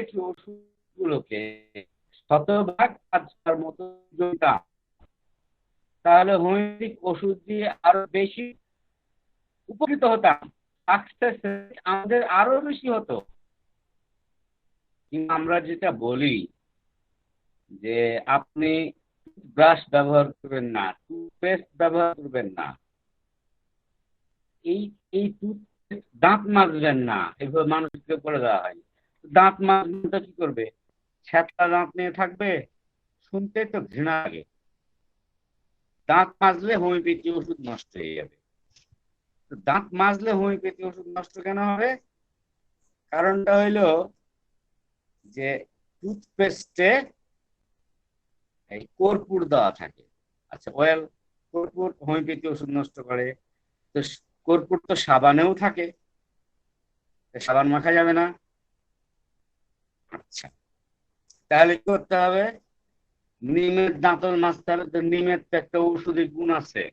Homeopathy ওষুধগুলোকে শতভাগ কাজ করার মতো যোগ্যতা, তাহলে হোমিওপ্যাথিক ওষুধ দিয়ে আরো বেশি উপকৃত হতাম, সাকসেস আমাদের আরো বেশি হতো। কিন্তু আমরা যেটা বলি যে আপনি ব্রাশ ব্যবহার করবেন না, টুথপেস্ট ব্যবহার করবেন না, এই এই টুথপেস্ট, দাঁত মাজবেন না, এভাবে মানুষকে বলে দেওয়া হয়। দাঁত মাজবেন কি করবে? ছ্যাঁচা দাঁত নিয়ে থাকবে, শুনতে তো ঘৃণা লাগে। দাঁত মাজলে হোমিওপ্যাথি ওষুধ নষ্ট হয়ে যাবে। দাঁত মাজলে হোমিওপ্যাথি ওষুধ নষ্ট কেন হবে? কারণটা হইলো যে টুথপেস্টে এই কর্পূর দেওয়া থাকে। আচ্ছা ওয়েল, কর্পূর হোমিওপ্যাথি ওষুধ নষ্ট করে, তো কর্পূর তো সাবানেও থাকে, সাবান মাখা যাবে না। আচ্ছা, তাহলে কি করতে হবে? নিমের দাঁতল মাজতে হবে। তো নিমের তো একটা ঔষধি গুণ আছে,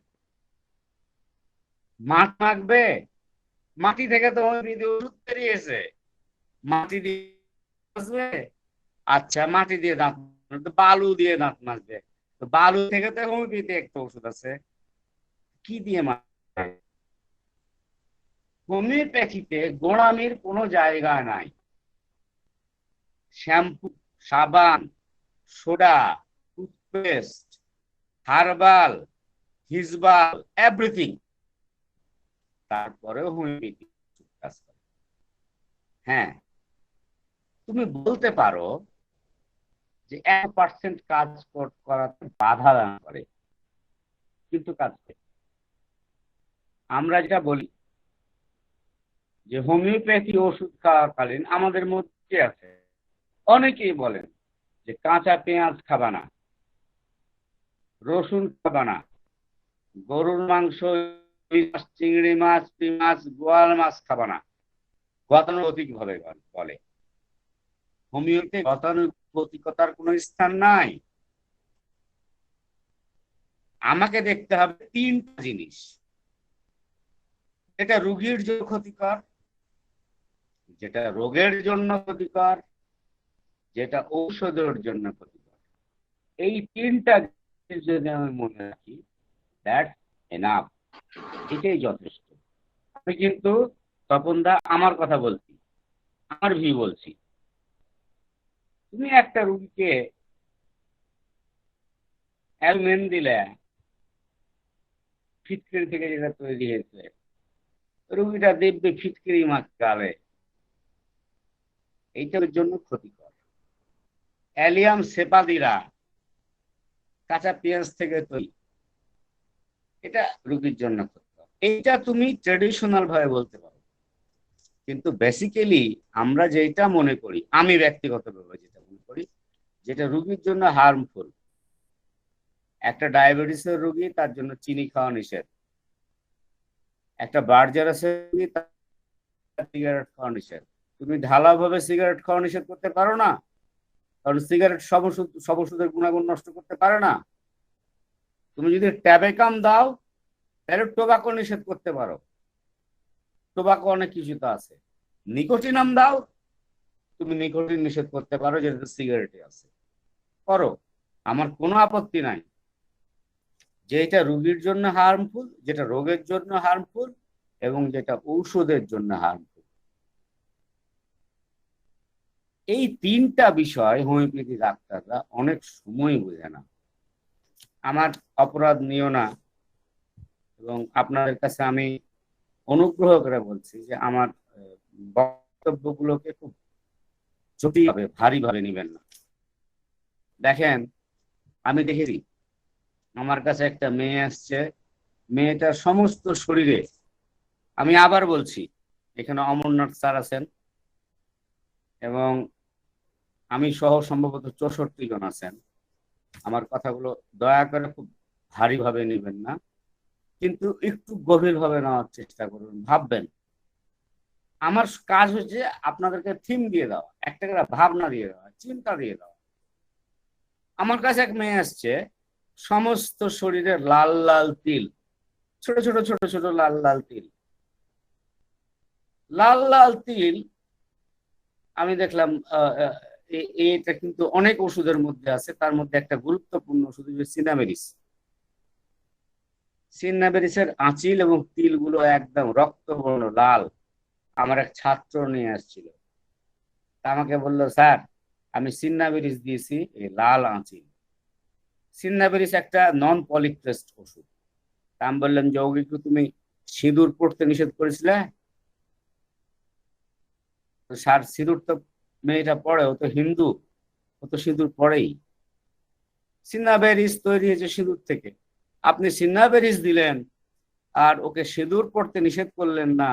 মাছ মাখবে, মাটি থেকে তো হোমিওপ্যাথি ওষুধ বেরিয়েছে, মাটি দিয়ে মাজবে। আচ্ছা, মাটি দিয়ে দাঁত বালু দিয়ে দাঁত মাজবে, তো বালু থেকে তো হোমিওপ্যাথি একটা ওষুধ আছে, কি দিয়ে মাজবে? হোমিওপ্যাথিতে গোড়ামির কোনো জায়গা নাই। শ্যাম্পু, সাবান, সোডা, টুথপেস্ট, হার্বাল, হিজবাল, এভরিথিং, তারপরেও হোমিওপ্যাথি কাজ করে। হ্যাঁ, তুমি বলতে পারো যে 1% কাজ করাতে বাধা দান করে, কিন্তু কাজ করে। আমরা যেটা বলি যে হোমিওপ্যাথি ওষুধ খাওয়াকালীন আমাদের মধ্যে আছে অনেকেই বলেন যে কাঁচা পেঁয়াজ খাবা না, রসুন খাবা না, গরুর মাংস, চিংড়ি মাছ, মাছ, গোয়াল মাছ খাবা না। গতানুগতিক ভাবে বলে। হোমিওতে গতানুগতিকতার কোনো স্থান নাই। আমাকে দেখতে হবে তিনটা জিনিস, যেটা রোগীর জন্য ক্ষতিকর, যেটা রোগের জন্য ক্ষতিকর, যেটা ঔষধের জন্য ক্ষতিকর। এই তিনটা জিনিস যদি আমি মনে রাখি, দ্যাটস এনাফ, এটাই যথেষ্ট। আমি কিন্তু তপনদা আমার কথা বলছি, আমার ভিউ বলছি। তুমি একটা রুগীকে অ্যালমেন দিলে, ফিটকিরি থেকে যেটা তৈরি হয়েছে, রুগীটা দেখবে ফিটকিরি মাছ গালে, এইটার জন্য ক্ষতিকর। অ্যালিয়াম সেপাদিরা কাঁচা পেঁয়াজ থেকে তৈরি, এটা রুগীর জন্য ক্ষতিকর। এইটা তুমি ট্রেডিশনাল ভাবে বলতে পারো, কিন্তু বেসিক্যালি আমরা যেটা মনে করি, আমি ব্যক্তিগতভাবে যেটা মনে করি, যেটা রুগীর জন্য হার্মফুল। একটা ডায়াবেটিসের রুগী, তার জন্য চিনি খাওয়া নিষেধ। একটা বার্জারাসের রুগী, তার সিগারেট খাওয়া নিষেধ। তুমি ঢালাওভাবে সিগারেট খাওয়া নিষেধ করতে পারো না, কারণ সিগারেট সব ওষুধের গুণাগুণ নষ্ট করতে পারে না। তুমি যদি ট্যাবেকাম দাও, তাহলে টোবাকো নিষেধ করতে পারো, টোবাকো অনেক কিছু তো আছে। নিকোটিনাম দাও, তুমি নিকোটিন নিষেধ করতে পারো, যেটা সিগারেটে আছে, করো, আমার কোনো আপত্তি নাই। যেটা রোগীর জন্য হার্মফুল, যেটা রোগের জন্য হার্মফুল, এবং যেটা ঔষধের জন্য হার্মফুল, এই তিনটা বিষয় হোমিওপ্যাথি ডাক্তাররা অনেক সময় বোঝে না। আমার অপরাধ নিও না, এবং আপনাদের কাছে আমি অনুগ্রহ করে বলছি যে আমার বক্তব্যগুলোকে খুব জটিলভাবে, ভারীভাবে নেবেন না। দেখেন, আমি দেখেছি আমার কাছে একটা মেয়ে আসছে, মেয়েটার সমস্ত শরীরে, আমি আবার বলছি, এখানে অমরনাথ স্যার আছেন এবং আমি সহ সম্ভবত 64 জন আছেন। আমার কথাগুলো দয়া করে খুব ভারীভাবে নেবেন না, কিন্তু একটু গভীরভাবে নেওয়ার চেষ্টা করুন। ভাববেন, আমার কাজ হচ্ছে আপনাদেরকে থিম দিয়ে দেওয়া, একটা করে ভাবনা দিয়ে দেওয়া, চিন্তা দিয়ে দেওয়া। আমার কাছে এক মেয়ে আসছে, সমস্ত শরীরে লাল লাল তিল, ছোট ছোট ছোট ছোট লাল লাল তিল, লাল লাল তিল। আমি দেখলাম এটা কিন্তু অনেক ওষুধের মধ্যে আছে, তার মধ্যে একটা গুরুত্বপূর্ণ ওষুধ হচ্ছে সিনামেরিস। সিনামেরিসের আঁচিল এবং তিলগুলো একদম রক্তবর্ণ লাল। আমার এক ছাত্র নিয়ে আসছিল, তা আমাকে বললো, স্যার আমি সিনামেরিস দিয়েছি, এই লাল আঁচিল। সিনামেরিস একটা নন পলিক্রেস্ট ওষুধ। তা আমি বললাম যে ওকে কি তুমি সিঁদুর পড়তে নিষেধ করেছিলে? তো স্যার সিঁদুর তো মেয়েটা পড়ে, ও তো হিন্দু, ও তো সিঁদুর পড়েই। সিনাবেরিস তৈরি হয়েছে সিঁদুর থেকে, আপনি সিনাবেরিস দিলেন আর ওকে সিঁদুর পড়তে নিষেধ করলেন না,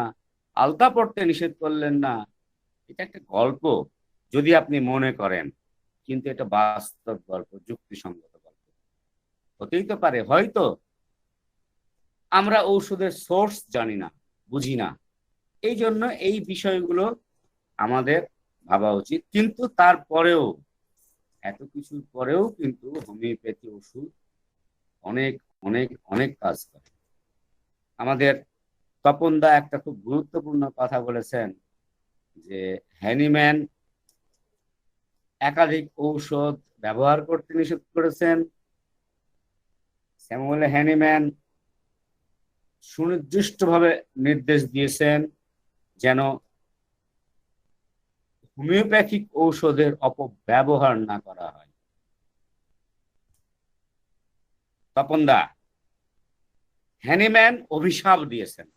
আলতা পড়তে নিষেধ করলেন না। এটা একটা গল্প যদি আপনি মনে করেন, কিন্তু এটা বাস্তব গল্প, যুক্তিসঙ্গত গল্প। হতেই তো পারে হয়তো আমরা ঔষধের সোর্স জানি না, বুঝি না, এই জন্য এই বিষয়গুলো আমাদের ভাবা উচিত। কিন্তু তারপরেও, এত কিছুর পরেও কিন্তু হোমিওপ্যাথি ওষুধ অনেক অনেক অনেক কাজ করে। আমাদের তপন দা একটা খুব গুরুত্বপূর্ণ কথা বলেছেন যে হ্যানিম্যান একাধিক ঔষধ ব্যবহার করতে নিষেধ করেছেন। স্যামুয়েল হ্যানিম্যান সুনির্দিষ্টভাবে নির্দেশ দিয়েছেন যেন হোমিওপ্যাথিক ঔষধের অপব্যবহার না করা হয়। তপন দা, হ্যানিম্যান অভিশাপ দিয়েছেন,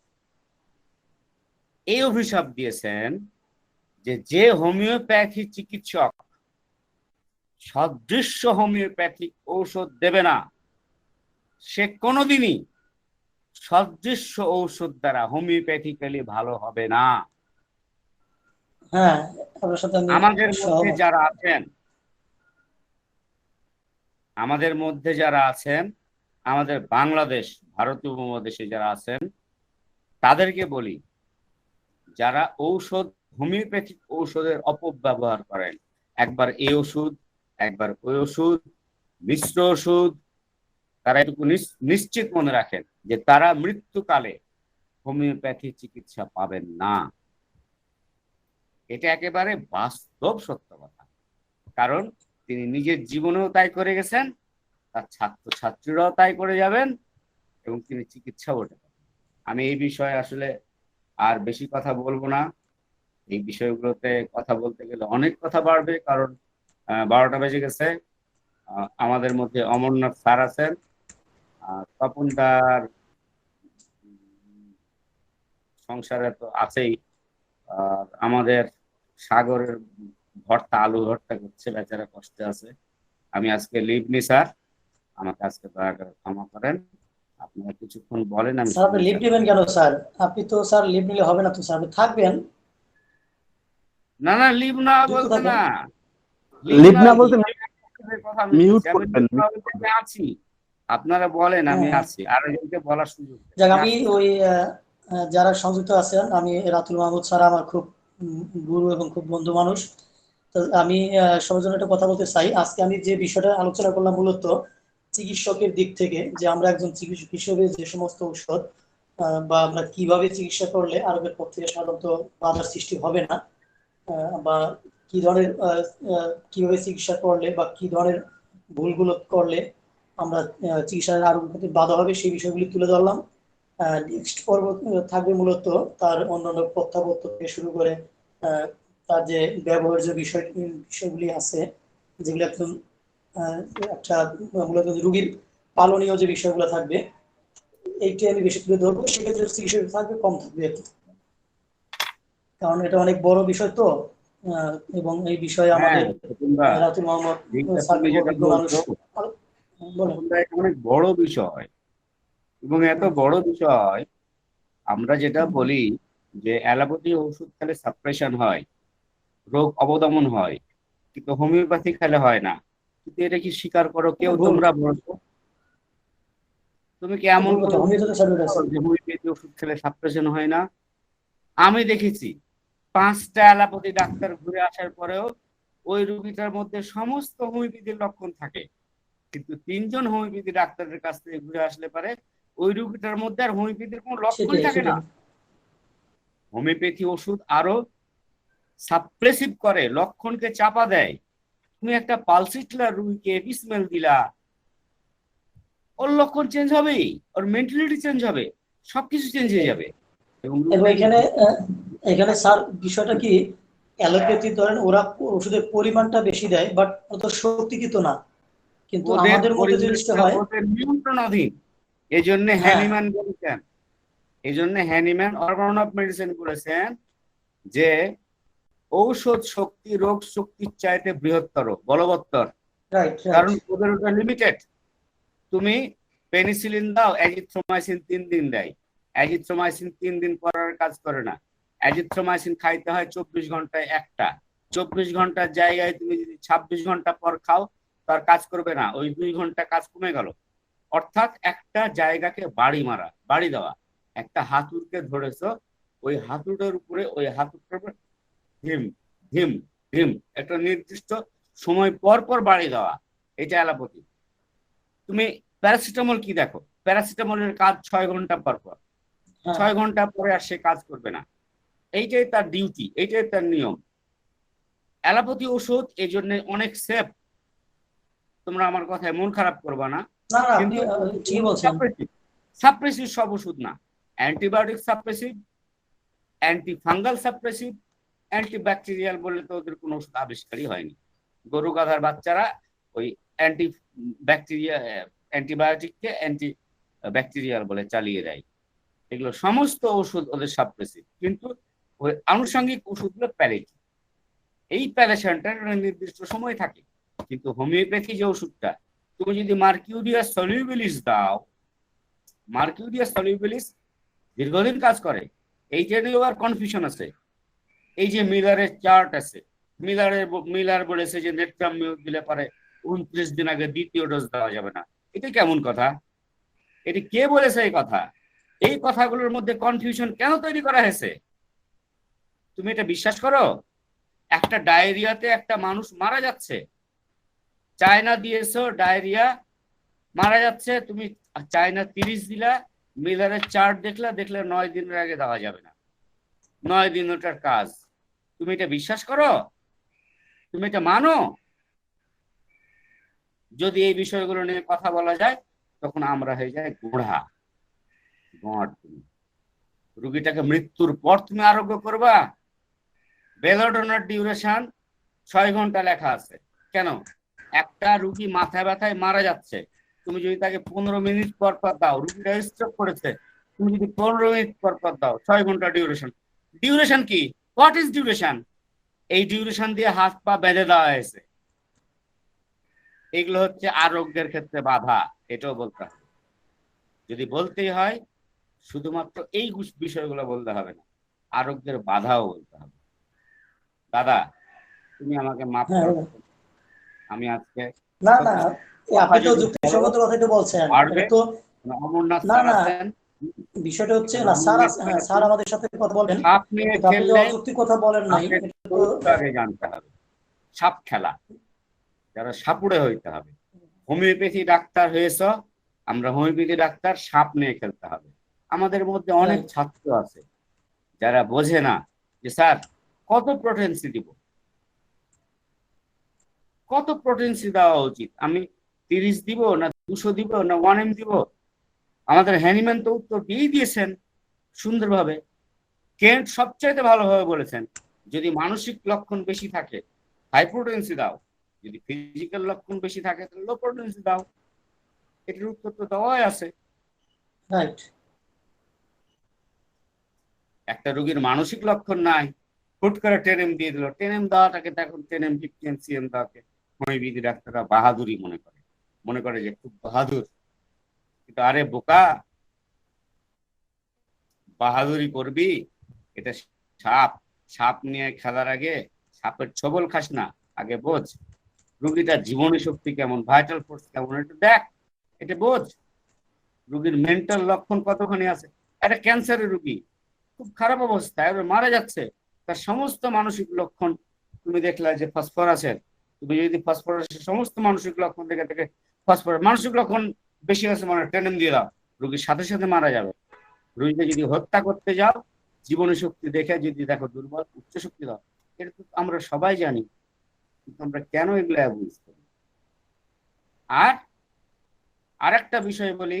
এই অভিশাপ দিয়েছেন যে যে হোমিওপ্যাথি চিকিৎসক সদৃশ্য হোমিওপ্যাথিক ঔষধ দেবে না, সে কোনোদিনই সদৃশ্য ঔষধ দ্বারা হোমিওপ্যাথিক্যালি ভালো হবে না। হ্যাঁ, আপনার সাথে আমি আমাদের মধ্যে সহমত। যারা আছেন, আমাদের মধ্যে যারা আছেন, আমাদের বাংলাদেশ ভারতীয় উপমহাদেশে যারা আছেন, তাদেরকে বলি, যারা ঔষধ হোমিওপ্যাথিক ঔষধের অপব্যবহার করেন, একবার এই ওষুধ একবার ওই ওষুধ, মিশ্র ওষুধ, তারা এটুকু নিশ্চিত মনে রাখেন যে তারা মৃত্যুকালে হোমিওপ্যাথি চিকিৎসা পাবেন না। এটা একেবারে বাস্তব সত্য কথা, কারণ তিনি নিজের জীবনেও তাই করে গেছেন, তার ছাত্রছাত্রীরাও তাই করে যাবেন, এবং তিনি চিকিৎসাও ওঠে। আমি এই বিষয়ে আসলে আর বেশি কথা বলবো না। এই বিষয়গুলোতে কথা বলতে গেলে অনেক কথা বাড়বে, কারণ 12টা বেজে গেছে। আমাদের মধ্যে অমরনাথ স্যার আছেন, তপনদার সংসারে তো আছেই, আর আমাদের সাগরের ভর্তা, আলু ভর্তা করছে, বেচারা কষ্টে আছে। আমি আজকে লিভ নি স্যার, আমাকে আজকে দয়া করে ক্ষমা করেন। আপনারা কিছুক্ষণ বলেন, আমি স্যার আপনি শুনতে লিভ চাই। নেবেন কেন স্যার? আপনি তো স্যার লিভ নিলে হবে না তো স্যার, আপনি থাকবেন, না না, লিভ না যুক্ত বলতে থাকেন। না, লিভ লিভ না নয়, বলতে কথা আমি মিউট বলছি, আমি করবেন। লিভ না বলতে আমি আছি। আপনারা বলেন, হ্যাঁ আমি হ্যাঁ, আছি, আরেকজনকে বলার সুযোগ দেন, যাক আমি আমি আছি। ওই যারা সংযুক্ত আছেন, আমি রাতুল মাহমুদ স্যার আমার খুব গুরু এবং খুব বন্ধু মানুষ। তো আমি সবার জন্য একটা কথা বলতে চাই। আজকে আমি যে বিষয়টা আলোচনা করলাম মূলত চিকিৎসকের দিক থেকে, যে আমরা একজন চিকিৎসক হিসেবে যে সমস্ত ঔষধ বা আমরা কিভাবে চিকিৎসা করলে আরোগ্যের পথ থেকে সাধারণত বাধার সৃষ্টি হবে না, বা কি ধরনের কিভাবে চিকিৎসা করলে বা কি ধরনের ভুলগুলো করলে আমরা চিকিৎসার আরোগ্যের ক্ষেত্রে বাধা হবে, সেই বিষয়গুলি তুলে ধরলাম। নেক্সট পর্ব থাকবে মূলত তার অন্যান্য প্রত্যাবর্ত থেকে শুরু করে আহ, তার যে ব্যবহার্য বিষয়গুলি আছে, যেগুলো একদম আহ, একটা মূলত রুগীর পালনীয় যে বিষয়গুলো থাকবে, এইটি আমি বেশি তুলে ধরবো। সেক্ষেত্রে চিকিৎসা থাকবে কম থাকবে আর কি। কারণ এটা অনেক বড় বিষয় তো, এবং এই বিষয়ে হ্যাঁ আমাদের তপনদা, রাতুল মোহাম্মদ এইটা স্যার তুমি খুব যেটা অভিজ্ঞ মানুষ। বলছো, বলেন। তপনদা, এটা অনেক বড় বিষয়, এবং এত হ্যাঁ, বড় বিষয়, আমরা যেটা বলি যে অ্যালোপ্যাথি ওষুধ খেলে সাপ্রেশন হয়, রোগ অবদমন হয়, কিন্তু হোমিওপ্যাথি খেলে হয় না। কিন্তু এটা কি স্বীকার করো এটা কেউ? ভুল। তোমরা বলছো, তুমি কি এটা এমন ভুল কোনো কথা, ওষুধ হোমিওপ্যাথি সার্টিফিকেট খেয়েছো আছে। যে হোমিওপ্যাথি ওষুধ খেলে সাপ্রেশন হয় না? আমি দেখেছি 5টা অ্যালোপ্যাথি ডাক্তার ঘুরে আসার পরেও ওই রুগীটার মধ্যে সমস্ত হোমিওপ্যাথির লক্ষণ থাকে, কিন্তু 3জন হোমিওপ্যাথি ডাক্তারের কাছ থেকে ঘুরে আসলে পারে ওই রুগীটার মধ্যে আর হোমিওপ্যাথির কোনো লক্ষণই সেটাই থাকে না। সেটাই। হোমিওপ্যাথি ওষুধ আরো সাপ্রেসিভ করে, লক্ষণকে চাপা দেয়। তুমি একটা পালসিটলার রুগীকে এপিসমেল দিলা, ওর লক্ষণ চেঞ্জ হবেই, ওর মেন্টালিটি চেঞ্জ হবে, সবকিছু চেঞ্জ হয়ে যাবে। এবং এবং রুগীটা এখানে এখানে স্যার বিষয়টা কি, অ্যালোপ্যাথি ধরেন ওরা ওষুধের পরিমাণটা বেশি দেয়, বাট অত শক্তি কিন্তু না, কিন্তু ওদের আমাদের মধ্যে জিনিসটা পরিবেশটা হয়। ওদের নিয়ন্ত্রণাধীন। এই জন্য হ্যাঁ, হ্যানিম্যান বলেছেন, এই জন্য হ্যানিম্যান অর্গান অফ মেডিসিন বলেছেন যে ঔষধ শক্তি রোগ শক্তির চাইতে বৃহত্তর, বলবত্তর। Right right. কারণ ওদের ওটা লিমিটেড। তুমি পেনিসিলিন দাও, অ্যাজিথ্রোমাইসিন 3 দিন দেয়, অ্যাজিথ্রোমাইসিন 3 দিন পরের কাজ করে না। অ্যাজিথ্রোমাইসিন খাইতে হয় 24 ঘন্টায় একটা। 24 ঘন্টার জায়গায় তুমি যদি 26 ঘন্টা পর খাও, তার কাজ করবে না, ওই 2 ঘন্টা কাজ কমে গেল। অর্থাৎ একটা জায়গাকে বাড়ি মারা, বাড়ি দেওয়া। একটা হাতুড়কে ধরেছো, ওই হাতুড়ের উপরে, ওই হাতুড়টার উপরে ধিম ধিম ধিম, একটা নির্দিষ্ট সময় পর পর বাড়ি দেওয়া, এটা অ্যালোপ্যাথি। তুমি প্যারাসিটামল কি দেখো, প্যারাসিটামলের কাজ 6 ঘন্টা পর পর, হ্যাঁ 6 ঘন্টা পরে আর সে কাজ করবে না। এইটাই তার ডিউটি, এইটাই তার নিয়ম। অ্যালোপ্যাথি ওষুধ এই জন্য অনেক সেফ, তোমরা আমার কথায় মন খারাপ করবা না। না না, আপনি কিন্তু ঠিকই বলছেন। সাপ্রেসিভ, সাপ্রেসিভ সব ওষুধ না। Antibiotic suppressive, anti fungal suppressive, antibacterial বলে তো ওদের কোনো ওষুধ আবিষ্কারই হয়নি। গরু গাধার বাচ্চারা ওই অ্যান্টি ব্যাকটেরিয়া, অ্যান্টিবায়োটিককে অ্যান্টি ব্যাকটেরিয়াল বলে চালিয়ে দেয়। এগুলো সমস্ত ওষুধ ওদের সাপ্রেসিভ, কিন্তু ওই আনুষঙ্গিক ওষুধগুলো প্যালেটিভ। এই প্যালেশনটার নির্দিষ্ট সময় থাকে। কিন্তু হোমিওপ্যাথি যে ওষুধটা, তুমি যদি মার্কিউরিয়া সলিউবিলিস দাও, মার্কিউরিয়া সলিউবিলিস দীর্ঘদিন কাজ করে। এই যে আবার কনফিউশন আছে, এই যে মিলারের চার্ট আছে, মিলার বলেছে যে নেট্রামিউ দিলে পারে 29 দিন আগে দ্বিতীয় ডোজ দেওয়া যাবে না। এটা কেমন কথা? এটি কে বলেছে এই কথা? এই কথাগুলোর মধ্যে কনফিউশন কেন তৈরি করা হয়েছে? তুমি এটা বিশ্বাস করো? একটা ডায়রিয়াতে একটা মানুষ মারা যাচ্ছে, চায়না দিয়েছো ডায়রিয়া, মারা যাচ্ছে, তুমি চায়না 30 দিলা, মিলারের চার্ট দেখলা, দেখলে 9 দিনের আগে দেওয়া যাবে না, 9 দিন ওটার কাজ। তুমি এটা বিশ্বাস করো? তুমি এটা মানো? যদি এই বিষয়গুলো নিয়ে কথা বলা যায়, তখন আমরা হয়ে যাই গোড়া গড়। তুমি রুগীটাকে মৃত্যুর পর তুমি আরোগ্য করবা? বেলোডোনার ডিউরেশন 6 ঘন্টা লেখা আছে। কেন? একটা রুগী মাথা ব্যথায় মারা যাচ্ছে, তুমি যদি তাকে 15 মিনিট পর পর দাও, রুগীটা স্ট্রোক করেছে, তুমি যদি 15 মিনিট পর পর দাও, 6 ঘন্টা ডিউরেশন। ডিউরেশন কি? What is duration? এই ডিউরেশন দিয়ে হাত পা বেঁধে দেওয়া হয়েছে। এগুলো হচ্ছে আরোগ্যের ক্ষেত্রে বাধা, এটাও বলতে হবে। যদি বলতেই হয়, শুধুমাত্র এই বিষয়গুলো বলতে হবে না, আরোগ্যের বাধাও বলতে হবে। দাদা, তুমি আমাকে মাফ হ্যাঁ, করো, আমি আজকে না না, কথা আপনি তো যদি বলো, যুক্তিসঙ্গত কথাই তো বলছেন, পারবে। এটা তো। অমরনাথ না স্যার না, আছেন, বিষয়টা হচ্ছে না স্যার, অমরনাথ স্যার হ্যাঁ স্যার আছেন। আমাদের সাথে কথা বলেন, সাপ নিয়ে কিন্তু আপনি যে খেললে অযৌক্তিক কথা বলেন নাই, সাপের এটা তো। চরিত্র আগে জানতে হবে। সাপ খেলা, যারা সাপুড়ে হইতে হবে। হোমিওপ্যাথি ডাক্তার হয়েছ, আমরা হোমিওপ্যাথি ডাক্তার, সাপ নিয়ে খেলতে হবে। আমাদের মধ্যে অনেক রাইট। ছাত্র আছে যারা বোঝে না যে স্যার কত প্রোটেন্সি দিব, কত প্রোটেন্সি দেওয়া উচিত, আমি 30 দিব না 200 দিব না 1M দিব। আমাদের হ্যানিম্যান তো উত্তর দিয়েই দিয়েছেন সুন্দরভাবে। কেন্ট সবচাইতে ভালোভাবে বলেছেন, যদি মানসিক লক্ষণ বেশি থাকে হাই প্রোটেন্সি দাও, যদি ফিজিক্যাল লক্ষণ বেশি থাকে তাহলে লো প্রোটেন্সি দাও। এটার উত্তর তো দেওয়াই আছে। রাইট। একটা রোগীর মানসিক লক্ষণ নাই, হুট করে 10M দিয়ে দিল, 10M দেওয়াটাকে এখন 10M 15cm দেওয়াকে হোমিওপ্যাথি ডাক্তাররা বাহাদুরি মনে করে, মনে করে যে খুব বাহাদুর। কিন্তু আরে বোকা, বাহাদুরি করবি? এটা সাপ, সাপ নিয়ে খেলার আগে সাপের ছবল খাস না, আগে বোঝ রুগীটার জীবনী শক্তি কেমন, ভাইটাল ফোর্স কেমন, এটা দেখ, এটা বোঝ রুগীর মেন্টাল লক্ষণ কতখানি আছে। একটা ক্যান্সারের রুগী খুব খারাপ অবস্থা, এবার মারা যাচ্ছে, তার সমস্ত মানসিক লক্ষণ তুমি দেখলা যে ফসফরাসের, তুমি যদি ফসফরাসের সমস্ত মানসিক লক্ষণ দেখে থেকে ফসফরাস মানসিক লক্ষণ বেশি আছে মানে 10M দিয়ে দাও, রুগীর সাথে সাথে মারা যাবে। রুগীকে যদি হত্যা করতে যাও, জীবনী শক্তি দেখে যদি দেখো দুর্বল, উচ্চ শক্তি দাও। এটা তো আমরা সবাই জানি। কিন্তু আমরা কেন এগুলো অ্যাভয়েড করি? আর আরেকটা বিষয় বলি,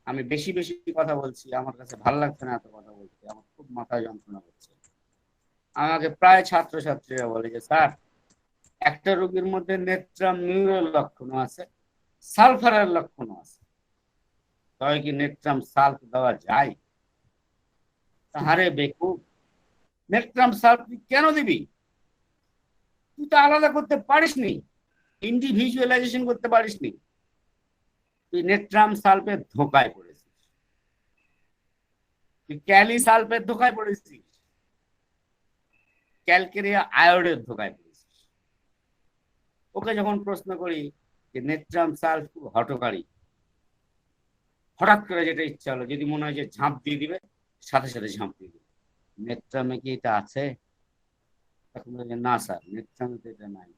আমি বেশি বেশি কথা বলছি, আমার কাছে ভালো লাগছে না এত কথা বলতে, আমার খুব মাথা যন্ত্রণা হচ্ছে। আমাকে প্রায় ছাত্রছাত্রীরা বলে যে স্যার, একটা রোগীর মধ্যে নেত্রাম মিউরের লক্ষণও আছে, সালফারের লক্ষণও আছে, তবে কি নেত্রাম সালফ দেওয়া যায়? তাহারে বেকুব, নেত্রাম সালফ তুই কেন দিবি? তুই তো আলাদা করতে পারিসনি, ইন্ডিভিজুয়ালাইজেশন করতে পারিসনি। তুই নেট্রাম সালফের ধোকায় পড়েছিস, তুই ক্যালি সালফের ধোকায় পড়েছিস, ক্যালকেরিয়া আয়োডের ধোকায় পড়েছিস। ওকে যখন প্রশ্ন করি যে নেট্রাম সালফ খুব হটকারী, হঠাৎ করে যেটা ইচ্ছা হলো, যদি মনে হয় যে ঝাঁপ দিয়ে দিবে, সাথে সাথে ঝাঁপ দিয়ে দিবে। নেট্রামে কি এটা আছে? তখন বলে যে না স্যার, নেট্রামে তো এটা নাই।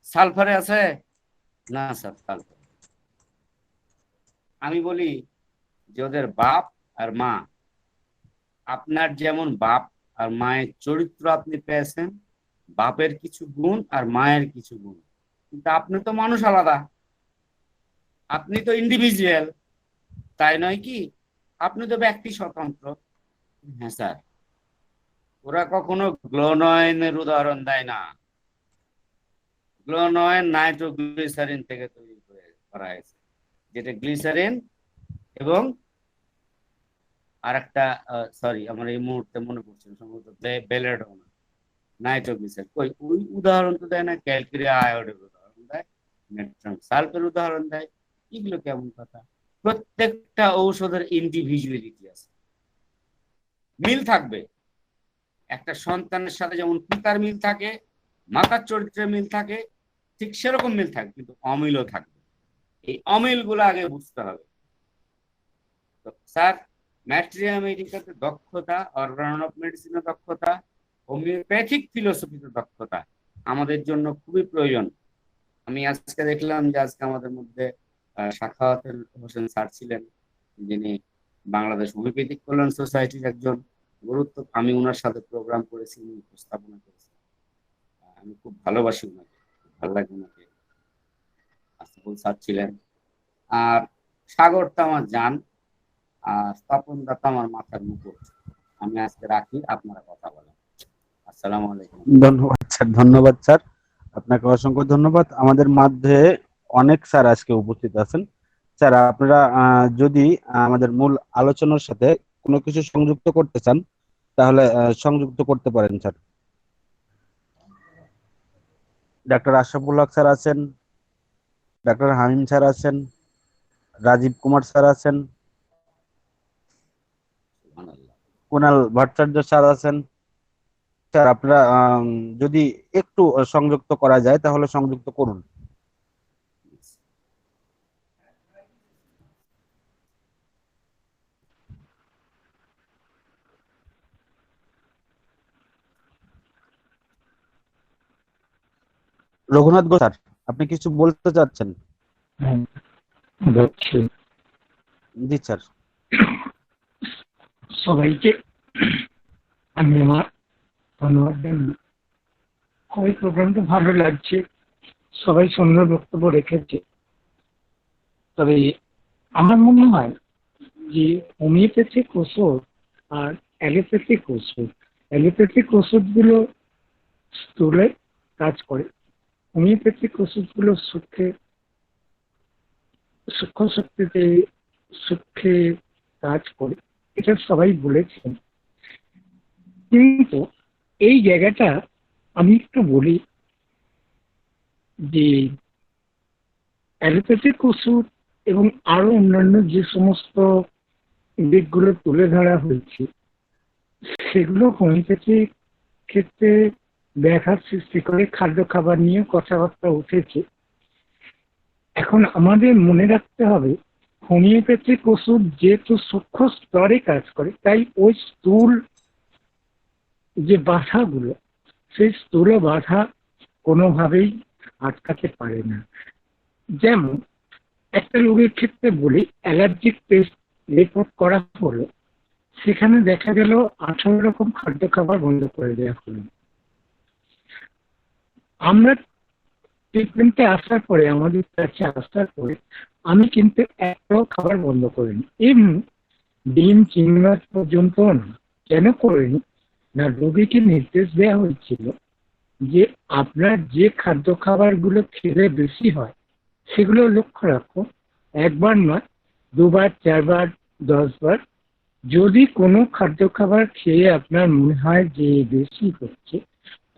সালফারে আছে? না স্যার, সালফার। আমি বলি যে ওদের বাপ আর মা, আপনার যেমন বাপ আর মায়ের চরিত্র আপনি পেয়েছেন, বাপের কিছু গুণ আর মায়ের কিছু গুণ, কিন্তু আপনি তো মানুষ আলাদা, আপনি তো ইন্ডিভিজুয়াল, তাই নয় কি? আপনি তো ব্যক্তি স্বতন্ত্র। হ্যাঁ স্যার, ওরা কখনো গ্লোনয়েনের উদাহরণ দেয় না। গ্লোনয়েন নাইট্রোগ্লিসারিন থেকে তৈরি করা হয়েছে, যেটা গ্লিসারিন এবং আরেকটা, সরি আমার এই মুহূর্তে মনে পড়ছে না, সম্ভবত বেলেডোনা, নাইট্রোগ্লিসারিন। ওই উদাহরণ তো দেয় না, ক্যালকেরিয়া আয়োডের উদাহরণ দেয়, নেট্রাম সালফের উদাহরণ দেয়। এগুলো কেমন কথা? প্রত্যেকটা ঔষধের ইন্ডিভিজুয়ালিটি আছে, মিল থাকবে। একটা সন্তানের সাথে যেমন পিতার মিল থাকে, মাতার চরিত্রের মিল থাকে, ঠিক সেরকম মিল থাকবে, কিন্তু অমিলও থাকবে। এই অমিল গুলো আগে বুঝতে হবে। তো স্যার, ম্যাট্রিয়া মেডিকাতে দক্ষতা, অর্গান অফ মেডিসিনে দক্ষতা, হোমিওপ্যাথিক ফিলোসফিতে দক্ষতা আমাদের জন্য খুবই প্রয়োজন। আমি আজকে দেখলাম যে আজকে আমাদের মধ্যে সাখাওয়াত হোসেন স্যার ছিলেন, যিনি বাংলাদেশ হোমিওপ্যাথিক কল্যাণ সোসাইটির একজন গুরুত্ব। আমি ওনার সাথে প্রোগ্রাম করেছি, উনি উপস্থাপনা করেছি। আমি খুব ভালোবাসি ওনাকে, খুব ভালো লাগে ওনাকে। আসিফুল স্যার ছিলেন, আর সাগর তো আমার জান, আর তপন দা তো আমার মাথার মুকুট। আমি আজকে রাখি, আপনারা কথা বলেন। আসসালামু আলাইকুম। ধন্যবাদ স্যার, ধন্যবাদ স্যার, আপনাকে অসংখ্য ধন্যবাদ। আমাদের মাঝে অনেক স্যার আজকে উপস্থিত আছেন। স্যার, আপনারা যদি আমাদের মূল আলোচনার সাথে কোনো কিছু সংযুক্ত করতে চান, তাহলে সংযুক্ত করতে পারেন sir. Doctor Ashraful Haque sir আছেন, ডাক্তার হামিম স্যার আছেন, রাজীব কুমার স্যার আছেন, কুণাল ভট্টাচার্য স্যার আছেন। স্যার, আপনারা যদি একটু সংযুক্ত করা যায় তাহলে সংযুক্ত করুন। রঘুনাথ ঘোষ স্যার, আপনি কিছু বলতে চাচ্ছেন? হ্যাঁ, বলছি। জি স্যার। সবাইকে আমি আমার ধন্যবাদ জানাই। খুবই প্রোগ্রামটা ভালো লাগছে, সবাই সুন্দর বক্তব্য রেখেছে। তবে আমার মনে হয় যে হোমিওপ্যাথিক ওষুধ আর অ্যালোপ্যাথিক ওষুধগুলো স্থূলে কাজ করে, হোমিওপ্যাথিক ওষুধগুলো সূক্ষ্ম শক্তিতে সূক্ষ্মে কাজ করে, এটা সবাই বলেছেন। কিন্তু এই জায়গাটা আমি একটু বলি যে অ্যালোপ্যাথিক ওষুধ এবং আরো অন্যান্য যে সমস্ত দিকগুলো তুলে ধরা হয়েছে, সেগুলো হোমিওপ্যাথিক ক্ষেত্রে ব্যাঘাত সৃষ্টি করে। খাদ্য খাবার নিয়ে কথাবার্তা উঠেছে। এখন আমাদের মনে রাখতে হবে, হোমিওপ্যাথিক ওষুধ যেহেতু সূক্ষ্ম স্তরে কাজ করে, তাই ওই স্থূল যে বাধাগুলো, সেই স্থূল বাধা কোনোভাবেই আটকাতে পারে না। যেমন একটা রোগের ক্ষেত্রে বলি, অ্যালার্জিক টেস্ট রিপোর্ট করা হলো, সেখানে দেখা গেল 18 রকম খাদ্য খাবার বন্ধ করে দেওয়া হলো। আমরা ট্রিটমেন্টে আসার পরে, আমাদের কাছে আসার পরে আমি কিন্তু একটাও খাবার বন্ধ করিনি, এমনি ডিম চিংড়ি মাছ পর্যন্ত না। কেন করিনি? না, রোগীকে নির্দেশ দেওয়া হয়েছিল যে আপনার যে খাদ্য খাবারগুলো খেলে বেশি হয় সেগুলো লক্ষ্য রাখো, একবার নয়, দুবার, চারবার, 10 বার। যদি কোনো খাদ্য খাবার খেয়ে আপনার মনে হয় যে বেশি হচ্ছে,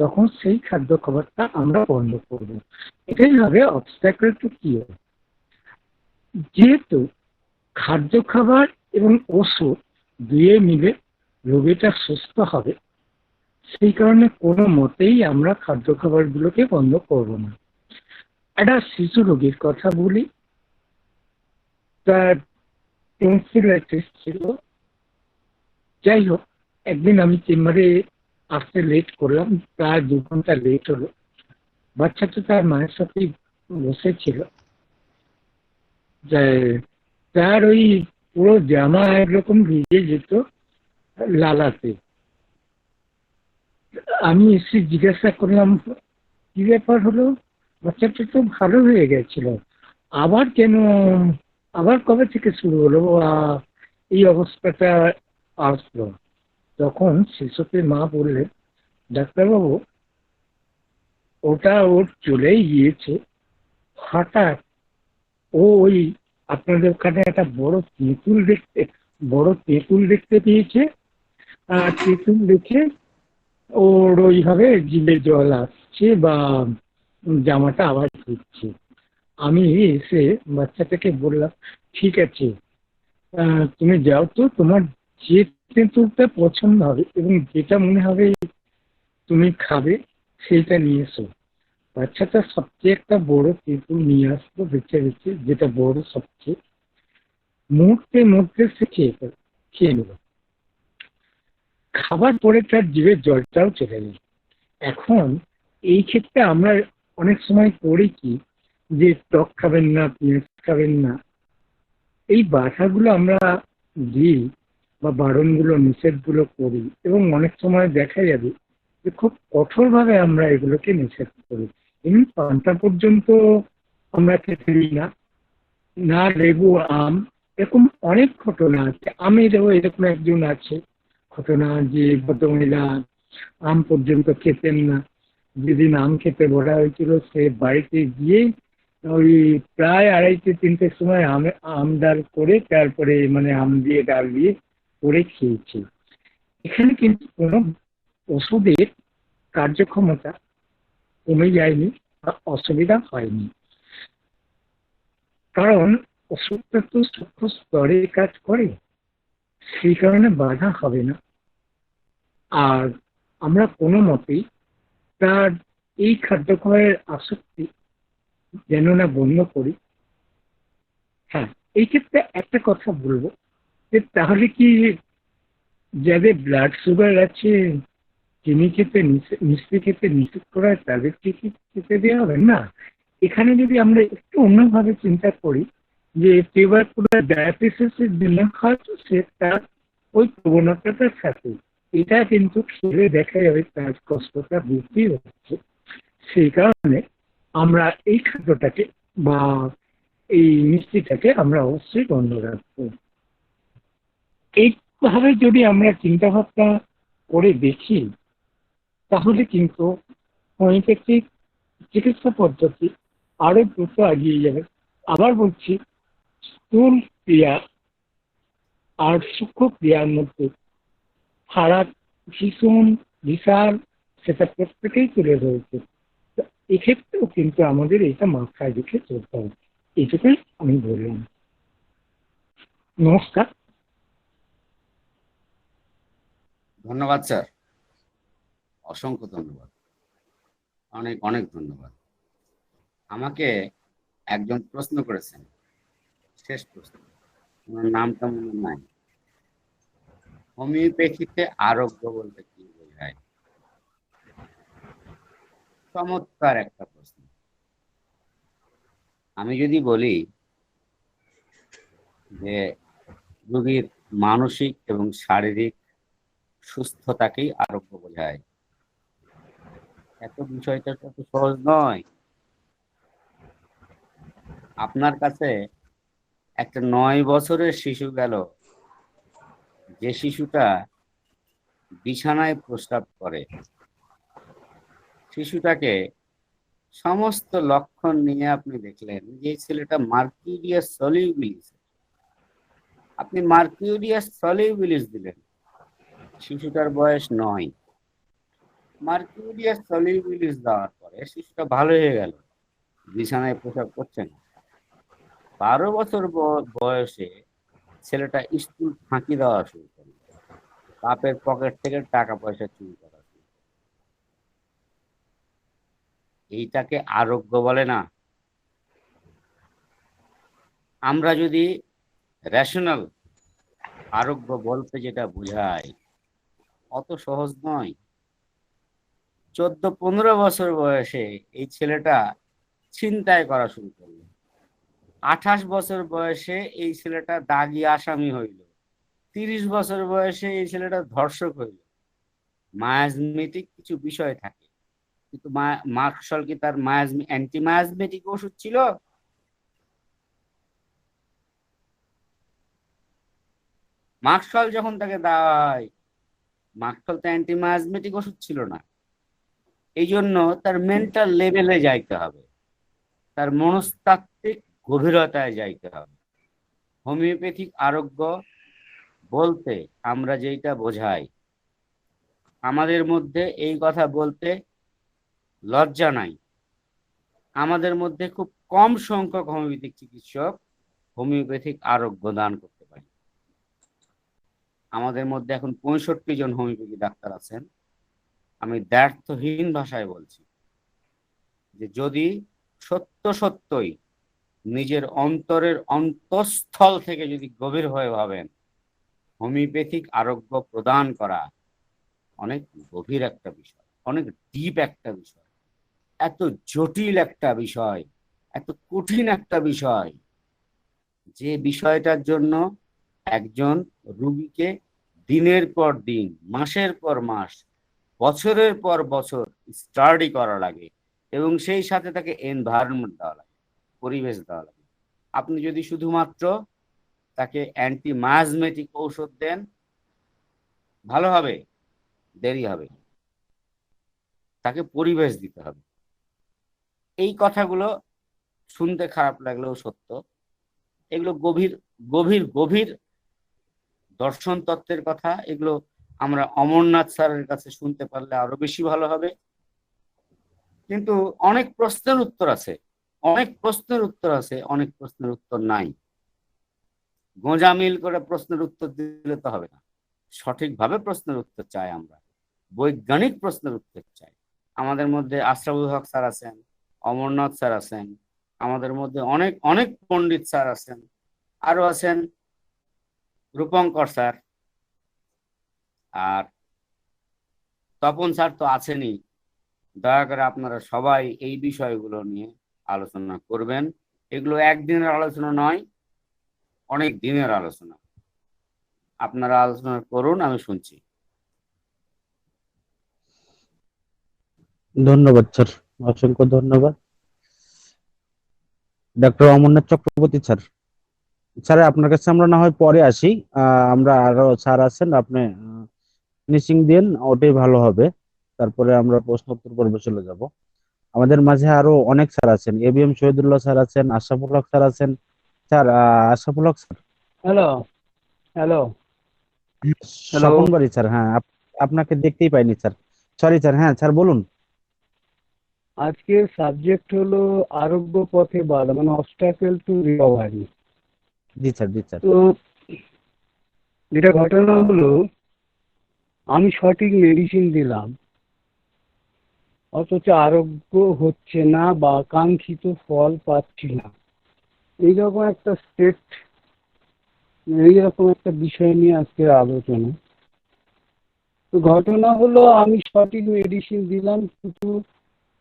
তখন সেই খাদ্য খাবারটা আমরা বন্ধ করব। এটাই হবে অবস্ট্যাকল টু কিওর। যেহেতু খাদ্য খাবার এবং ওষুধ দুয়ে মিলে রোগীটা সুস্থ হবে, সেই কারণে কোনো মতেই আমরা খাদ্য খাবারগুলোকে বন্ধ করব না। একটা শিশু রোগীর কথা বলি। তার টনসিলাইটিস ছিল। যাই হোক, একদিন আমি চেম্বারে আসতে লেট করলাম, প্রায় 2 ঘন্টা লেট হলো। বাচ্চাটা তার মায়ের সাথেই বসেছিল। যে তার ওই পুরো জামা একরকম ভিজে যেত লালাতে। আমি এসে জিজ্ঞাসা করলাম, কি ব্যাপার হলো? বাচ্চাটা তো ভালো হয়ে গেছিল, আবার কেন, আবার কবে থেকে শুরু হলো এই অবস্থাটা আসলো? তখন শিশুটির মা বললেন, ডাক্তারবাবু, ওটা ওর চলেই গিয়েছে। হঠাৎ ও ওই আপনাদের ওখানে একটা বড় তেঁতুল দেখতে পেয়েছে। আর তেঁতুল দেখে ওর ওইভাবে জিভে জল আসছে বা জামাটা আবার ভিজছে। আমি এসে বাচ্চাটাকে বললাম, ঠিক আছে, তুমি যাও তো, তোমার যে তেঁতুলটা পছন্দ হবে এবং যেটা মনে হবে তুমি খাবে সেইটা নিয়ে এসো। বাচ্চাটা সবচেয়ে একটা বড় তেঁতুল নিয়ে আসলো, বেছে বেছে, যেটা বড় সবচেয়ে। মুহূর্তে মধ্যে সে খেয়ে নিল। খাবার পরে তার জিভের জলটাও চলে গেল। এখন এই ক্ষেত্রে আমরা অনেক সময় করি কি, যে টক খাবেন না, পেঁয়াজ খাবেন না, এই বাধাগুলো আমরা দিই বা বারণগুলো, নিষেধগুলো করি, এবং অনেক সময় দেখা যাবে যে খুব কঠোরভাবে আমরা এগুলোকে নিষেধ করি। এমনি পান্তা পর্যন্ত আমরা খেতে দিই না, না লেবু, আম, এরকম অনেক ঘটনা আছে। আমেরও এরকম একজন আছে ঘটনা, যে ভদ্রমহিলা আম পর্যন্ত খেতেন না। যেদিন আম খেতে বলা হয়েছিল, সে বাড়িতে গিয়ে ওই প্রায় 2:30-3টের সময় আম ডাল করে, তারপরে মানে আম দিয়ে ডাল দিয়ে করে খেয়েছে। এখানে কিন্তু কোনো ওষুধের কার্যক্ষমতা কমে যায়নি বা অসুবিধা হয়নি, কারণ ওষুধটা তো সূক্ষ্ম স্তরে কাজ করে, সেই কারণে বাধা হবে না। আর আমরা কোনো মতেই তার এই খাদ্য খাবারের আসক্তি যেন না বন্ধ করি। হ্যাঁ, এই ক্ষেত্রে একটা কথা বলবো, যে তাহলে কি যাদের ব্লাড সুগার আছে, চিনি খেতে মিষ্টি খেতে নিষেধ করা হয়, তাদেরকে কি খেতে দেওয়া হবে না? এখানে যদি আমরা একটু অন্যভাবে চিন্তা করি, যে টিউবারকুলার ডায়াবেটিসের জন্য হয়তো সে তার ওই প্রবণতাটার সাথে এটা কিন্তু খেলে দেখা যাবে তার কষ্টটা বৃদ্ধি হচ্ছে। সেই কারণে আমরা এই খাদ্যটাকে বা এই মিষ্টিটাকে আমরা অবশ্যই বন্ধ রাখবো। এইভাবে যদি আমরা চিন্তা ভাবনা করে দেখি, তাহলে কিন্তু হোমিওপ্যাথিক চিকিৎসা পদ্ধতি আরো দ্রুত এগিয়ে যাবে। আবার বলছি, স্থূল ক্রিয়া আর সূক্ষ্ম ক্রিয়ার মধ্যে ফারাক ভীষণ বিশাল, সেটা প্রত্যেকেই তুলে ধরেছে। তো এক্ষেত্রেও কিন্তু আমাদের এটা মাথায় রেখে চলতে হবে। এইটুকুই আমি বললাম। নমস্কার। ধন্যবাদ স্যার, অসংখ্য ধন্যবাদ, অনেক অনেক ধন্যবাদ। আমাকে একজন প্রশ্ন করেছেন, শেষ প্রশ্ন, ওনার নামটা মনে নাই। হোমিওপ্যাথিতে আরোগ্য বলতে কি বোঝায়? চমৎকার একটা প্রশ্ন। আমি যদি বলি যে রোগীর মানসিক এবং শারীরিক সুস্থতাকেই আরোগ্য বোঝায়, এত বিষয়টা তো এত সহজ নয়। আপনার কাছে একটা 9 বছরের শিশু গেল, যে শিশুটা বিছানায় প্রস্রাব করে, শিশুটাকে সমস্ত লক্ষণ নিয়ে আপনি দেখলেন যে এই ছেলেটা মার্কিউরিয়াস সলিউবিলিস, আপনি মার্কিউরিয়াস সলিউবিলিস দিলেন, শিশুটার বয়স 9। মার্কিউরিয়াস সলিউবিলিস দেওয়ার পরে শিশুটা ভালো হয়ে গেল, বিছানায় প্রস্রাব করছে না। 12 বছর বয়সে ছেলেটা স্কুল ফাঁকি দেওয়া শুরু করলো, বাপের পকেট থেকে টাকা পয়সা চুরি করা শুরু করলো। এইটাকে আরোগ্য বলে না। আমরা যদি রেশনাল আরোগ্য বলতে যেটা বোঝায়, অত সহজ নয়। 14-15 বছর বয়সে এই ছেলেটা ছিনতাই করা শুরু করলো, 28 বছর বয়সে এই ছেলেটা দাগি আসামি হইল, 30 বছর বয়সে এই ছেলেটা ধর্ষক হইল। মায়াজমেটিক কিছু বিষয় থাকে, কিন্তু মার্কশল কি তার অ্যান্টি মায়াজমেটিক ওষুধ ছিল? মার্কশল যখন তাকে দেওয়া হয়, মার্কশল তো অ্যান্টি মায়াজমেটিক ওষুধ ছিল না। এই জন্য তার মেন্টাল লেভেলে যাইতে হবে, তার মনস্তাত্ত্বিক গভীরতায় যাইতে হবে। হোমিওপ্যাথিক আরোগ্য বলতে আমরা যেটা বোঝাই, আমাদের মধ্যে এই কথা বলতে লজ্জা নাই। আমাদের মধ্যে খুব কম সংখ্যক হোমিওপ্যাথিক চিকিৎসক হোমিওপ্যাথিক আরোগ্য দান করতে পারে। আমাদের মধ্যে এখন 65 জন হোমিওপ্যাথি ডাক্তার আছেন। আমি দ্ব্যর্থহীন ভাষায় বলছি যে যদি সত্য সত্যই নিজের অন্তরের অন্তঃস্থল থেকে যদি গভীর হয়ে ভাবেন, হোমিওপ্যাথিক আরোগ্য প্রদান করা অনেক গভীর একটা বিষয়, অনেক ডিপ একটা বিষয়, এত জটিল একটা বিষয়, এত কঠিন একটা বিষয়, যে বিষয়টার জন্য একজন রুগীকে দিনের পর দিন, মাসের পর মাস, বছরের পর বছর স্টাডি করা লাগে, এবং সেই সাথে তাকে এনভায়রনমেন্ট দেওয়া লাগে, পরিবেশ দেওয়া লাগে। আপনি যদি শুধুমাত্র তাকে অ্যান্টি মায়াজমেটিক ঔষধ দেন, ভালো হবে, দেরি হবে। তাকে পরিবেশ দিতে হবে। এই কথাগুলো শুনতে খারাপ লাগলেও সত্য। এগুলো গভীর গভীর গভীর দর্শন তত্ত্বের কথা। এগুলো আমরা অমরনাথ স্যারের কাছে শুনতে পারলে আরো বেশি ভালো হবে। কিন্তু অনেক প্রশ্নের উত্তর আছে, অনেক প্রশ্নের উত্তর আছে, অনেক প্রশ্নের উত্তর নাই। গোঁজামিল করে প্রশ্নের উত্তর দিলে তো হবে না। সঠিকভাবে প্রশ্নের উত্তর চাই আমরা, বৈজ্ঞানিক প্রশ্নের উত্তর চাই। আমাদের মধ্যে আশরাফুল হক স্যার আছেন, অমরনাথ স্যার আছেন, আমাদের মধ্যে অনেক অনেক পণ্ডিত স্যার আছেন, আরো আছেন রূপঙ্কর স্যার, আর তপন স্যার তো আছেনই। দয়া করে আপনারা সবাই এই বিষয়গুলো নিয়ে আলোচনা করবেন। এগুলো একদিনের আলোচনা নয়, অনেক দিনের আলোচনা। আপনারা আলোচনা করুন, আমি শুনছি। ধন্যবাদ স্যার, অসংখ্য ধন্যবাদ। Doctor Amarnath Chakraborty sir, sir আপনার কাছে আমরা না হয় পরে আসি। আমরা আরো স্যার আছেন, আপনি ফিনিশিং দিন, ওটাই ভালো হবে। তারপরে আমরা প্রশ্ন উত্তর পর্বে চলে যাব। আমাদের মাঝে আরো অনেক স্যার আছেন, এবিএম শহীদুল্লাহ স্যার আছেন, আশরাফুল হক স্যার আছেন। Sir Ashraful Haque sir, hello hello hello Swapan Bari sir, হ্যাঁ আপনাকে দেখতেই পাইনি স্যার, সরি স্যার। হ্যাঁ স্যার বলুন। আজকের সাবজেক্ট হলো আরোগ্য পথে বাধা, মানে অবস্টাকেল টু রিকভারি। জি স্যার, জি স্যার। তো যেটা ঘটনা হলো, আমি সঠিক মেডিসিন দিলাম, অথচ আরোগ্য হচ্ছে না বা কাঙ্ক্ষিত ফল পাচ্ছি না। এইরকম একটা এইরকম একটা বিষয় নিয়ে আজকের আলোচনা। তো ঘটনা হলো, আমি সঠিক মেডিসিন দিলাম, কিন্তু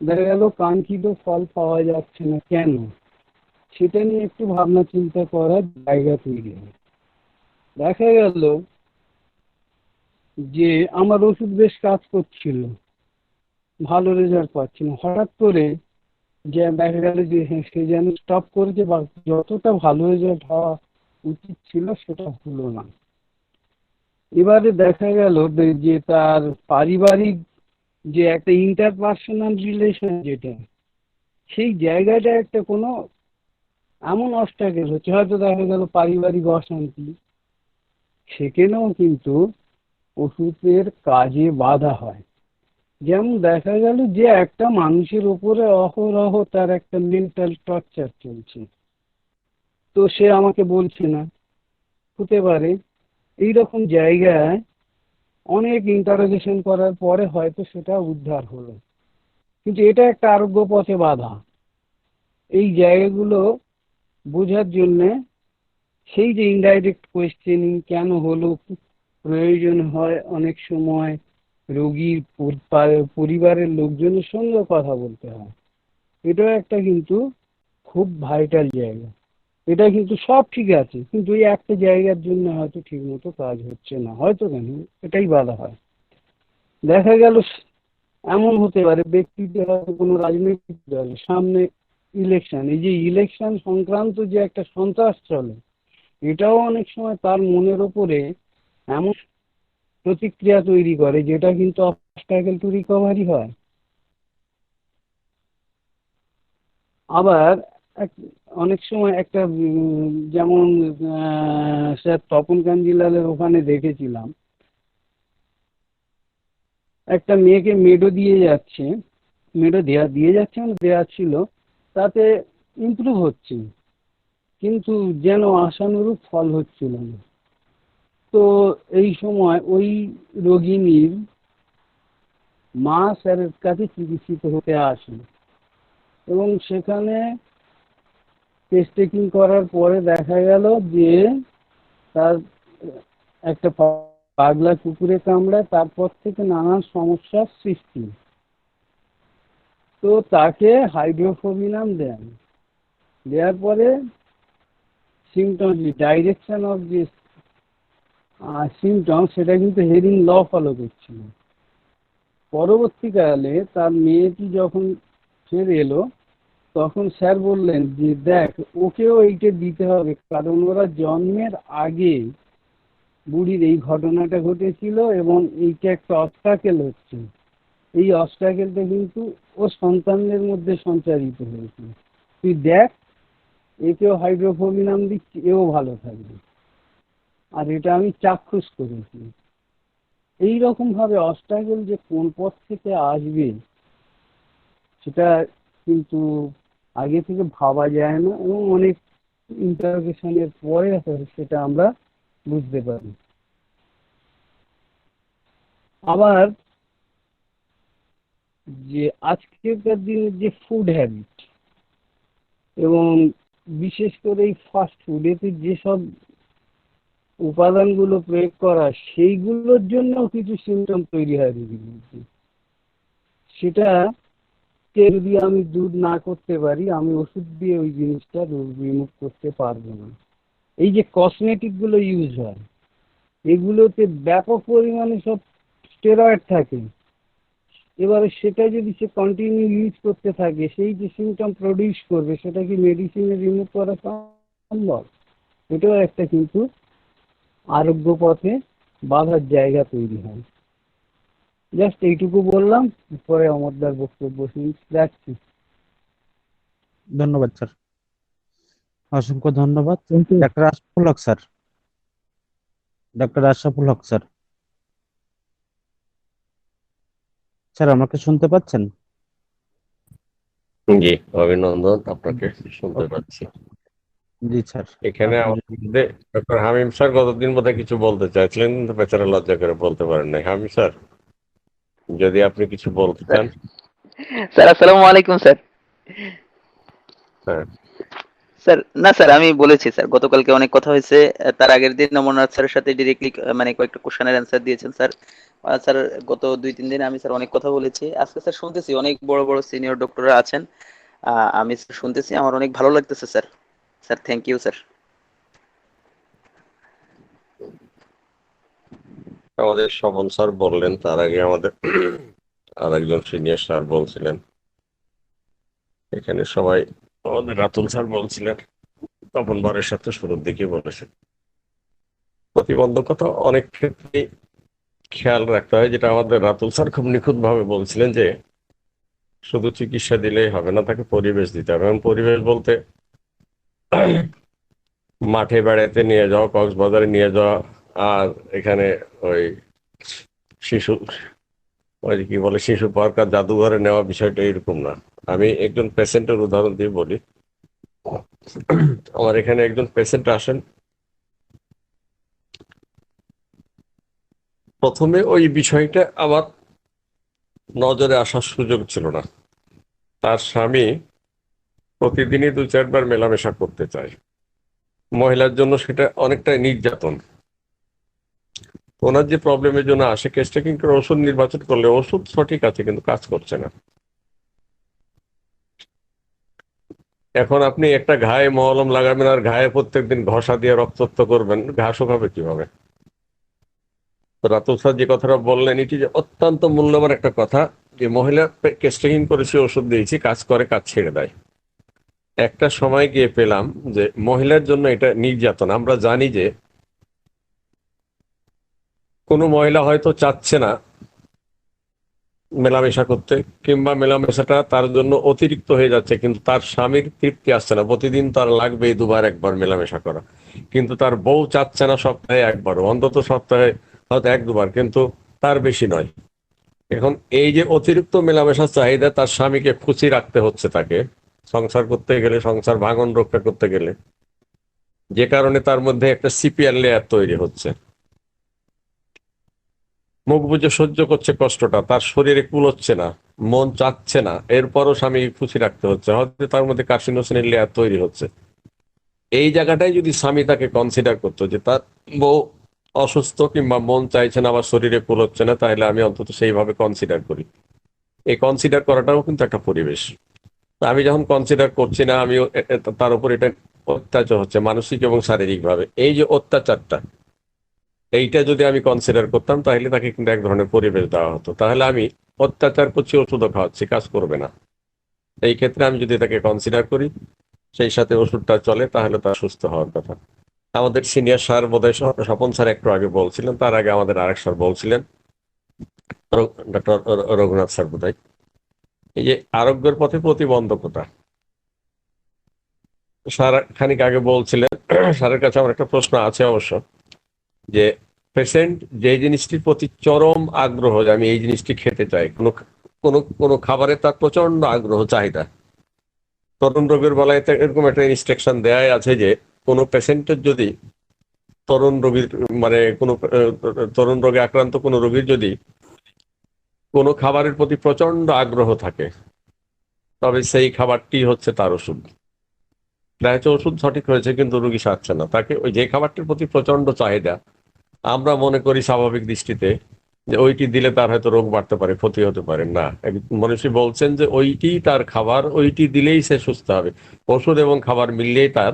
দেখা গেল কাঙ্ক্ষিত ফল পাওয়া যাচ্ছে না, কেন? সেটা নিয়ে একটু ভাবনা চিন্তা করার জায়গা তৈরি হয়। দেখা গেল যে আমার ওষুধ বেশ কাজ করছিল, ভালো রেজাল্ট পাচ্ছি না। হঠাৎ করে যে দেখা গেল যে হ্যাঁ সে যেন স্টপ করেছে বা যতটা ভালো রেজাল্ট হওয়া উচিত ছিল সেটা হলো না। এবারে দেখা গেল যে তার পারিবারিক যে একটা ইন্টারপার্সোনাল রিলেশন যেটা, সেই জায়গাটা একটা কোনো এমন অবস্ট্যাকেল হচ্ছে, হয়তো দেখা গেল পারিবারিক অশান্তি, সেখানেও কিন্তু ওষুধের কাজে বাধা হয়। যেমন দেখা গেল যে একটা মানুষের ওপরে অহরহ তার একটা মেন্টাল টর্চার চলছে, তো সে আমাকে বলছে না, হতে পারে এইরকম জায়গায় অনেক ইন্টারোগেশন করার পরে হয়তো সেটা উদ্ধার হলো, কিন্তু এটা একটা আরোগ্য পথে বাধা। এই জায়গাগুলো বোঝার জন্যে সেই যে ইনডাইরেক্ট কোয়েশ্চেনিং কেন হলো প্রয়োজন হয়, অনেক সময় রোগীর পরিবারের লোকজনের সঙ্গে কথা বলতে হয়। এটাও একটা কিন্তু খুব ভাইটাল জায়গা। এটা কিন্তু সব ঠিক আছে, কিন্তু এই একটা জায়গার জন্য হয়তো ঠিক মতো কাজ হচ্ছে না, হয়তো কেন এটাই বাধা হয়। দেখা গেল এমন হতে পারে ব্যক্তিটি হয়তো কোনো রাজনৈতিক দল, সামনে ইলেকশন, এই যে ইলেকশন সংক্রান্ত যে একটা সন্ত্রাস চলে, এটাও অনেক সময় তার মনের ওপরে এমন প্রতিক্রিয়া তৈরি করে যেটা কিন্তু অবস্ট্যাকেল টু রিকভারি হয়। আবার অনেক সময় একটা যেমন স্যার তপন কাঞ্জিলালের ওখানে দেখেছিলাম, একটা মেয়েকে মেডো দিয়ে যাচ্ছে, মেডো দিয়ে যাচ্ছে মানে দেওয়া ছিল, তাতে ইমপ্রুভ হচ্ছে, কিন্তু যেন আশানুরূপ ফল হচ্ছিল না। তো এই সময় ওই রোগিণীর মা স্যারের কাছে চিকিৎসিত হতে আসে, এবং সেখানে টেস্ট টেকিং করার পরে দেখা গেল যে তার একটা পাগলা কুকুরে কামড়ায়, তারপর থেকে নানান সমস্যার সৃষ্টি। তো তাকে হাইড্রোফোবিনাম দেন, দেওয়ার পরে সিমটম ডাইরেকশন অফ যে সিমটম সেটা কিন্তু হেরিং ল ফলো করছিল। পরবর্তীকালে তার মেয়েটি যখন ফের এলো, তখন স্যার বললেন যে দেখ ওকেও এইটা দিতে হবে, কারণ ওরা জন্মের আগে বুড়ির এই ঘটনাটা ঘটেছিল এবং এইটা একটা অবস্ট্যাকেল হচ্ছে, এই অবস্ট্যাকেলটা কিন্তু ও সন্তানদের মধ্যে সঞ্চারিত হয়েছে, তুই দেখ একেও হাইড্রোফোবিনাম দিচ্ছি, এও ভালো থাকবে। আর এটা আমি চাক্ষুষ করেছি। এইরকম ভাবে অবস্ট্যাকেল যে কোন পথ থেকে আসবে সেটা কিন্তু আগে থেকে ভাবা যায় না, এবং অনেক ইন্টারোগেশনের পরে সেটা আমরা বুঝতে পারি। আবার যে আজকেরকার দিনের যে ফুড হ্যাবিট, এবং বিশেষ করে এই ফাস্ট ফুড, এতে যেসব উপাদানগুলো প্রয়োগ করা, সেইগুলোর জন্যও কিছু সিমটম তৈরি হয় রোগীর মধ্যে। সেটা যদি আমি দূর না করতে পারি, আমি ওষুধ দিয়ে ওই জিনিসটা রিমুভ করতে পারবো না। এই যে কসমেটিক গুলো ইউজ হয়, এগুলোতে ব্যাপক পরিমাণে সব স্টেরয়েড থাকে। এবারে সেটা যদি সে কন্টিনিউ ইউজ করতে থাকে, সেই যে সিমটম প্রডিউস করবে সেটা কি মেডিসিনে রিমুভ করা সম্ভব? এটাও একটা কিন্তু আরোগ্য পথে বাধার জায়গা তৈরি হয়। জাস্ট এইটুকু বললাম, পরে অমরদার বক্তব্য রাখছি। ধন্যবাদ স্যার, অসংখ্য ধন্যবাদ। কিন্তু doctor Ashraful Haque sir, doctor Ashraful Haque sir, sir আমাকে শুনতে পাচ্ছেন? জি, অভিনন্দন, আপনাকে শুনতে পাচ্ছি। জি স্যার। এখানে আপনি আমাদের মধ্যে ডক্টর হামিম স্যার গতদিন বোধহয় কিছু বলতে চাইছিলেন, কিন্তু বেচারা লজ্জা করে বলতে পারেন নাই। হামিম স্যার, যদি আপনি কিছু বলতে চান। স্যার আসসালামু আলাইকুম স্যার। হ্যাঁ, স্যার না স্যার, আমি বলেছি স্যার, গতকালকে অনেক কথা হয়েছে। তার আগের দিন অমরনাথ স্যারের সাথে ডিরেক্টলি মানে কয়েকটা কোশ্চেনের অ্যান্সার দিয়েছেন স্যার। স্যার গত 2-3 দিন আমি স্যার অনেক কথা বলেছি। আজকে স্যার শুনতেছি অনেক বড় বড় সিনিয়র ডক্টররা আছেন, আমি স্যার শুনতেছি, আমার অনেক ভালো লাগতেছে sir. Sir thank you sir. আমাদের স্বপন স্যার বললেন, তার আগে আমাদের আর একজন সিনিয়র স্যার বলছিলেন, এখানে সবাই আমাদের রাতুল স্যার বলছিলেন, তপন বরের সাথে শুরুর দিকে বলেছেন, প্রতিবন্ধকতা অনেক ক্ষেত্রে খেয়াল রাখতে হয়, যেটা আমাদের রাতুল স্যার খুব নিখুঁত ভাবে বলছিলেন যে শুধু চিকিৎসা দিলেই হবে না, তাকে পরিবেশ দিতে হবে। এবং পরিবেশ বলতে মাঠে বেড়াতে নিয়ে যাওয়া, কক্সবাজারে নিয়ে যাওয়া, আর এখানে ওই শিশু ওই যে কি বলে শিশু পার্ক আর জাদুঘরে নেওয়া, বিষয়টা এরকম না। আমি একজন পেশেন্টের উদাহরণ দিয়ে বলি। আমার এখানে একজন পেশেন্ট আসেন, প্রথমে ওই বিষয়টা আমার নজরে আসার সুযোগ ছিল না। তার স্বামী প্রতিদিনই 2-4 বার মেলামেশা করতে চায়। মহিলার জন্য সেটা অনেকটাই নির্যাতন। ওনার যে প্রবলেমের জন্য আসে, কেসটা কিন্তু ওষুধ নির্বাচন করলে ওষুধ সঠিক আছে কিন্তু কাজ করছে না। এখন আপনি একটা ঘায়ে মলম লাগাবেন আর ঘায়ে প্রত্যেকদিন ঘষা দিয়ে রক্তাক্ত করবেন, ঘা শুকাবে কিভাবে? তো রাতুল স্যার যে কথাটা বললেন, এটি যে অত্যন্ত মূল্যবান একটা কথা, যে মহিলা কেস্টিং করেছি, ওষুধ দিয়েছি, কাজ করে, কাজ ছেড়ে দেয়। একটা সময় গিয়ে পেলাম যে মহিলার জন্য এটা নির্যাতন। আমরা জানি যে কোনো মহিলা হয়তো চাচ্ছে না মেলামেশা করতে, কিংবা মেলামেশাটা তার জন্য অতিরিক্ত হয়ে যাচ্ছে, কিন্তু তার স্বামীর তৃপ্তি আসছে না, প্রতিদিন তার লাগবে 2 বার 1 বার মেলামেশা করা। কিন্তু তার বউ চাচ্ছে না সপ্তাহে 1 বার, অন্তত সপ্তাহে হয়তো 1-2 বার, কিন্তু তার বেশি নয়। এখন এই যে অতিরিক্ত মেলামেশার চাহিদা, তার স্বামীকে খুশি রাখতে হচ্ছে তাকে, সংসার করতে গেলে, সংসার ভাঙন রক্ষা করতে গেলে, যে কারণে তার মধ্যে একটা সিপিআর লেয়ার তৈরি হচ্ছে। মুখ বুজে সহ্য করছে কষ্টটা, তার শরীরে কুলোচ্ছে না, মন চাচ্ছে না, এরপরও স্বামী খুশি রাখতে হচ্ছে, হয়তো তার মধ্যে কার্সিনোসিনের লেয়ার তৈরি হচ্ছে। এই জায়গাটাই যদি স্বামী তাকে কনসিডার করতো যে তার বউ অসুস্থ কিংবা মন চাইছে না, আমার শরীরে কুলোচ্ছে না, তাহলে আমি অন্তত সেইভাবে কনসিডার করি। এই কনসিডার করাটাও কিন্তু একটা পরিবেশ। আমি যখন কনসিডার করছি না, আমি তার উপর এটা অত্যাচার হচ্ছে মানসিক এবং শারীরিক ভাবে। এই যে অত্যাচারটা, এইটা যদি আমি কনসিডার করতাম, তাহলে তাকে কিন্তু এক ধরনের পরিবেশ দেওয়া হতো। তাহলে আমি অত্যাচার করছি, ওষুধও খাওয়াচ্ছি, কাজ করবে না। এই ক্ষেত্রে আমি যদি তাকে কনসিডার করি, সেই সাথে ওষুধটা চলে, তাহলে তার সুস্থ হওয়ার কথা। আমাদের সিনিয়র স্যার বোধহয় স্বপন স্যার একটু আগে বলছিলেন, তার আগে আমাদের আরেক স্যার বলছিলেন, ডক্টর রঘুনাথ স্যার বোধহয়, এই যে আরোগ্যের পথে প্রতিবন্ধকতা। স্যার খানিক আগে বলছিলেন, স্যারের কাছে আমার একটা প্রশ্ন আছে অবশ্য, যে পেশেন্ট যে জিনিসটির প্রতি চরম আগ্রহ, যে আমি এই জিনিসটি খেতে চাই, কোনো কোনো কোনো খাবারে তার প্রচন্ড আগ্রহ, চাহিদা। তরুণ রোগের বেলায় তো এরকম একটা ইনস্ট্রাকশন দেয়াই আছে যে কোনো পেশেন্টের যদি তরুণ রোগীর মানে কোনো তরুণ রোগে আক্রান্ত কোনো রোগীর যদি কোনো খাবারের প্রতি প্রচন্ড আগ্রহ থাকে, তবে সেই খাবারটি হচ্ছে তার ওষুধ। দেখা যাচ্ছে ওষুধ সঠিক হয়েছে কিন্তু রোগী সারছে না, তাকে ওই যে খাবারটির প্রতি প্রচন্ড চাহিদা, আমরা মনে করি স্বাভাবিক দৃষ্টিতে যে ওইটি দিলে তার হয়তো রোগ বাড়তে পারে, ক্ষতি হতে পারে। না, মনীষী বলছেন যে ওইটি তার খাবার, ওইটি দিলেই সে সুস্থ হবে। ওষুধ এবং খাবার মিললেই তার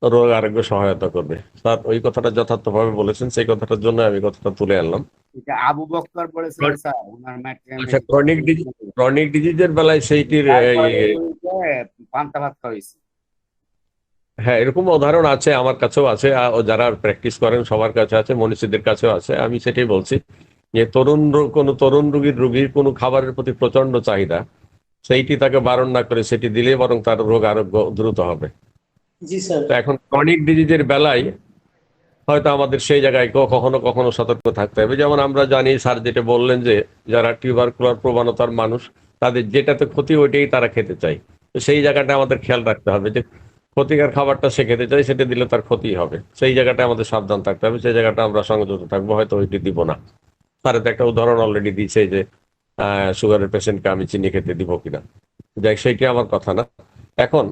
রোগ আরোগ্য সহায়তা করবে। স্যার ওই কথাটা যথার্থভাবে বলেছেন, সেই কথাটার জন্য আমি কথাটা তুলে আনলাম। এটা আবু বক্কর বলেছিলেন স্যার, ওনার আচ্ছা, ক্রনিক ডিজিজের বেলায় সেইটির পান্তা ভাত খাওয়াইছে। হ্যাঁ, এরকম উদাহরণ আছে, আমার কাছেও আছে, যারা প্র্যাকটিস করেন সবার কাছে আছে, মনীষীদের কাছেও আছে। আমি সেটাই বলছি যে কোনো তরুণ রোগীর কোনো খাবারের প্রতি প্রচন্ড চাহিদা, সেইটি তাকে বারণ না করে সেটি দিলে বরং তার রোগ আরোগ্য দ্রুত হবে। জি স্যার। তো এখন ক্রনিক ডিজিজের বেলায় হয়তো আমাদের সেই জায়গায় কখনো কখনো সতর্ক থাকতে হবে। যেমন আমরা জানি, স্যার যেটা বললেন, যে যারা টিউবারকুলার প্রবণতার মানুষ, তাদের যেটাতে ক্ষতি ওইটাই তারা খেতে চায়। তো সেই জায়গাটা আমাদের খেয়াল রাখতে হবে যে ক্ষতিকর খাবারটা সে খেতে চায়, সেটা দিলে তার ক্ষতি হবে। সেই জায়গাটা আমাদের সাবধান থাকতে হবে, সেই জায়গাটা আমরা সংযত থাকবো, হয়তো ওইটি দিব না। স্যার তো একটা উদাহরণ অলরেডি দিয়েছে যে সুগারের পেশেন্টকে আমি চিনি খেতে দিব কিনা, যাই সেইটি আমার কথা না। এখন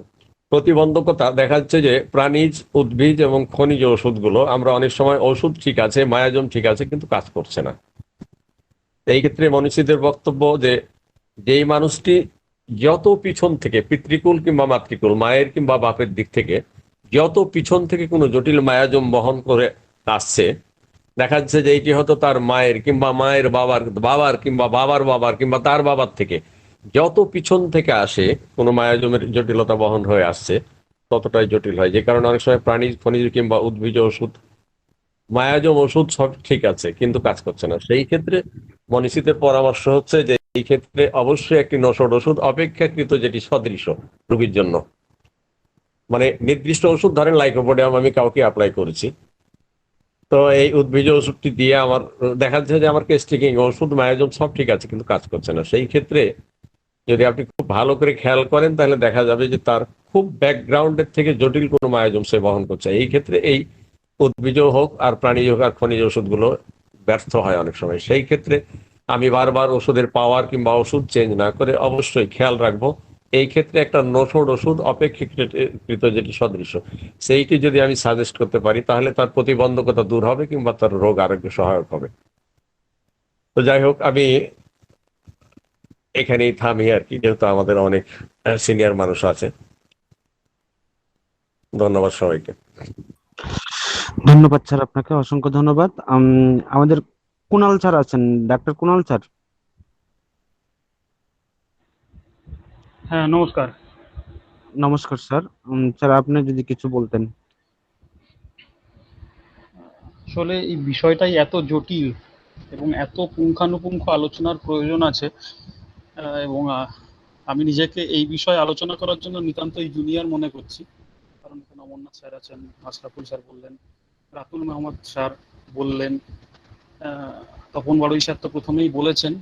প্রতিবন্ধকতা দেখা যাচ্ছে যে প্রাণীজ, উদ্ভিজ এবং খনিজ ওষুধগুলো, আমরা অনেক সময় ওষুধ ঠিক আছে, মায়াজম ঠিক আছে, কিন্তু কাজ করছে না। এই ক্ষেত্রে মনীষীদের বক্তব্য যে যেই মানুষটি যত পিছন থেকে, পিতৃকুল কিংবা মাতৃকুল, মায়ের কিংবা বাপের দিক থেকে যত পিছন থেকে কোনো জটিল মায়াজম বহন করে আসছে, দেখা যাচ্ছে যে এইটি হয়তো তার মায়ের কিংবা মায়ের বাবার বাবার কিংবা বাবার বাবার কিংবা তার বাবার থেকে যত পিছন থেকে আসে কোনো মায়াজমের জটিলতা বহন হয়ে আসছে ততটাই জটিল হয়, যে কারণে অনেক সময় প্রাণী খনিজ কিংবা উদ্ভিজ ওষুধ, মায়াজম ওষুধ সব ঠিক আছে কিন্তু কাজ করছে না। সেই ক্ষেত্রে মনীষীদের পরামর্শ হচ্ছে যে এই ক্ষেত্রে অবশ্যই একটি নসড ওষুধ অপেক্ষাকৃত যেটি সদৃশ রোগীর জন্য, মানে নির্দিষ্ট ওষুধ ধরেন লাইকোপোডিয়াম আমি কাউকে অ্যাপ্লাই করেছি, তো এই উদ্ভিজ ওষুধটি দিয়ে আমার দেখা যাচ্ছে যে আমার কেস্টিকিং ওষুধ মায়াজম সব ঠিক আছে কিন্তু কাজ করছে না। সেই ক্ষেত্রে যদি আপনি খুব ভালো করে খেয়াল করেন তাহলে দেখা যাবে যে তার খুব ব্যাকগ্রাউন্ডের থেকে জটিল কোনো মায়াজম সে বহন করছে। এই ক্ষেত্রে এই উদ্ভিজ হোক আর প্রাণী হোক আর খনিজ ওষুধগুলো ব্যর্থ হয় অনেক সময়। সেই ক্ষেত্রে আমি বারবার ওষুধের পাওয়ার কিংবা ওষুধ চেঞ্জ না করে অবশ্যই খেয়াল রাখবো এই ক্ষেত্রে একটা নসড ওষুধ অপেক্ষাকৃত যেটি সদৃশ সেইটি যদি আমি সাজেস্ট করতে পারি তাহলে তার প্রতিবন্ধকতা দূর হবে কিংবা তার রোগ আরোগ্য সহায়ক হবে। তো যাই হোক, আমি এখানেই থামি আর কি, যেহেতু আমাদের অনেক সিনিয়র মানুষ আছে। ধন্যবাদ সবাইকে। ধন্যবাদ স্যার, আপনাকে অসংখ্য ধন্যবাদ। আমাদের কুণাল স্যার আছেন, ডাক্তার কুণাল স্যার। হ্যাঁ, নমস্কার। নমস্কার স্যার। স্যার আপনি যদি কিছু বলতেন। আসলে এই বিষয়টাই এত জটিল এবং এত পুঙ্খানুপুঙ্খ আলোচনার প্রয়োজন আছে, এবং আমি নিজেকে এই বিষয়ে আলোচনা করার জন্য নিতান্তই জুনিয়র মনে করছি। কারণ এখানে অমরনাথ স্যার আছেন, আশরাফুল স্যার বললেন, রাতুল মাহমুদ স্যার বললেন, তপন বাড়ুই স্যার তো প্রথমেই বলেছেন,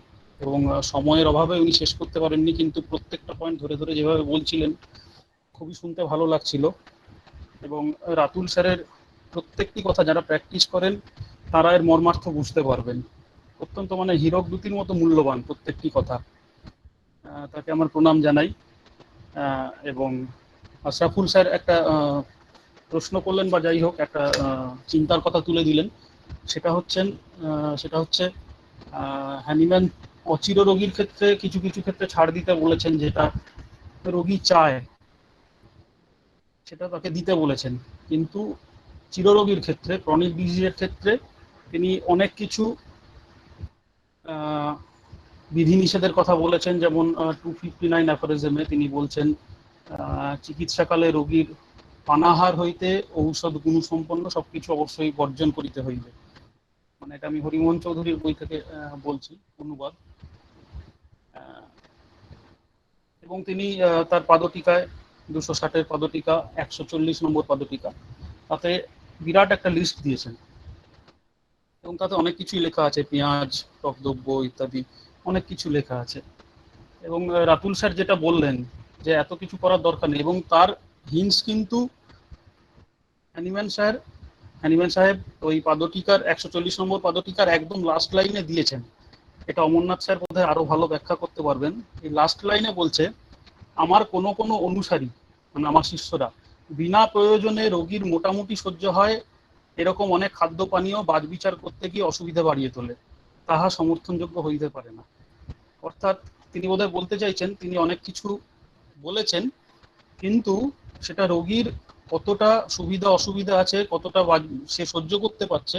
এবং সময়ের অভাবে উনি শেষ করতে পারেননি, কিন্তু প্রত্যেকটা পয়েন্ট ধরে ধরে যেভাবে বলছিলেন খুবই শুনতে ভালো লাগছিল। এবং রাতুল স্যারের প্রত্যেকটি কথা যারা প্র্যাকটিস করেন তারা এর মর্মার্থ বুঝতে পারবেন। অত্যন্ত মানে হীরক দুতির মতো মূল্যবান প্রত্যেকটি কথা। তাকে আমার প্রণাম জানাই। এবং আশরাফুল স্যার একটা প্রশ্ন করলেন, বা যাই হোক একটা চিন্তার কথা তুলে দিলেন। সেটা হচ্ছে হ্যানিম্যান অচির রোগীর ক্ষেত্রে কিছু কিছু ক্ষেত্রে ছাড় দিতে বলেছেন, যেটা রোগী চায় সেটা তাকে দিতে বলেছেন, কিন্তু চিররোগীর ক্ষেত্রে, ক্রনিক ডিজিজের ক্ষেত্রে তিনি অনেক কিছু বিধিনিষেধের কথা বলেছেন। যেমন 259 অ্যাফোরিজমে তিনি বলছেন, চিকিৎসাকালে রোগীর পানাহার হইতে ঔষধ গুণসম্পন্ন সবকিছু অবশ্যই বর্জন করিতে হইবে। মানে এটা আমি হরিমোহন চৌধুরীর বই থেকে বলছি, অনুবাদ। এবং তিনি তার পাদটিকায় 260-এর পাদটিকা, 140 নম্বর পাদটিকা, তাতে বিরাট একটা লিস্ট দিয়েছেন, এবং তাতে অনেক কিছুই লেখা আছে, পেঁয়াজ, টক দ্রব্য ইত্যাদি অনেক কিছু লেখা আছে। এবং রাতুল স্যার যেটা বললেন যে এত কিছু করার দরকার নেই, এবং তার হিন্টস কিন্তু হ্যানিম্যান সাহেব ওই পাদটিকার 140 নম্বর পাদটিকার একদম লাস্ট লাইনে দিয়েছেন। এটা অমরনাথ স্যার বোধহয় আরো ভালো ব্যাখ্যা করতে পারবেন। এই লাস্ট লাইনে বলছে, আমার কোনো অনুসারী মানে আমার শিষ্যরা বিনা প্রয়োজনে রোগীর মোটামুটি সহ্য হয় এরকম অনেক খাদ্য পানীয় বাছবিচার করতে গিয়ে অসুবিধা বাড়িয়ে তোলে, তাহা সমর্থনযোগ্য হইতে পারে না। অর্থাৎ তিনি বোধহয় বলতে চাইছেন, তিনি অনেক কিছু বলেছেন কিন্তু সেটা রোগীর কতটা সুবিধা অসুবিধা আছে, কতটা সে সহ্য করতে পারছে,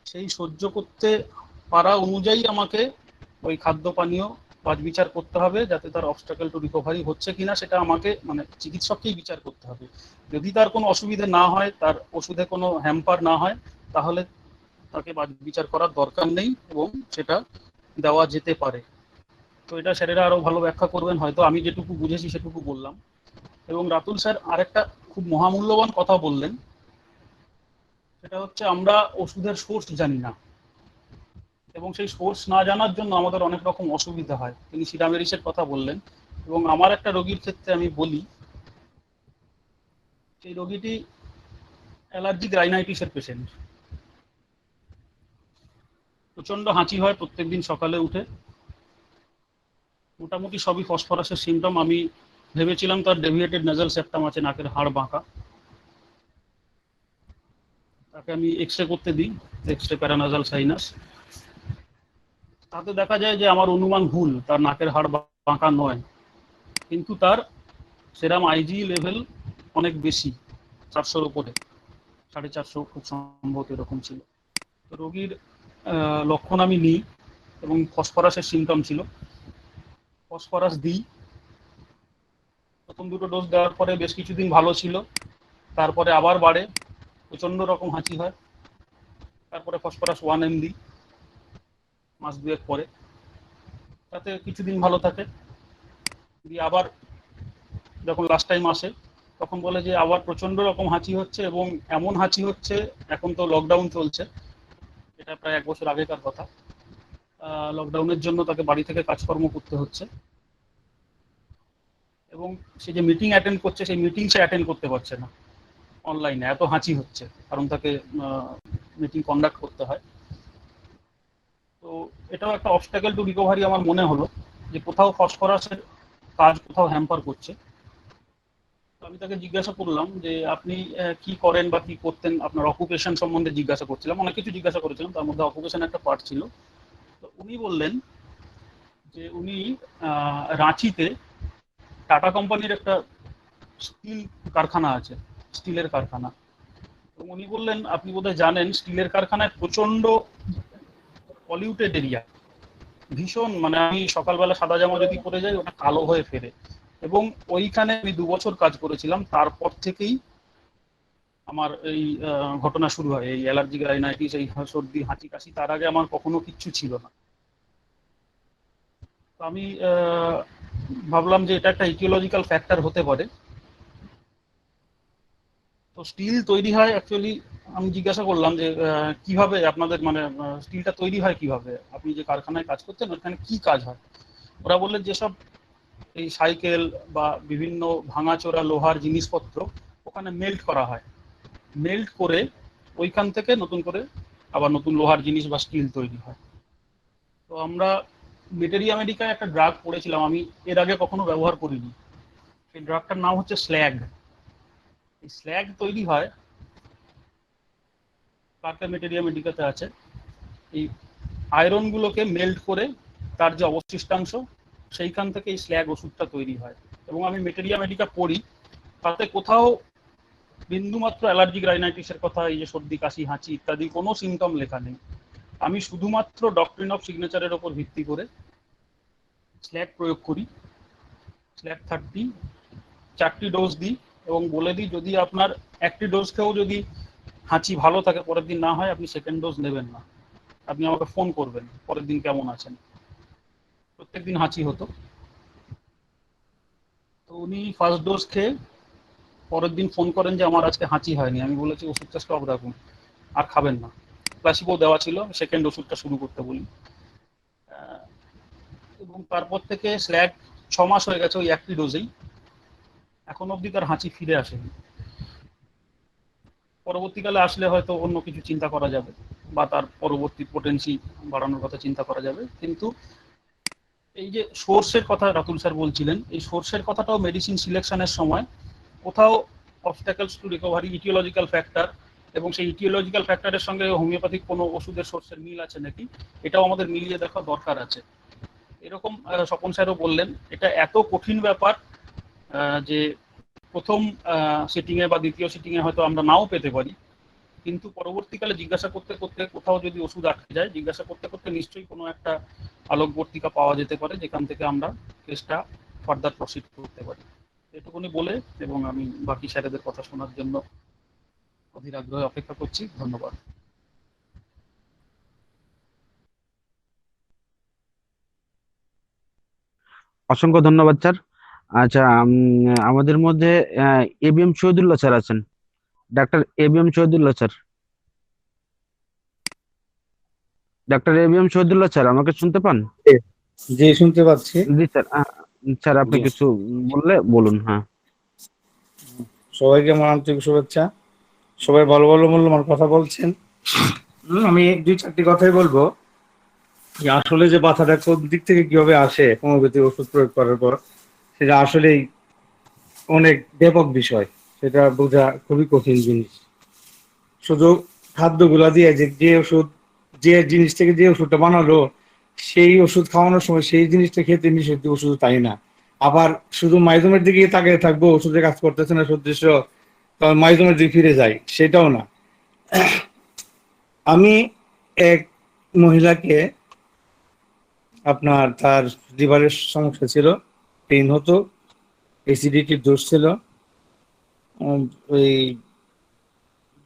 সেই সহ্য করতে পারা অনুযায়ী আমাকে ওই খাদ্য পানীয় বাছবিচার করতে হবে, যাতে তার অবস্টাকেল টু রিকভারি হচ্ছে কিনা সেটা আমাকে মানে চিকিৎসককেই বিচার করতে হবে। যদি তার কোনো অসুবিধা না হয়, তার ওষুধে কোনো হ্যাম্পার না হয়, তাহলে তাকে বাছবিচার করার দরকার নেই এবং সেটা দেওয়া যেতে পারে। তো এটা স্যারেরা আরো ভালো ব্যাখ্যা করবেন, হয়তো আমি যেটুকু বুঝেছি সেটুকু বললাম। এবং রাতুল স্যার আরেকটা খুব মহামূল্যবান কথা বললেন, সেটা হচ্ছে আমরা ওষুধের সোর্স জানি না, এবং সেই সোর্স না জানার জন্য আমাদের অনেক রকম অসুবিধা হয়। তিনি সিরামেরিসের কথা বললেন, এবং আমার একটা রোগীর ক্ষেত্রে আমি বলি, সেই রোগীটি অ্যালার্জিক রাইনাইটিসের পেশেন্ট। প্রচন্ড হাঁচি হয় প্রত্যেকদিন সকালে উঠে, মোটামুটি সবই ফসফরাসের সিমটম। আমি ভেবেছিলাম তার ডেভিয়েটেড নেজাল সেপ্টাম আছে, নাকের হাড় বাঁকা। তাকে আমি এক্সরে করতে দিই, এক্সরে প্যারানাজাল সাইনাস। তাতে দেখা যায় যে আমার অনুমান ভুল, তার নাকের হাড় বাঁকা নয়, কিন্তু তার সেরাম আইজি লেভেল অনেক বেশি, 400-র উপরে, 450 খুব সম্ভবত এরকম ছিল। তো রোগীর লক্ষণ আমি নিই এবং ফসফরাসের সিমটম ছিল, ফসফরাস দিই। প্রথম 2টো ডোজ দেওয়ার পরে বেশ কিছুদিন ভালো ছিল, তারপরে আবার বাড়ে, প্রচণ্ড রকম হাঁচি হয়। তারপরে ফসফরাস 1 দিই মাস 2 পরে, তাতে কিছুদিন ভালো থাকে। দিয়ে আবার যখন লাস্ট টাইম আসে তখন বলে যে আবার প্রচণ্ড রকম হাঁচি হচ্ছে, এবং এমন হাঁচি হচ্ছে, এখন তো লকডাউন চলছে, এটা প্রায় 1 বছর আগেকার কথা। লকডাউনের জন্য তাকে বাড়ি থেকে কাজকর্ম করতে হচ্ছে, এবং সে যে মিটিং অ্যাটেন্ড করছে সেই মিটিং সে অ্যাটেন্ড করতে পারছে না অনলাইনে, এত হাঁচি হচ্ছে, কারণ তাকে মিটিং কন্ডাক্ট করতে হয়। তো এটাও একটা অবস্ট্যাকল টু রিকভারি আমার মনে হলো, যে কোথাও ফসফরাসের কাজ কোথাও হ্যাম্পার করছে। তো আমি তাকে জিজ্ঞাসা করলাম যে আপনি কি করেন বা কি করতেন, আপনার অকুপেশন সম্বন্ধে জিজ্ঞাসা করছিলাম, অনেক কিছু জিজ্ঞাসা করেছিলাম, তার মধ্যে অকুপেশন একটা পার্ট ছিল। তো উনি বললেন যে উনি রাঁচিতে টাটা কোম্পানির একটা স্টিল কারখানা আছে, স্টিলের কারখানা। তো উনি বললেন আপনি বোধহয় জানেন স্টিলের কারখানায় প্রচন্ড পলিউটেড এরিয়া, ভীষণ, মানে আমি সকালবেলা সাদা জামা যদি পরে যাই ওটা কালো হয়ে ফেরে, এবং ওইখানে আমি 2 বছর কাজ করেছিলাম। তারপর থেকেই আমার এই ঘটনা শুরু হয়, এই অ্যালার্জিক রাইনাইটিস, এই সর্দি হাঁচি কাশি। তার আগে আমার কখনো কিচ্ছু ছিল না। তো আমি ভাবলাম যে এটা একটা ইটিওলজিক্যাল ফ্যাক্টর হতে পারে। তো স্টিল তৈরি হয় অ্যাকচুয়ালি, আমি জিজ্ঞাসা করলাম যে কিভাবে আপনাদের, মানে স্টিলটা তৈরি হয় কিভাবে, আপনি যে কারখানায় কাজ করতেন ওখানে কি কাজ হয়। ওরা বললেন যেসব এই সাইকেল বা বিভিন্ন ভাঙাচোরা লোহার জিনিসপত্র ওখানে মেল্ট করা হয়, মেল্ট করে ওইখান থেকে নতুন করে আবার নতুন লোহার জিনিস বা স্টিল তৈরি হয়। তো আমরা মেটেরিয়া মেডিকায় একটা ড্রাগ পড়েছিলাম, আমি এর আগে কখনো ব্যবহার করিনি। সেই ড্রাগটার নাম হচ্ছে স্ল্যাগ। এই স্ল্যাগ তৈরি হয়, পার্কার মেটেরিয়া মেডিকাতে আছে। এই আয়রনগুলোকে মেল্ট করে তার যে অবশিষ্টাংশ সেইখান থেকে এই স্ল্যাগ ওষুধটা তৈরি হয়। এবং আমি মেটেরিয়া মেডিকা পড়ি, তাতে কোথাও বিন্দুমাত্র অ্যালার্জিক রাইনাইটিসের কথা, এই যে সর্দি কাশি হাঁচি ইত্যাদি কোনো সিমটম লেখা নেই। আমি শুধুমাত্র ডক্ট্রিন অফ সিগনেচারের ওপর ভিত্তি করে স্ল্যাগ প্রয়োগ করি, স্ল্যাগ 30 4টি ডোজ দিই, এবং বলে দিই যদি আপনার একটি ডোজ খেয়েও যদি হাঁচি ভালো থাকে, পরের দিন না হয়, আপনি সেকেন্ড ডোজ নেবেন না, আপনি আমাকে ফোন করবেন পরের দিন কেমন আছেন। প্রত্যেকদিন হাঁচি হতো। তো উনি ফার্স্ট ডোজ খেয়ে পরের দিন ফোন করেন যে আমার আজকে হাঁচি হয়নি। আমি বলেছি ওষুধটা স্টপ রাখুন, আর খাবেন না। প্লাসিবো দেওয়া ছিল, সেকেন্ড ওষুধটা শুরু করতে বলি। এবং তারপর থেকে স্ল্যাগ 6 মাস হয়ে গেছে ওই একটি ডোজেই, এখন অবধি তার হাঁচি ফিরে আসেনি। পরবর্তীকালে আসলে হয়তো অন্য কিছু চিন্তা করা যাবে, বা তার পরবর্তী পোটেন্সি বাড়ানোর কথা চিন্তা করা যাবে। কিন্তু এই যে সোর্সের কথা রাতুল স্যার বলছিলেন, এই সোর্সের কথাটাও মেডিসিন সিলেকশনের সময় কোথাও obstacles two recovery, etiological factor, এবং সেই ইটিওলজিক্যাল ফ্যাক্টরের সঙ্গে হোমিওপ্যাথিক কোনো ওষুধের সোর্সের মিল আছে নাকি, এটাও আমাদের মিলিয়ে দেখা দরকার আছে। এরকম স্বপন স্যারও বললেন, এটা এত কঠিন ব্যাপার যে প্রথম সিটিংয়ে বা দ্বিতীয় সিটিংয়ে হয়তো আমরা নাও পেতে পারি, কিন্তু পরবর্তীকালে জিজ্ঞাসা করতে করতে কোথাও যদি ওষুধ আটকে যায়, জিজ্ঞাসা করতে করতে নিশ্চয়ই কোনো একটা আলোকবর্তিকা পাওয়া যেতে পারে যেখান থেকে আমরা কেসটা ফার্দার প্রসিড করতে পারি। এটুকুনি বলে, এবং আমি বাকি স্যারেদের কথা শোনার জন্য অধীর আগ্রহে অপেক্ষা করছি। ধন্যবাদ। অসংখ্য ধন্যবাদ স্যার। আচ্ছা, আমাদের মধ্যে এবিএম শহীদুল্লাহ স্যার আছেন, doctor ABM Shahidullah sir. Doctor ABM Shahidullah sir, আমাকে শুনতে পান? জি, শুনতে পাচ্ছি। জি স্যার। স্যার আপনি জি। কিছু বললে বলুন। হ্যাঁ, সবাইকে আমার আন্তরিক শুভেচ্ছা। সবাই ভালো ভালো মূল্যবান কথা বলছেন। আমি 2-4টি কথাই বলবো, যে আসলে যে ব্যথাটা কোন দিক থেকে কিভাবে আসে হোমিওপ্যাথি ওষুধ প্রয়োগ করার পর, সেটা আসলেই অনেক ব্যাপক বিষয়, সেটা বোঝা খুবই কঠিন জিনিস। শুধু খাদ্যগুলা দিয়ে যে ওষুধ, যে জিনিস থেকে যে ওষুধটা বানালো, সেই ওষুধ খাওয়ানোর সময় সেই জিনিসটা খেতে নিষেধ, ওষুধ তাই না। আবার শুধু মাইজমের দিকে তাকিয়ে থাকবো, ওষুধে কাজ করতেছে না সদৃশ্য, মাইজমের দিকে ফিরে যায়, সেটাও না। আমি এক মহিলাকে আপনার তার লিভারের সমস্যা ছিল, পেইন হতো, অ্যাসিডিটির দোষ ছিল, ওই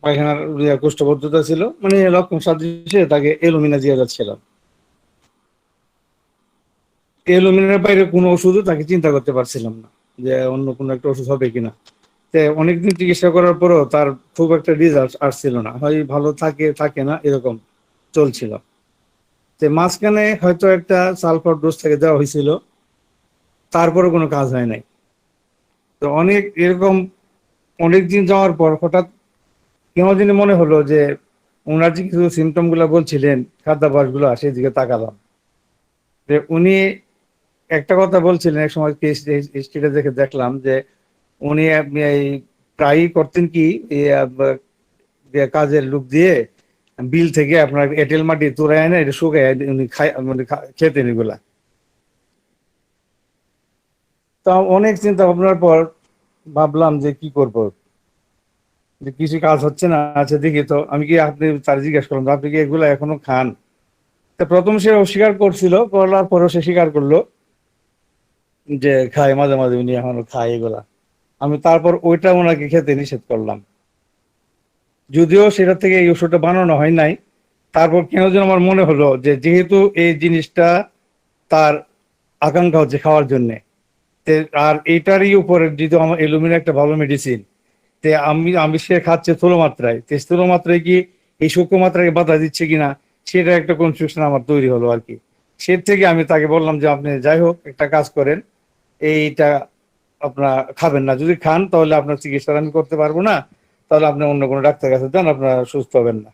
পায়খানার কোষ্ঠবদ্ধতা ছিল, মানে এরকম সাদৃশ্যে তাকে এলোমিনা দিয়ে যাচ্ছিল। এলোমিনার বাইরে কোনো ওষুধও তাকে চিন্তা করতে পারছিলাম না যে অন্য কোনো একটা ওষুধ হবে কিনা। অনেকদিন চিকিৎসা করার পরও তার খুব একটা রেজাল্ট আসছিল না, হয় ভালো থাকে না, এরকম চলছিল। মাঝখানে হয়তো একটা সালফার ডোজ থেকে দেওয়া হয়েছিল, তারপরে কোনো কাজ হয় নাই। তো এরকম অনেকদিন যাওয়ার পর হঠাৎ কেমন জানি মনে হলো যে ওনার যে কিছু সিমটম গুলা বলছিলেন, খাদ্যাভ্যাস গুলো, সেদিকে তাকালাম। উনি একটা কথা বলছিলেন এক সময়, হিস্ট্রিটা দেখে দেখলাম যে উনি প্রায়ই করতেন কি, কাজের লোক দিয়ে বিল থেকে আপনার এঁটেল মাটি তোড়ায় এনে এটা শুকায় উনি খেতেন এগুলা। তা অনেক চিন্তা ভাবনার পর ভাবলাম যে কি করব, যে কিছু কাজ হচ্ছে না। আচ্ছা দেখি তো, আমি কি আপনি তার জিজ্ঞেস করলাম আপনি কি এগুলা এখনো খান? তা প্রথম সে অস্বীকার করছিল, করার পরও সে স্বীকার করলো যে খায়, মাঝে মাঝে উনি এখনো খায় এগুলা। আমি তারপর ওইটা ওনাকে খেতে নিষেধ করলাম, যদিও সেটা থেকে এই ওষুধটা বানানো হয় নাই। তারপর কেন যেন আমার মনে হলো যে যেহেতু এই জিনিসটা তার আকাঙ্ক্ষা হচ্ছে খাওয়ার জন্যে, আর এইটারই উপরে যদি আমার এলুমিনা একটা ভালো মেডিসিন, আমি সে খাচ্ছে স্থূল মাত্রায়, স্থূল মাত্রায় কি এই সূক্ষ্ম মাত্রাকে বাধা দিচ্ছে কিনা, সেটা একটা কনফিউশন আমার তৈরি হলো আর কি। সে থেকে আমি তাকে বললাম যে আপনি যাই হোক একটা কাজ করেন, এইটা আপনার খাবেন না, যদি খান তাহলে আপনার চিকিৎসা আমি করতে পারবো না, তাহলে আপনি অন্য কোনো ডাক্তার কাছে যান, আপনারা সুস্থ হবেন না।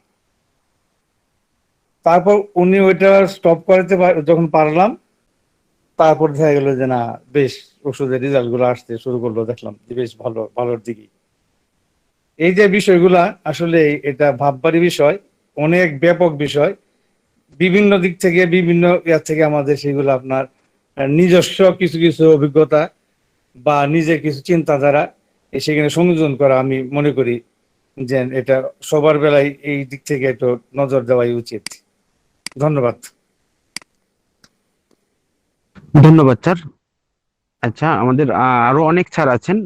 তারপর উনি ওইটা স্টপ করাতে যখন পারলাম, তারপর দেখা গেল যে না, বেশ ওষুধের রেজাল্ট গুলো আসতে শুরু করলো, দেখলাম যে বেশ ভালোর দিকে। এই যে বিষয়গুলা আসলে এটা ভাববারই বিষয়, অনেক ব্যাপক বিষয়, বিভিন্ন দিক থেকে বিভিন্ন ইয়ার থেকে আমাদের সেগুলো আপনার নিজস্ব কিছু কিছু অভিজ্ঞতা বা নিজের কিছু চিন্তাধারা সেখানে সংযোজন করা, আমি মনে করি যে এটা সবার বেলায় এই দিক থেকে একটু নজর দেওয়াই উচিত। ধন্যবাদ। ধন্যবাদ স্যার। আচ্ছা, আমাদের আরো অনেক স্যার আছেন,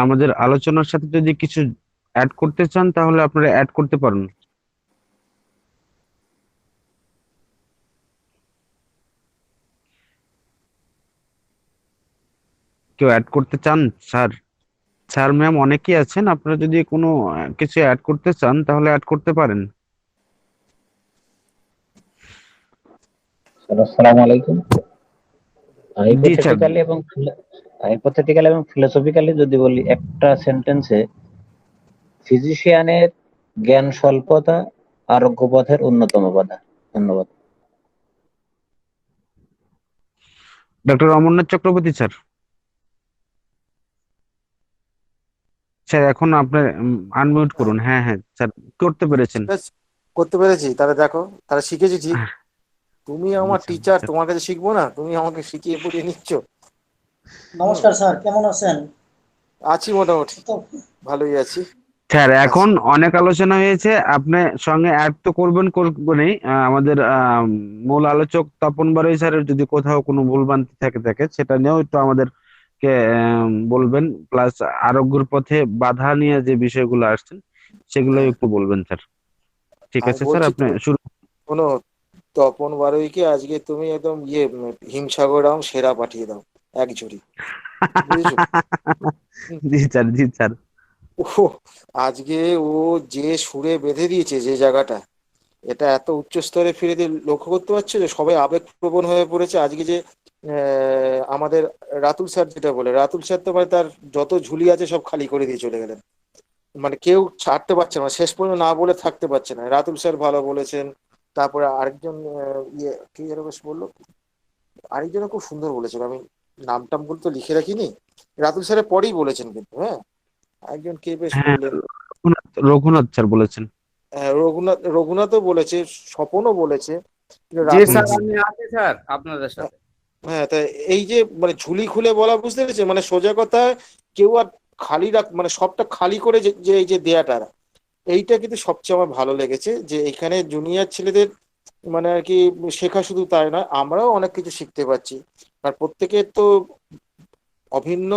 আমাদের আলোচনার সাথে যদি কিছু অ্যাড করতে চান তাহলে আপনারা অ্যাড করতে পারেন। কেউ অ্যাড করতে চান? স্যার, স্যার ম্যাম অনেকেই আছেন, আপনারা যদি কোনো কিছু অ্যাড করতে চান তাহলে অ্যাড করতে পারেন। আসসালামু আলাইকুম। জি স্যার। হাইপোথেটিক্যালি এবং ফিলোসফিক্যালি যদি বলি, একটা সেন্টেন্সে ফিজিশিয়ানের জ্ঞান স্বল্পতা আরোগ্য পথের অন্যতম বাধা। ধন্যবাদ। Doctor Amarnath Chakraborty sir. Sir এখন আপনার আনমিউট করুন। হ্যাঁ হ্যাঁ স্যার, করতে পেরেছেন। করতে পেরেছি, তাহলে দেখো, তাহলে শিখেছি ঠিক। তুমি আমার টিচার, তোমার কাছে শিখবো না? তুমি আমাকে শিখিয়ে পড়িয়ে নিচ্ছ। নমস্কার স্যার, কেমন আছেন? আছি মোটামুটি, ভালোই আছি স্যার। এখন অনেক আলোচনা হয়েছে, আপনি সঙ্গে অ্যাড তো করবেনই। আমাদের মূল আলোচক তপন বারৈ স্যারের যদি কোথাও কোনো ভুলভ্রান্তি থাকে সেটা নিয়েও একটু আমাদেরকে বলবেন, প্লাস আরোগ্যের পথে বাধা নিয়ে যে বিষয়গুলো আসছেন সেগুলো একটু বলবেন স্যার। ঠিক আছে স্যার, আপনি শুরু। শোনো, তপন বারৈকে আজকে তুমি একদম হিমসাগর সেরা পাঠিয়ে দাও, এক ঝুড়ি। জি স্যার, জি স্যার। ও আজকে ও যে সুরে বেঁধে দিয়েছে যে জায়গাটা, এটা এত উচ্চ স্তরে ফিরে দিয়ে লক্ষ্য করতে পারছো যে সবাই আবেগপ্রবণ হয়ে পড়েছে। আজকে যে আমাদের রাতুল স্যার যেটা বলে, রাতুল স্যার তো মানে তার যত ঝুলি আছে সব খালি করে দিয়ে চলে গেলেন, মানে কেউ ছাড়তে পারছে না, শেষ পর্যন্ত না বলে থাকতে পারছে না। রাতুল স্যার ভালো বলেছেন, তারপরে আরেকজন কি যেন বেশ বললো, আরেকজন খুব সুন্দর বলেছেন, আমি নামটাম বলতে লিখে রাখিনি, রাতুল স্যারের পরেই বলেছেন কিন্তু, হ্যাঁ একজন কে বেশ বললেন, রঘুনাথ স্যার বলেছেন। রঘুনাথও বলেছে, স্বপনও বলেছে। আমি আছি স্যার আপনাদের সাথে। হ্যাঁ, তা এই যে মানে ঝুলি খুলে বলা, বুঝতে পেরেছে, মানে সোজা কথা, কেউ আর খালি মানে সবটা খালি করে যে এই যে দেয়াটা, এইটা কিন্তু সবচেয়ে আমার ভালো লেগেছে, যে এখানে জুনিয়র ছেলেদের মানে আর কি শেখা শুধু তাই নয়, আমরাও অনেক কিছু শিখতে পারছি। আর প্রত্যেকের তো অভিন্ন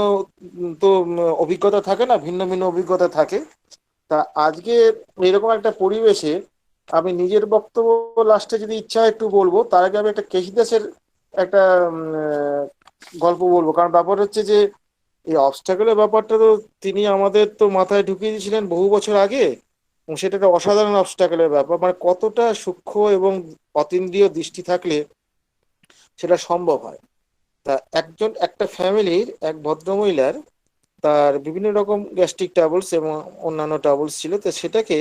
অভিজ্ঞতা থাকে না, ভিন্ন ভিন্ন অভিজ্ঞতা থাকে। তা আজকে এরকম একটা পরিবেশে আমি নিজের বক্তব্য লাস্টে যদি ইচ্ছা হয় একটু বলবো, তার আগে আমি একটা কেশিদাসের একটা গল্প বলবো। কারণ ব্যাপার হচ্ছে যে এই অবস্টাকেলের ব্যাপারটা তো তিনি আমাদের তো মাথায় ঢুকিয়ে দিয়েছিলেন বহু বছর আগে, এবং সেটা একটা অসাধারণ অবস্টাকেলের ব্যাপার। মানে কতটা সূক্ষ্ম এবং অতীন্দ্রিয় দৃষ্টি থাকলে সেটা সম্ভব হয়। তা একটা ফ্যামিলির এক ভদ্রমহিলার তার বিভিন্ন রকম গ্যাস্ট্রিক ট্রাবলস এবং অন্যান্য ট্রাবলস ছিল, তো সেটাকে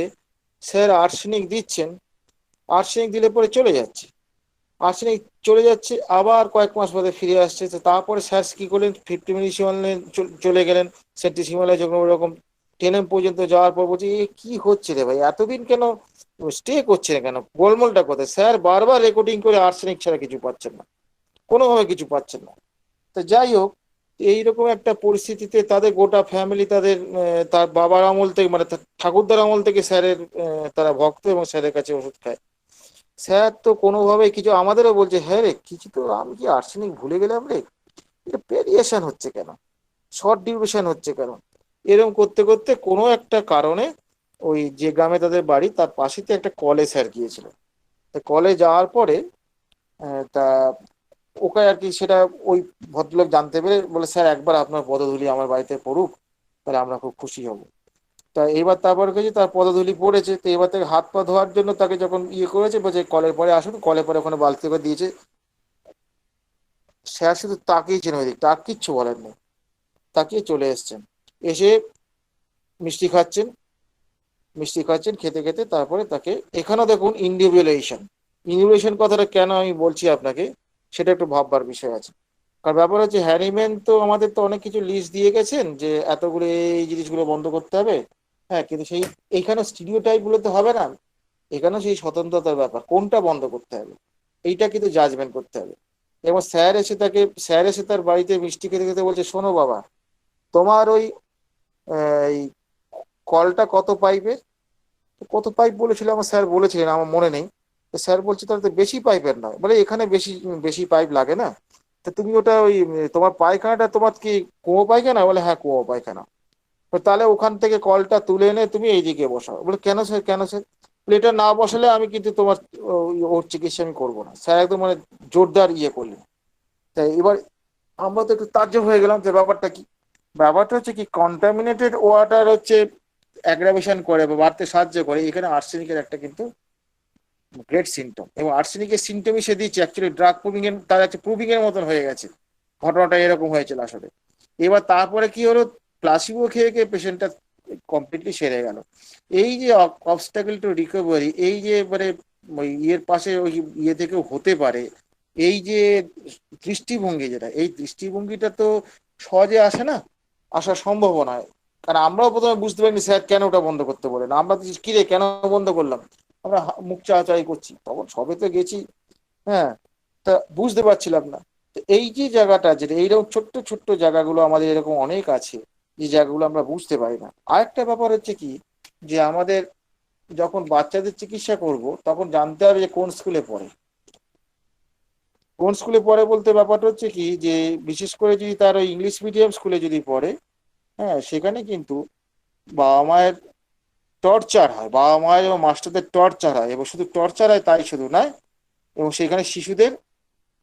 স্যার আর্সেনিক দিচ্ছেন। আর্সেনিক দিলে পরে চলে যাচ্ছে, আর্সেনিক চলে যাচ্ছে, আবার কয়েক মাস বাদে ফিরে আসছে। তো তারপরে স্যার কি করলেন, 50 মিনিট চলে গেলেন, সেন্ট্রিস হিমালয় যখন ওরকম 10 পর্যন্ত যাওয়ার পর বলছি এ কি হচ্ছে রে ভাই, এতদিন কেন স্টে করছে না, কেন গোলমোলটা কোথায়? স্যার বারবার রেকর্ডিং করে আর্সেনিক ছাড়া কিছু পাচ্ছেন না, কোনোভাবে কিছু পাচ্ছেন না। তো যাই হোক, এইরকম একটা পরিস্থিতিতে তাদের গোটা ফ্যামিলি তাদের তার বাবার আমল থেকে মানে তার ঠাকুরদার আমল থেকে স্যারের তারা ভক্ত এবং স্যারের কাছে ওষুধ খায়। স্যার তো কোনোভাবে কিছু আমাদেরও বলছে, হ্যাঁ রে কিছু তো আমি কি আর্সেনিক ভুলে গেলাম রে, এটা ভেরিয়েশন হচ্ছে কেন, শর্ট ডিউরেশন হচ্ছে কেন? এরকম করতে করতে কোনো একটা কারণে ওই যে গ্রামে তাদের বাড়ি তার পাশেতে একটা কলে স্যার গিয়েছিল। তা কলে যাওয়ার পরে তা ওকে আর কি সেটা ওই ভদ্রলোক জানতে পেরে বলে, স্যার একবার আপনার পদধূলি আমার বাড়িতে পড়ুক, তাহলে আমরা খুব খুশি হব। তা এবার তারপর গেছে, তার পদধূলি পড়েছে। তো এবার থেকে হাত পা ধোয়ার জন্য তাকে যখন করেছে, বলছে কলের পরে আসুন, কলের পরে ওখানে বালতি করে দিয়েছে। স্যার শুধু তাকিয়েছেন ওই দিকটা, আর কিচ্ছু বলেন নেই, তাকিয়ে চলে এসছেন। এসে মিষ্টি খাচ্ছেন, মিষ্টি খাচ্ছেন, খেতে খেতে তারপরে তাকে এখানেও দেখুন ইন্ডিভিজুয়ালাইজেশন। ইন্ডিভিজুয়ালাইজেশন কথাটা কেন আমি বলছি আপনাকে, সেটা একটু ভাববার বিষয় আছে। কারণ ব্যাপার হচ্ছে হ্যারিম্যান তো আমাদের তো অনেক কিছু লিস্ট দিয়ে গেছেন যে এতগুলো এই জিনিসগুলো বন্ধ করতে হবে। হ্যাঁ, কিন্তু সেই এইখানে স্টিরিও টাইপ গুলো তো হবে না, এখানেও সেই স্বতন্ত্রতার ব্যাপার, কোনটা বন্ধ করতে হবে এইটা কিন্তু জাজমেন্ট করতে হবে। এবং স্যার এসে তার বাড়িতে মিষ্টি খেতে খেতে বলছে, শোনো বাবা, তোমার ওই এই কলটা কত পাইপের? কত পাইপ বলেছিল আমার স্যার বলেছিলেন, আমার মনে নেই। তো স্যার বলছে তাহলে তো বেশি পাইপের নয়, বলে এখানে বেশি বেশি পাইপ লাগে না। তো তুমি ওটা ওই তোমার পায়খানাটা তোমার কি কুয়ো পায়খানা? বলে হ্যাঁ কুয়ো পায়খানা। তো তাহলে ওখান থেকে কলটা তুলে এনে তুমি এইদিকে বসাও। বলে কেন স্যার, কেন স্যার? বলে এটা না বসালে আমি কিন্তু তোমার ওর চিকিৎসা আমি করবো না। স্যার একদম মানে জোরদার করলেন। তাই এবার আমরা তো একটু তাজ্জব হয়ে গেলাম যে ব্যাপারটা কি। ব্যাপারটা হচ্ছে কি, কন্টামিনেটেড ওয়াটার হচ্ছে অ্যাগ্রাভেশন করে বা বাড়তে সাহায্য করে, এখানে আর্সেনিকের একটা কিন্তু গ্রেট সিমটম। এবং আর্সেনিকের সিমটমই সে দিচ্ছে, অ্যাকচুয়ালি ড্রাগ প্রুভিং এর তার একটা প্রুভিং এর মতন হয়ে গেছে। ঘটনাটা এরকম হয়েছিল আসলে। এবার তারপরে কি হলো, প্লাসিবো খেয়ে খেয়ে পেশেন্টটা কমপ্লিটলি সেরে গেল। এই যে অবস্টাকেল টু রিকভারি, এই যে মানে ওই পাশে ওই থেকেও হতে পারে, এই যে দৃষ্টিভঙ্গি যেটা, এই দৃষ্টিভঙ্গিটা তো সহজে আসে না, আসা সম্ভব নয়। কারণ আমরাও প্রথমে বুঝতে পারিনি স্যার কেন ওটা বন্ধ করতে বলেন, আমরা তো কি রে কেন বন্ধ করলাম, আমরা মুখ চাওয়াচাই করছি, তখন সবে তো গেছি। হ্যাঁ, তা বুঝতে পারছিলাম না। তো এই যে জায়গাটা, যেটা এইরকম ছোট্ট ছোট্ট জায়গাগুলো আমাদের এরকম অনেক আছে, যে জায়গাগুলো আমরা বুঝতে পারি না। আরেকটা ব্যাপার হচ্ছে কি, যে আমাদের যখন বাচ্চাদের চিকিৎসা করব তখন জানতে হবে যে কোন স্কুলে পড়ে। কোন স্কুলে পড়ে বলতে ব্যাপারটা হচ্ছে কি, যে বিশেষ করে যদি তার ওই ইংলিশ মিডিয়াম স্কুলে যদি পড়ে, হ্যাঁ সেখানে কিন্তু বাবা মায়ের টর্চার হয়, বাবা মায়ের এবং মাস্টারদের টর্চার হয়, এবং শুধু টর্চার হয় তাই শুধু নয়, এবং সেখানে শিশুদের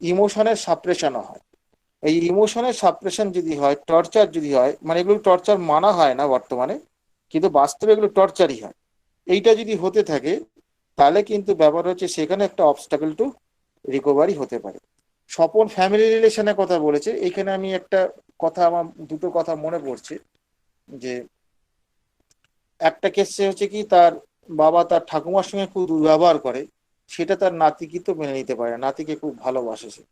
ইমোশনের সাপ্রেশনও হয়। এই ইমোশনের সাপ্রেশন যদি হয়, টর্চার যদি হয়, মানে এগুলো টর্চার মানা হয় না বর্তমানে, কিন্তু বাস্তবে এগুলো টর্চারই হয়। এইটা যদি হতে থাকে, তাহলে কিন্তু ব্যাপার হচ্ছে সেখানে একটা অবস্টাকেল টু রিকভারি হতে পারে। স্বপন ফ্যামিলি রিলেশনের কথা বলেছে, এখানে আমি একটা কথা, আমার দুটো কথা মনে পড়ছে। যে একটা কেসে হচ্ছে কি, তার বাবা তার ঠাকুমার সঙ্গে খুব দুর্ব্যবহার করে, সেটা তার নাতি কিন্তু মেনে নিতে পারে না, নাতিকে খুব ভালোবাসে সে।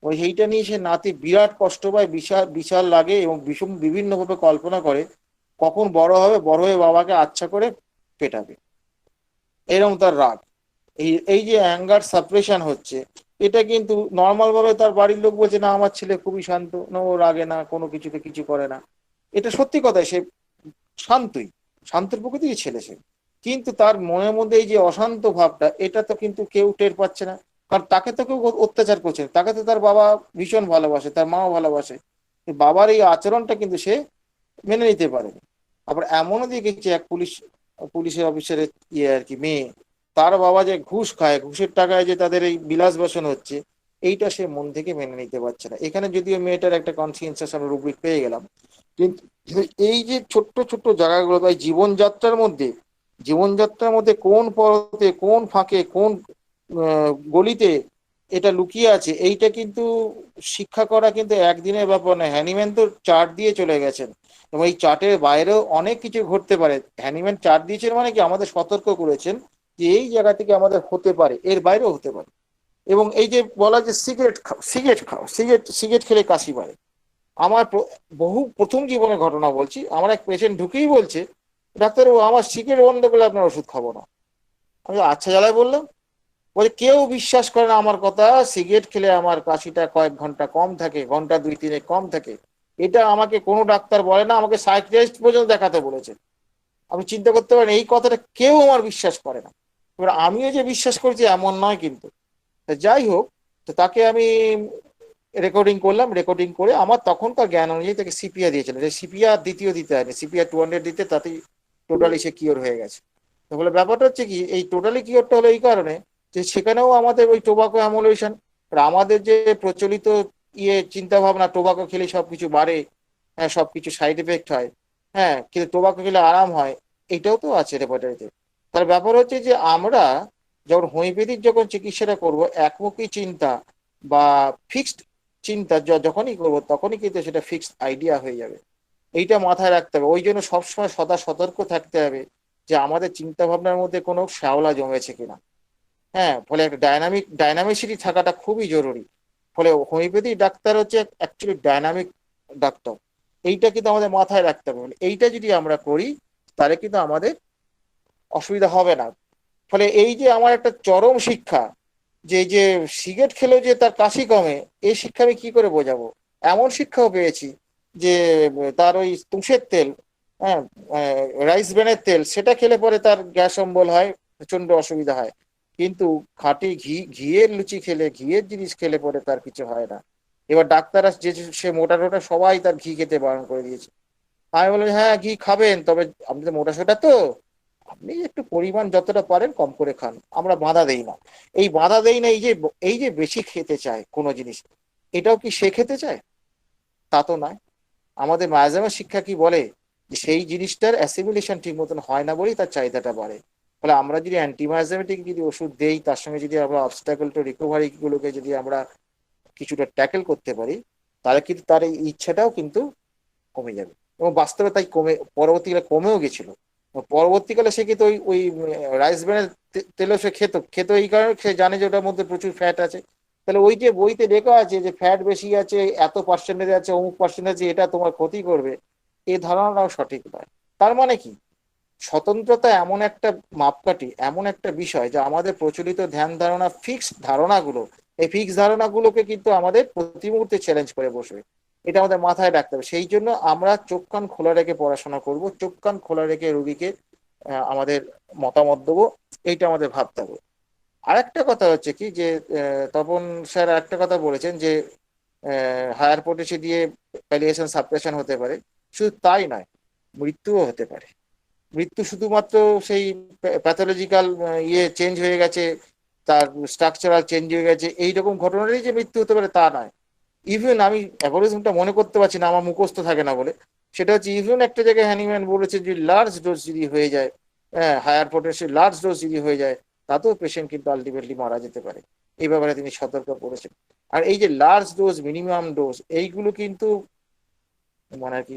ওই সেইটা নিয়ে সে নাতি বিরাট কষ্ট পায়, বিশাল বিশাল লাগে, এবং বিভিন্নভাবে কল্পনা করে কখন বড় হবে, বড় হয়ে বাবাকে আচ্ছা করে পেটাবে, এরকম তার রাগ। এই যে অ্যাঙ্গার সাপ্রেশন হচ্ছে, এটা কিন্তু নর্মাল ভাবে তার বাড়ির লোক বলছে না আমার ছেলে খুবই শান্ত, না ও রাগে না, কোনো কিছুতে কিছু করে না। এটা সত্যি কথাই, সে শান্তই, শান্তের প্রকৃতির ছেলে সে। কিন্তু তার মনের মধ্যে এই যে অশান্ত ভাবটা, এটা তো কিন্তু কেউ টের পাচ্ছে না, কারণ তাকে তো কেউ অত্যাচার করছে না। তাকে তো তার বাবা ভীষণ ভালোবাসে, তার মাও ভালোবাসে, বাবার এই আচরণটা কিন্তু সে মেনে নিতে পারেনি। আবার এমনও দেখেছি এক পুলিশের অফিসারের আর কি মেয়ে, তার বাবা যে ঘুষ খায়, ঘুষের টাকায় যে তাদের এই বিলাস বাসন হচ্ছে, এইটা সে মন থেকে মেনে নিতে পারছে না। এখানে যদিও মেয়েটার একটা কনসিয়েন্সাস আমরা রুব্রিক পেয়ে গেলাম, কিন্তু এই যে ছোট্ট ছোট্ট জায়গাগুলো, তাই জীবনযাত্রার মধ্যে কোন পথে, কোন ফাঁকে, কোন গলিতে এটা লুকিয়ে আছে, এইটা কিন্তু শিক্ষা করা কিন্তু একদিনের ব্যাপার নয়। হ্যানিম্যান তো চার্ট দিয়ে চলে গেছেন, এবং এই চার্টের বাইরেও অনেক কিছু ঘটতে পারে। হ্যানিম্যান চার্ট দিয়েছেন মানে কি, আমাদের সতর্ক করেছেন যে এই জায়গা থেকে আমাদের হতে পারে, এর বাইরেও হতে পারে। এবং এই যে বলা যে সিগারেট খেলে কাশি বাড়ে, আমার প্রথম জীবনের ঘটনা বলছি। আমার এক পেশেন্ট ঢুকেই বলছে, ডাক্তারবাবু আমার সিগারেট বন্ধ করলে আপনার ওষুধ খাবো না। আমি আচ্ছা জ্বালায় বললাম, বলে কেউ বিশ্বাস করে না আমার কথা, সিগারেট খেলে আমার কাশিটা কয়েক ঘন্টা কম থাকে, ঘন্টা 2-3 কম থাকে। এটা আমাকে কোনো ডাক্তার বলে না, আমাকে সাইকিয়াট্রিস্ট পর্যন্ত দেখাতে বলেছে। আপনি চিন্তা করতে পারেন, এই কথাটা কেউ আমার বিশ্বাস করে না। এবার আমিও যে বিশ্বাস করছি এমন নয় কিন্তু। যাই হোক, তো তাকে আমি রেকর্ডিং করলাম, রেকর্ডিং করে আমার তখনকার জ্ঞান অনুযায়ী তাকে সিপিআর দিয়েছিলাম। যে সিপিআর দ্বিতীয় দিতে হয়নি, সিপিআর 200 দিতে তাতেই টোটালি সে কিওর হয়ে গেছে। তো বলে ব্যাপারটা হচ্ছে কি, এই টোটালি কিওরটা হলো এই কারণে যে সেখানেও আমাদের ওই টোবাকো অ্যামোলেশন, আমাদের যে প্রচলিত চিন্তা ভাবনা, টোবাকো খেলে সবকিছু বাড়ে, হ্যাঁ সবকিছু সাইড এফেক্ট হয়, হ্যাঁ কিন্তু টোবাকো খেলে আরাম হয়, এটাও তো আছে রেপার্টারিতে। তার ব্যাপার হচ্ছে যে আমরা যখন হোমিওপ্যাথির যখন চিকিৎসাটা করব, একমুখী চিন্তা বা ফিক্সড চিন্তা যখনই করব, তখনই কিন্তু সেটা ফিক্সড আইডিয়া হয়ে যাবে। এইটা মাথায় রাখতে হবে। ওই জন্য সবসময় সদা সতর্ক থাকতে হবে যে আমাদের চিন্তা ভাবনার মধ্যে কোনো শ্যাওলা জমেছে কিনা। হ্যাঁ, ফলে একটা ডাইনামিসিটি থাকাটা খুবই জরুরি। ফলে হোমিওপ্যাথি ডাক্তার হচ্ছে অ্যাকচুয়ালি ডাইনামিক ডাক্তার, এইটা কিন্তু আমাদের মাথায় রাখতে হবে। এইটা যদি আমরা করি তাহলে কিন্তু আমাদের অসুবিধা হবে না। ফলে এই যে আমার একটা চরম শিক্ষা, যে এই যে সিগারেট খেলেও যে তার কাশি কমে, এই শিক্ষা আমি কি করে বোঝাবো। এমন শিক্ষাও পেয়েছি যে তার ওই তুষের তেল, হ্যাঁ রাইস ব্র্যানের তেল, সেটা খেলে পরে তার গ্যাস অম্বল হয়, প্রচন্ড অসুবিধা হয়। কিন্তু খাঁটি ঘিয়ের লুচি খেলে, ঘিয়ের জিনিস খেলে পরে তার কিছু হয় না। এবার ডাক্তাররা যে সে মোটা টোটা সবাই তার ঘি খেতে বারণ করে দিয়েছে। আমি বললাম হ্যাঁ ঘি খাবেন, তবে আপনি তো মোটা সোটা, তো আপনি একটু পরিমাণ যতটা পারেন কম করে খান, আমরা বাধা দেই না। এই বাধা দেই না, এই যে বেশি খেতে চায় কোনো জিনিস, এটাও কি সে খেতে চায়? তা তো নয়। আমাদের মায়াজামের শিক্ষা কি বলে যে সেই জিনিসটার অ্যাসিমিলেশন ঠিক মতন হয় না বলেই তার চাহিদাটা বাড়ে। ফলে আমরা যদি অ্যান্টিমায়াজামেটিক যদি ওষুধ দেই, তার সঙ্গে যদি আমরা অবস্টাকল টু রিকভারি গুলোকে যদি আমরা কিছুটা ট্যাকেল করতে পারি, তাহলে কিন্তু তার এই ইচ্ছাটাও কিন্তু কমে যাবে। এবং বাস্তবে তাই পরবর্তীকালে কমেও গেছিল। পরবর্তীকালে সে কিন্তু ওই রাইস ব্র্যানের তেলও সে খেত এই কারণে, সে জানে যে ওটার মধ্যে প্রচুর ফ্যাট আছে। তাহলে ওই যে বইতে লেখা আছে যে ফ্যাট বেশি আছে, এত পার্সেন্টেজ আছে, অমুক পার্সেন্টেজ, এটা তোমার ক্ষতি করবে, এই ধারণাটাও সঠিক নয়। তার মানে কি, স্বতন্ত্রতা এমন একটা মাপকাঠি, এমন একটা বিষয় যা আমাদের প্রচলিত ধ্যান ধারণা, ফিক্সড ধারণাগুলো, এই ফিক্সড ধারণাগুলোকে কিন্তু আমাদের প্রতি মুহূর্তে চ্যালেঞ্জ করে বসবে। এটা আমাদের মাথায় রাখতে হবে। সেই জন্য আমরা চোখ কান খোলা রেখে পড়াশোনা করব, চোখ কান খোলা রেখে রোগীকে আমাদের মতামত দেবো, এইটা আমাদের ভাবতে হবে। আর একটা কথা হচ্ছে কি, যে তপন স্যার একটা কথা বলেছেন যে হায়ার পোটেশি দিয়ে প্যালিয়েশন সাপ্রেশন হতে পারে। শুধু তাই নয়, মৃত্যুও হতে পারে। মৃত্যু শুধুমাত্র সেই প্যাথোলজিক্যাল চেঞ্জ হয়ে গেছে, তার স্ট্রাকচারাল চেঞ্জ হয়ে গেছে, এইরকম ঘটনারই যে মৃত্যু হতে পারে তা নয়। ইভেন আমি অ্যাভোরিজমটা মনে করতে পারছি না, আমার মুখস্থ থাকে না বলে, সেটা হচ্ছে ইভেন একটা জায়গায় হ্যানিম্যান বলেছে যে লার্জ ডোজ যদি হয়ে যায়, হ্যাঁ হায়ার পোটেনশিয়াল লার্জ ডোজ যদি হয়ে যায়, তাতেও পেশেন্ট কিন্তু আলটিমেটলি মারা যেতে পারে। এই ব্যাপারে তিনি সতর্ক করেছেন। আর এই যে লার্জ ডোজ, মিনিমাম ডোজ, এইগুলো কিন্তু মানে আর কি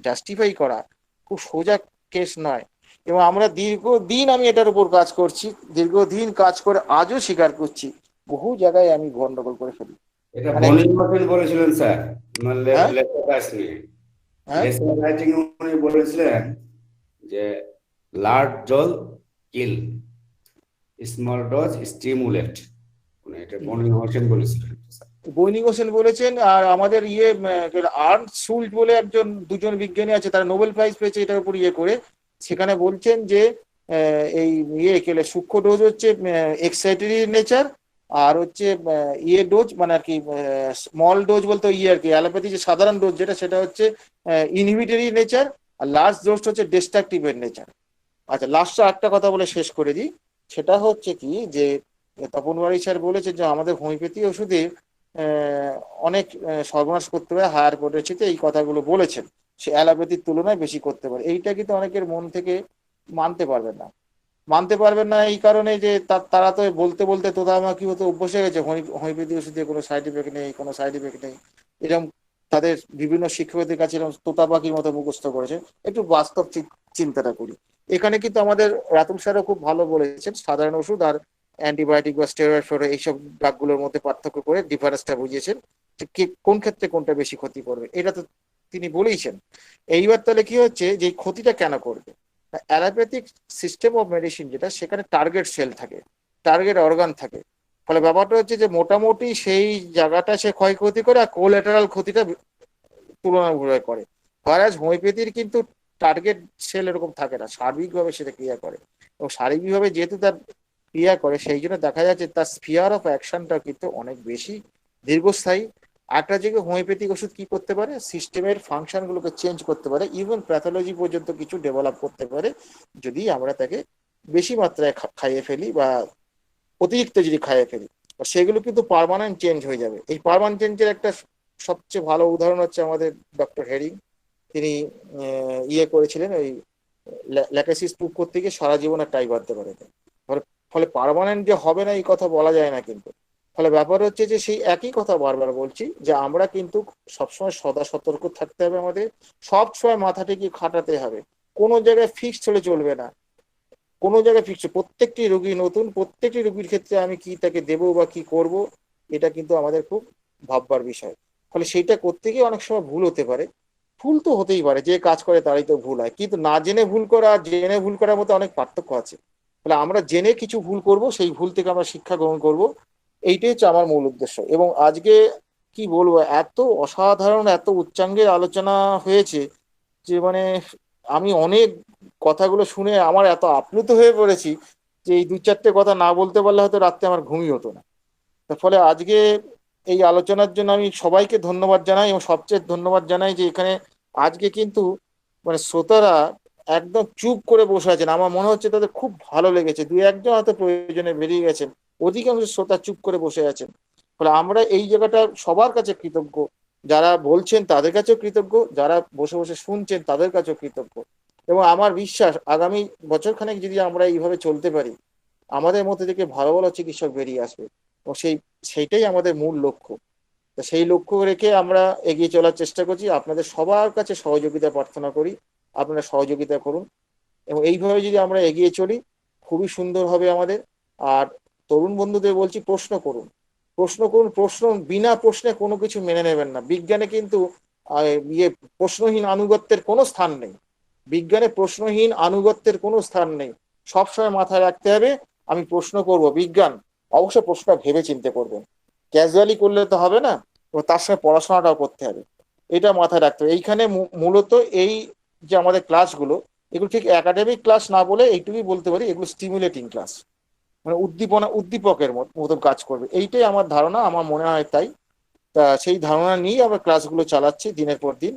জাস্টিফাই করা খুব সোজা কেস নয়। এবং আমরা দীর্ঘদিন আমি এটার উপর কাজ করছি, দীর্ঘদিন কাজ করে আজও স্বীকার করছি বহু জায়গায় আমি গন্ডগোল করে ফেলি। এটা বনি মর্ফিন বলেছিলেন স্যার, হ্যাঁ? লেসার কাজ নিয়ে হ্যাঁ? লেসার রাইটিং উনি বলেছিলেন যে লার্জ ডোজ কিল, স্মল ডোজ স্টিমুলেট, মানে এটা বনি মর্ফিন বলেছিলেন। বৈনিক হোসেন বলেছেন। আর আমাদের আর্নস্ট শুল্ট বলে দুজন বিজ্ঞানী আছে, তারা নোবেল প্রাইজ পেয়েছে এটার উপর করে। সেখানে বলছেন যে এই কেলে সূক্ষ্ম ডোজ হচ্ছে এক্সাইটরি নেচার, আর হচ্ছে ডোজ মানে আর কি স্মল ডোজ বলতে আর কি অ্যালোপ্যাথি যে সাধারণ ডোজ যেটা সেটা হচ্ছে ইনহিবিটরি নেচার, আর লার্জ ডোজ হচ্ছে ডিস্ট্রাকটিভ এর নেচার। আচ্ছা, লাস্টে একটা কথা বলে শেষ করে দিই, সেটা হচ্ছে কি যে তপন বাড়ি স্যার বলেছে যে আমাদের হোমিওপ্যাথি ওষুধে অনেক সর্বনাশ করতে পারে, হায়ার পোটেন্সিতে এই কথাগুলো বলেছেন, সে অ্যালোপ্যাথির তুলনায় বেশি করতে পারে। এইটা কিন্তু অনেকের মন থেকে মানতে পারবেন না এই কারণে যে তারা তো বলতে বলতে তোতামাকি হতে অভ্যাস হয়ে গেছে, হোমিওপ্যাথি ওষুধে কোনো সাইড এফেক্ট নেই, কোনো সাইড এফেক্ট নেই, এরকম তাদের বিভিন্ন শিক্ষকদের কাছে এরকম তোতাপাকির মতো মুখস্থ করেছে। একটু বাস্তব চিন্তাটা করি, এখানে কিন্তু আমাদের রাতুল স্যারও খুব ভালো বলেছেন সাধারণ ওষুধ আর অ্যান্টিবায়োটিক বা স্টেরয়েড এইসব ড্রাগগুলোর মধ্যে পার্থক্য করে ডিফারেন্সটা বুঝিয়েছেন যে কোন ক্ষেত্রে কোনটা বেশি ক্ষতি করবে, এটা তো তিনি বলেইছেন। এইবার তাহলে কি হচ্ছে যে ক্ষতিটা কেন করবে? অ্যালোপ্যাথিক সিস্টেম অফ মেডিসিন যেটা, সেখানে টার্গেট সেল থাকে, টার্গেট অর্গান থাকে, ফলে ব্যাপারটা হচ্ছে যে মোটামুটি সেই জায়গাটা সে ক্ষয়ক্ষতি করে আর কোল্যাটারাল ক্ষতিটা তুলনামূলক করে। whereas হোমিওপ্যাথির কিন্তু টার্গেট সেল এরকম থাকে না, সার্বিকভাবে সেটা ক্রিয়া করে, এবং সার্বিকভাবে যেহেতু তার ক্রিয়া করে সেই জন্য দেখা যাচ্ছে তার স্ফিয়ার অফ অ্যাকশনটা কিন্তু অনেক বেশি দীর্ঘস্থায়ী। একটা জায়গায় হোমিওপ্যাথিক ওষুধ কি করতে পারে, সিস্টেমের ফাংশনগুলোকে চেঞ্জ করতে পারে, ইভেন প্যাথোলজি পর্যন্ত কিছু ডেভেলপ করতে পারে যদি আমরা তাকে বেশি মাত্রায় খাইয়ে ফেলি বা অতিরিক্ত যদি খাইয়ে ফেলি, সেগুলো কিন্তু পার্মানেন্ট চেঞ্জ হয়ে যাবে। এই পার্মানেন্ট চেঞ্জের একটা সবচেয়ে ভালো উদাহরণ হচ্ছে আমাদের ডক্টর হেরিং, তিনি করেছিলেন ওই ল্যাটাসিস প্রুভ করতে গিয়ে সারা জীবন টাই বাঁধতে পারে, ফলে পার্মানেন্ট যে হবে না এই কথা বলা যায় না। কিন্তু ফলে ব্যাপার হচ্ছে যে সেই একই কথা বারবার বলছি যে আমরা কিন্তু সবসময় সদা সতর্ক থাকতে হবে, আমাদের সবসময় মাথাটাকে খাটাতে হবে, কোনো জায়গায় ফিক্সড হলে চলবে না, কোনো জায়গায় ফিক্সড। প্রত্যেকটি রোগী নতুন, প্রত্যেকটি রোগীর ক্ষেত্রে আমি কি তাকে দেবো বা কি করব, এটা কিন্তু আমাদের খুব ভাববার বিষয়। ফলে সেইটা করতে গিয়ে অনেক সময় ভুল হতে পারে, ভুল তো হতেই পারে, যে কাজ করে তারই তো ভুল হয়, কিন্তু না জেনে ভুল করা আর জেনে ভুল করার মধ্যে অনেক পার্থক্য আছে। ফলে আমরা জেনে কিছু ভুল করব, সেই ভুল থেকে আমরা শিক্ষা গ্রহণ করব, এইটাই হচ্ছে আমার মূল উদ্দেশ্য। এবং আজকে কি বলবো, এত অসাধারণ এত উচ্চাঙ্গের আলোচনা হয়েছে যে মানে আমি অনেক কথাগুলো শুনে আমার এত আপ্লুত হয়ে পড়েছি যে এই 2-4টে কথা না বলতে পারলে হয়তো রাত্রে আমার ঘুমই হতো না। তার ফলে আজকে এই আলোচনার জন্য আমি সবাইকে ধন্যবাদ জানাই, এবং সবচেয়ে ধন্যবাদ জানাই যে এখানে আজকে কিন্তু মানে শ্রোতারা একদম চুপ করে বসে আছেন, আমার মনে হচ্ছে তাদের খুব ভালো লেগেছে। 2-1জন হয়তো প্রয়োজনে বেরিয়ে গেছেন, অধিকাংশ শ্রোতা চুপ করে বসে আছেন। ফলে আমরা এই জায়গাটা সবার কাছে কৃতজ্ঞ, যারা বলছেন তাদের কাছেও কৃতজ্ঞ, যারা বসে বসে শুনছেন তাদের কাছেও কৃতজ্ঞ। এবং আমার বিশ্বাস আগামী বছরখানেক যদি আমরা এইভাবে চলতে পারি, আমাদের মধ্যে থেকে ভালো ভালো চিকিৎসক বেরিয়ে আসবে, এবং সেইটাই আমাদের মূল লক্ষ্য। তো সেই লক্ষ্য রেখে আমরা এগিয়ে চলার চেষ্টা করছি, আপনাদের সবার কাছে সহযোগিতা প্রার্থনা করি, আপনারা সহযোগিতা করুন, এবং এইভাবে যদি আমরা এগিয়ে চলি খুবই সুন্দর হবে আমাদের। আর তরুণ বন্ধুদের বলছি, প্রশ্ন করুন, প্রশ্ন বিনা প্রশ্নে কোনো কিছু মেনে নেবেন না। বিজ্ঞানে কিন্তু প্রশ্নহীন আনুগত্যের কোনো স্থান নেই, বিজ্ঞানে প্রশ্নহীন আনুগত্যের কোনো স্থান নেই। সবসময় মাথায় রাখতে হবে আমি প্রশ্ন করব, বিজ্ঞান অবশ্য প্রশ্নটা ভেবে চিন্তে করবেন, ক্যাজুয়ালি করলে তো হবে না, এবং তার সঙ্গে পড়াশোনাটাও করতে হবে, এটা মাথায় রাখতে হবে। এইখানে মূলত এই যে আমাদের ক্লাসগুলো, এগুলো ঠিক একাডেমিক ক্লাস না বলে এইটুকুই বলতে পারি, এগুলো স্টিমুলেটিং ক্লাস, মানে উদ্দীপকের মতন কাজ করবে, এইটাই আমার ধারণা, আমার মনে হয় তাই। তা সেই ধারণা নিয়েই আমরা ক্লাসগুলো চালাচ্ছি দিনের পর দিন,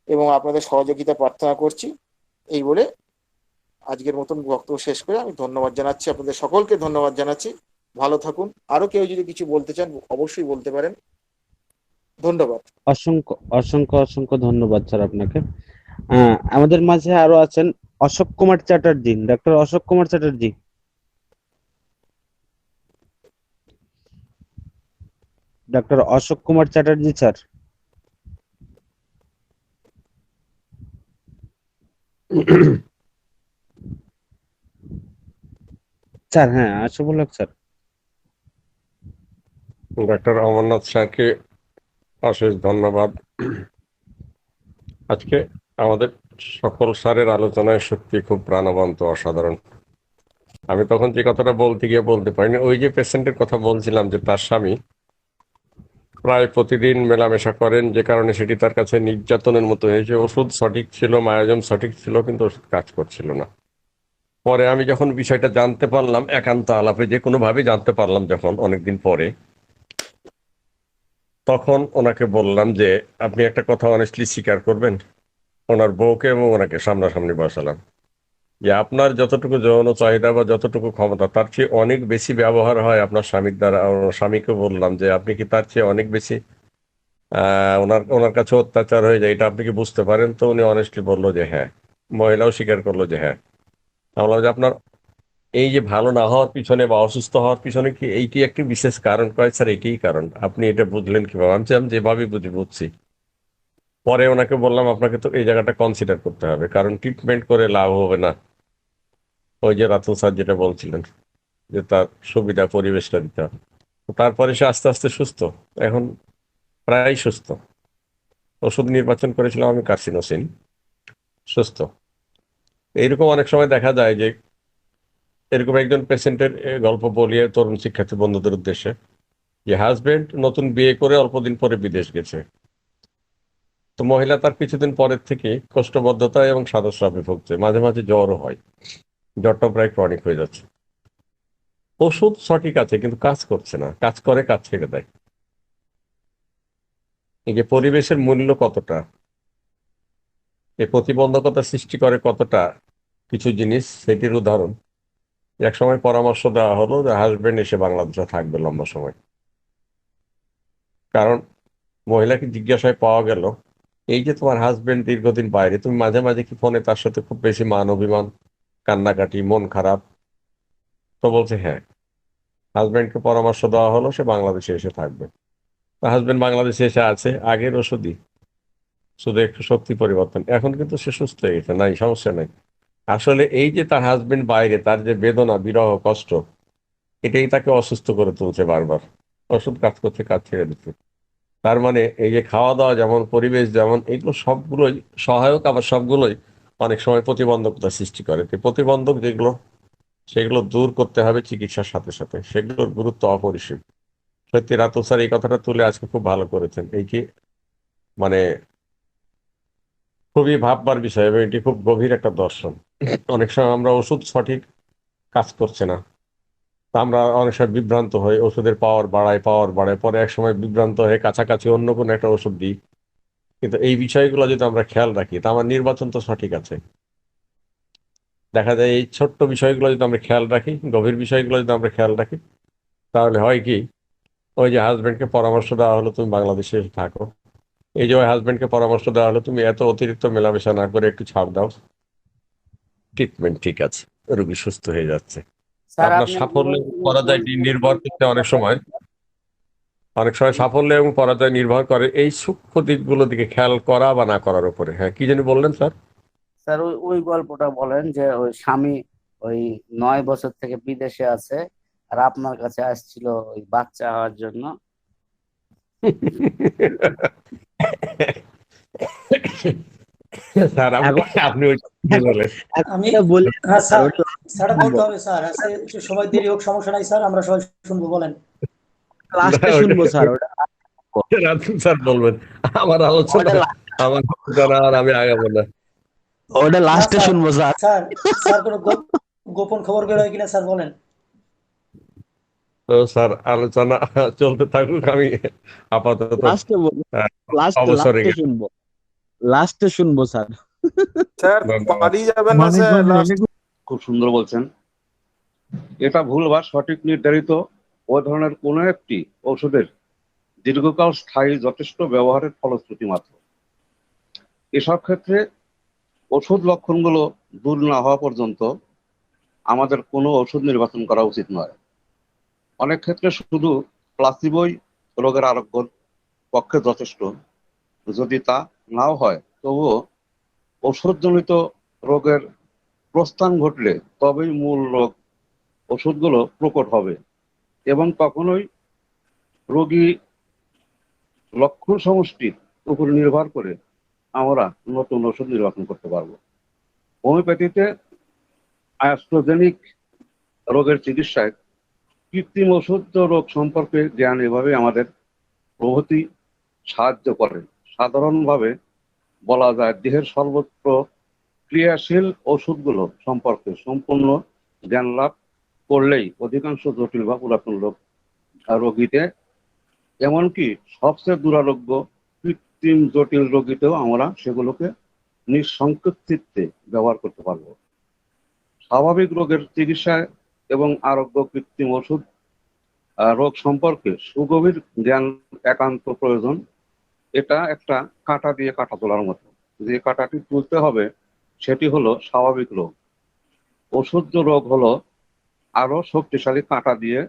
এবং আপনাদের সহযোগিতা প্রার্থনা করছি। এই বলে আজকের মতন বক্তব্য শেষ করে আমি ধন্যবাদ জানাচ্ছি, আপনাদের সকলকে ধন্যবাদ জানাচ্ছি। ভালো থাকুন। আরো কেউ যদি কিছু বলতে চান অবশ্যই বলতে পারেন। ধন্যবাদ। অসংখ্য অসংখ্য অসংখ্য ধন্যবাদ স্যার আপনাকে। আমাদের মাঝে আরো আছেন Ashok Kumar Chatterjee, doctor Ashok Kumar Chatterjee. Doctor Ashok Kumar Chatterjee sir. Sir হ্যাঁ, আশফাক স্যার। ডক্টর অমরনাথ স্যারকে অশেষ ধন্যবাদ। আজকে আমাদের সকল স্যারের আলোচনায় সত্যি খুব প্রাণবন্ত, অসাধারণ। আমি তখন যে কথাটা বলতে গিয়ে বলতে পারিনি, ওই যে পেশেন্টের কথা বলছিলাম যে তার স্বামী প্রায় প্রতিদিন মেলামেশা করেন, যে কারণে সেটি তার কাছে নির্যাতনের মতো হয়েছে। ওষুধ সঠিক ছিল, মায়াজম সঠিক ছিল, কিন্তু ওষুধ কাজ করছিল না। পরে আমি যখন বিষয়টা জানতে পারলাম, একান্ত আলাপে যে কোনোভাবে জানতে পারলাম যখন অনেকদিন পরে, তখন ওনাকে বললাম যে আপনি একটা কথা অনেস্টলি স্বীকার করবেন। ওনার বউকে এবং ওনাকে সামনাসামনি বসালাম যে আপনার যতটুকু যৌন চাহিদা বা যতটুকু ক্ষমতা তার চেয়ে অনেক বেশি ব্যবহার হয় আপনার স্বামীর দ্বারা। ওনার স্বামীকে বললাম যে আপনি কি তার চেয়ে অনেক বেশি ওনার ওনার কাছে অত্যাচার হয়ে যায়, এটা আপনি কি বুঝতে পারেন? তো উনি অনেস্টলি বললো যে হ্যাঁ। মহিলাও স্বীকার করলো যে হ্যাঁ। আমি বললাম যে আপনার এই যে ভালো না হওয়ার পিছনে বা অসুস্থ হওয়ার পিছনে কি এইটি একটি বিশেষ কারণ? কয় স্যার এটিই কারণ। আপনি এটা বুঝলেন কিভাবে? আমি যেভাবে বুঝছি। পরে ওনাকে বললাম আপনাকে তো এই জায়গাটা কনসিডার করতে হবে, কারণ ট্রিটমেন্ট করে লাভ হবে না। ওই যে রাতুল স্যার যেটা বলছিলেন যে তার সুবিধা পরিবেশটা দিতে হবে। তারপরে সে আস্তে আস্তে সুস্থ, এখন প্রায় সুস্থ। ওষুধ নির্বাচন করেছিলাম আমি কার্সিনোসিন, সুস্থ। এইরকম অনেক সময় দেখা যায় যে এরকম একজন পেশেন্টের গল্প বলিয়ে তরুণ শিক্ষার্থী বন্ধুদের উদ্দেশ্যে, যে হাজবেন্ড নতুন বিয়ে করে অল্প দিন পরে বিদেশ গেছে। তো মহিলা তার কিছুদিন পরের থেকে কোষ্ঠবদ্ধতা এবং সাদস্রাবে ভুগছে, মাঝে মাঝে জ্বরও হয়, জ্বরটা প্রায় ক্রনিক হয়ে যাচ্ছে। ওষুধ সঠিক আছে কিন্তু কাজ করছে না, কাজ করে কাজ ছেড়ে দেয়। এই যে পরিবেশের মূল্য কতটা, এই প্রতিবন্ধকতা সৃষ্টি করে কতটা কিছু জিনিস, সেটির উদাহরণ এক সময় পরামর্শ দেওয়া হলো যে হাজবেন্ড এসে বাংলাদেশে থাকবে লম্বা সময়। কারণ মহিলাকে জিজ্ঞাসায় পাওয়া গেল এই যে তোমার হাজবেন্ড দীর্ঘদিন বাইরে, তুমি মাঝে মাঝে কি ফোনে তার সাথে খুব বেশি মান অভিমান, কান্নাকাটি, মন খারাপ? তো বলছে হ্যাঁ। হাজবেন্ডকে পরামর্শ দেওয়া হলো সে বাংলাদেশে এসে থাকবে। হাজবেন্ড বাংলাদেশে এসে আছে, আগের ওষুধই, শুধু একটু শক্তি পরিবর্তন। এখন কিন্তু সে সুস্থ হয়ে গেছে, নাই সমস্যা নাই। আসলে এই যে তার হাজবেন্ড বাইরে, তার যে বেদনা, বিরহ, কষ্ট, এটাই তাকে অসুস্থ করে তুলছে বারবার। ওষুধ কাজ করছে, কাজ ছেড়ে দিচ্ছে। তার মানে এই যে খাওয়া দাওয়া যেমন, পরিবেশ যেমন, এগুলো সবগুলোই সহায়ক, আবার সবগুলোই অনেক সময় প্রতিবন্ধকতা সৃষ্টি করে। তো প্রতিবন্ধক যেগুলো, সেগুলো দূর করতে হবে চিকিৎসার সাথে সাথে, সেগুলোর গুরুত্ব অপরিসীম। সত্যি রাতুল স্যার এই কথাটা তুলে আজকে খুব ভালো করেছেন। এই কি মানে খুবই ভাববার বিষয়, এবং এটি খুব গভীর একটা দর্শন। অনেক সময় আমরা ওষুধ সঠিক কাজ করছে না, তা আমরা অনেক সময় বিভ্রান্ত হই, ওষুধের পাওয়ার বাড়ায়, পরে এক সময় বিভ্রান্ত হয়ে কাছাকাছি অন্য কোনো একটা ওষুধ দিই। কিন্তু এই বিষয়গুলো যদি আমরা খেয়াল রাখি, তা আমার নির্বাচন তো সঠিক আছে। দেখা যায় এই ছোট্ট বিষয়গুলো যদি আমরা খেয়াল রাখি, গভীর বিষয়গুলো যদি আমরা খেয়াল রাখি, তাহলে হয় কি, ওই যে হাজবেন্ডকে পরামর্শ দেওয়া হলো তুমি বাংলাদেশে এসে থাকো, এই যে ওই হাজবেন্ডকে পরামর্শ দেওয়া হলো তুমি এত অতিরিক্ত মেলামেশা না করে একটু ছাড় দাও, ট্রিটমেন্ট ঠিক আছে, রোগী সুস্থ হয়ে যাচ্ছে। স্যার আপনার আপনি সাফল্য এবং পরাজয় নির্ভর করতে অনেক সময় সাফল্য এবং পরাজয় নির্ভর করে এই সূক্ষ্ম দিকগুলো দিকে খেয়াল করা বা না করার উপরে। হ্যাঁ, কি জানি বললেন স্যার? স্যার ওই ওই গল্পটা বলেন যে ওই স্বামী ওই 9 বছর থেকে বিদেশে আছে আর আপনার কাছে আসছিল ওই বাচ্চা হওয়ার জন্য। স্যার আপনি বলেন। আমি হ্যাঁ স্যার, স্যার বলতে হবে স্যার, আজকে একটু সময় দেরি হোক, সমস্যা নাই স্যার, আমরা সবাই শুনবো, বলেন। লাস্টে শুনবো স্যার, ওটা রাতুল স্যার বলবেন। আমার আলোচনা, আমার আলোচনা আর আমি আগাবো না। ওটা লাস্টে শুনবো স্যার। স্যার স্যার কোনো গোপন খবর বের হয় কিনা স্যার বলেন। তো স্যার আলোচনা চলতে থাকুক, আমি আপাতত লাস্টে বলবো, অবসরে লাস্টে শুনবো, লাস্টে শুনবো স্যার। স্যার পালিয়ে যাবেন না স্যার, লাস্ট খুব সুন্দর বলছেন। এটা ভুল বা সঠিক নির্ধারিত ও ধরনের কোনো একটি ঔষধের দীর্ঘকাল স্থায়ী যথেষ্ট ব্যবহারের ফলশ্রুতি মাত্র। এসব ক্ষেত্রে ওষুধ লক্ষণগুলো দূর না হওয়া পর্যন্ত আমাদের কোনো ওষুধ নির্বাচন করা উচিত নয়। অনেক ক্ষেত্রে শুধু প্লাসিবোই রোগের আরোগ্যর পক্ষে যথেষ্ট। যদি তা নাও হয়, তবুও ওষুধজনিত রোগের প্রস্থান ঘটলে তবেই মূল রোগ ওষুধগুলো প্রকট হবে, এবং কখনোই রোগী লক্ষণ সমষ্টির উপর নির্ভর করে আমরা নতুন ওষুধ নির্বাচন করতে পারবো। হোমিওপ্যাথিতে অ্যাস্ট্রোজেনিক রোগের চিকিৎসায় কৃত্রিম ওষুধ রোগ সম্পর্কে জ্ঞান এভাবে আমাদের প্রভৃতি সাহায্য করে। সাধারণভাবে বলা যায় দেহের সর্বত্র ক্রিয়াশীল ওষুধগুলো সম্পর্কে সম্পূর্ণ জ্ঞান লাভ করলেই অধিকাংশ জটিল বা পুরাতন রোগীতে, এমনকি সবচেয়ে দুরারোগ্য কৃত্রিম জটিল রোগীতেও আমরা সেগুলোকে নিঃসংকোচিত্তে ব্যবহার করতে পারবো। স্বাভাবিক রোগের চিকিৎসায় এবং আরোগ্য কৃত্রিম ওষুধ রোগ সম্পর্কে সুগভীর জ্ঞান একান্ত প্রয়োজন। এটা একটা কাঁটা দিয়ে কাঁটা তোলার মতো। যে কাঁটাটি তুলতে হবে সেটি হলো স্বাভাবিক রোগ। ওষুধ রোগ হলো আরো শক্তিশালী কাঁটা দিয়ে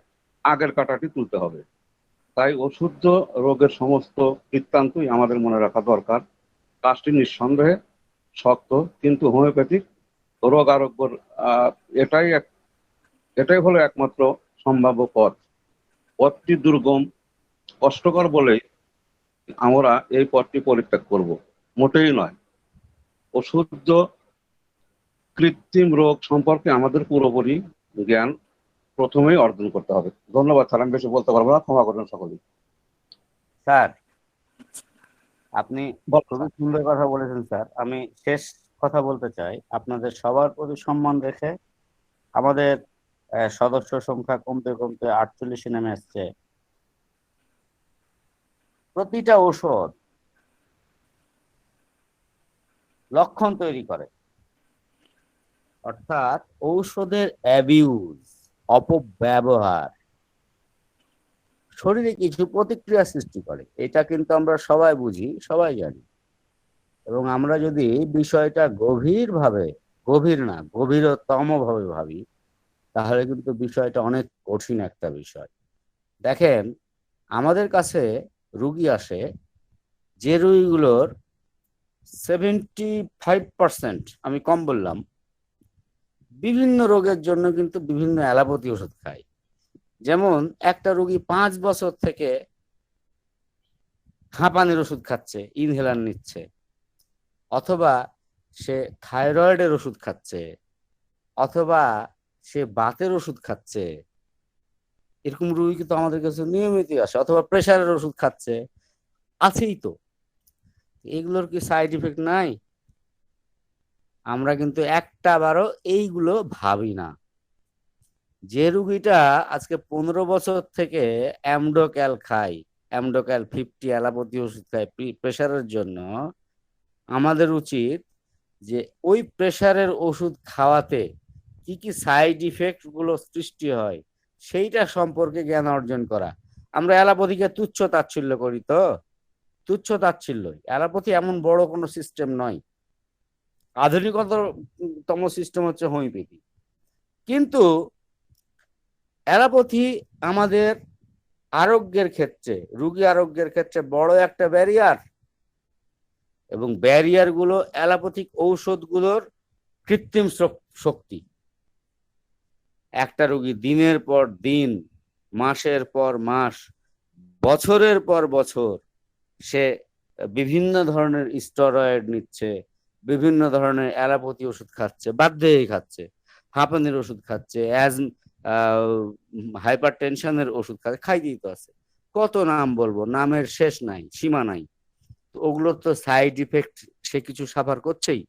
আগের কাঁটাটি তুলতে হবে। তাই ওষুধ রোগের সমস্ত বৃত্তান্তই আমাদের মনে রাখা দরকার। কাজটি নিঃসন্দেহে শক্ত, কিন্তু হোমিওপ্যাথিক রোগ আরোগ্যর এটাই হলো একমাত্র সম্ভাব্য পথ। পথটি দুর্গম, কষ্টকর বলেই আমরা এই পথটি পরিত্যাগ করব, মোটেই নয়। ওষুধ কৃত্রিম রোগ সম্পর্কে আমাদের পুরোপুরি জ্ঞান প্রথমেই অর্জন করতে হবে। ধন্যবাদ স্যার, আমি বেশি বলতে পারবো না, ক্ষমা করবেন সকলেই। স্যার, আপনি খুবই সুন্দর কথা বলেছেন স্যার। আমি শেষ কথা বলতে চাই, আপনাদের সবার প্রতি সম্মান রেখে আমাদের সদস্য সংখ্যা কমতে কমতে 48 নেমে আসছে। প্রতিটা ঔষধ লক্ষণ তৈরি করে, অর্থাৎ ঔষধের অ্যাবিউজ, অপব্যবহার শরীরে কিছু প্রতিক্রিয়া সৃষ্টি করে। এটা কিন্তু আমরা সবাই বুঝি, সবাই জানি। এবং আমরা যদি বিষয়টা গভীরতম ভাবে ভাবি, তাহলে কিন্তু বিষয়টা অনেক কঠিন একটা বিষয়। দেখেন, আমাদের কাছে রুগী আসে, যে রুগীগুলোর 75%, আমি কম বললাম, বিভিন্ন রোগের জন্য কিন্তু বিভিন্ন অ্যালোপ্যাথি ওষুধ খায়। যেমন একটা রুগী 5 বছর থেকে হাঁপানির ওষুধ খাচ্ছে, ইনহেলার নিচ্ছে, অথবা সে থাইরয়েডের ওষুধ খাচ্ছে, অথবা সে বাতের ওষুধ খাচ্ছে। এরকম রুগী কিন্তু আমাদের কাছে নিয়মিত আসে, অথবা প্রেশারের ওষুধ খাচ্ছে, আছেই তো। এগুলোর কি সাইড ইফেক্ট নাই? আমরা কিন্তু একটা বারও এইগুলো ভাবি না। যে রুগীটা আজকে 15 বছর থেকে অ্যামডোক্যাল খায়, অ্যামডোক্যাল 50 অ্যালোপ্যাথি ওষুধ খায় প্রেশারের জন্য, আমাদের উচিত যে ওই প্রেশারের ওষুধ খাওয়াতে কি কি সাইড ইফেক্ট গুলো সৃষ্টি হয় সেইটা সম্পর্কে জ্ঞান অর্জন করা। আমরা অ্যালোপ্যাথিকে তুচ্ছ তাচ্ছিল্য করি, তো তুচ্ছ তাচ্ছিল্য। অ্যালোপ্যাথি এমন বড় কোনো সিস্টেম নয়, আধুনিকতম সিস্টেম হচ্ছে হোমিওপ্যাথি। কিন্তু অ্যালোপ্যাথি আমাদের আরোগ্যের ক্ষেত্রে, রোগী আরোগ্যের ক্ষেত্রে বড় একটা ব্যারিয়ার। এবং ব্যারিয়ার গুলো অ্যালোপ্যাথিক ঔষধগুলোর কৃত্রিম শক্তি। একটা রোগী দিনের পর দিন, মাসের পর মাস, বছরের পর বছর সে বিভিন্ন ধরনের স্টেরয়েড নিচ্ছে, বিভিন্ন ধরনের অ্যালোপ্যাথি ওষুধ খাচ্ছে, বাধ্য হয়ে খাচ্ছে, হাঁপানির ওষুধ খাচ্ছে, হাইপার টেনশনের ওষুধ খাচ্ছে, খাইতেই তো আছে। কত নাম বলবো, নামের শেষ নাই, সীমা নাই। ওগুলোর তো সাইড ইফেক্ট সে কিছু সাফার করছেই।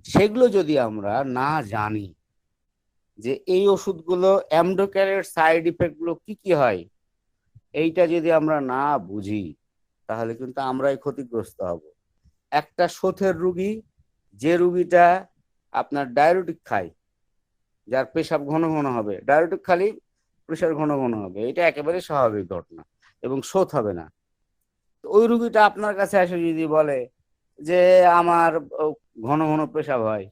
সেগুলো যদি আমরা না জানি যে এই ওষুধগুলো অ্যামডোক্যালের সাইড ইফেক্ট গুলো কি কি হয়, এইটা যদি আমরা না বুঝি, তাহলে কিন্তু আমরাই ক্ষতিগ্রস্ত হব। একটা শোথের রুগী, যে রুগীটা আপনার ডায়াবেটিক খায়, যার পেশাব ঘন ঘন হবে, ডায়াবেটিক খালি প্রেশার ঘন ঘন হবে, এটা একেবারে স্বাভাবিক ঘটনা, এবং শোথ হবে না। ওই রুগীটা আপনার কাছে এসে যদি বলে যে আমার ঘন ঘন পেশাব হয়,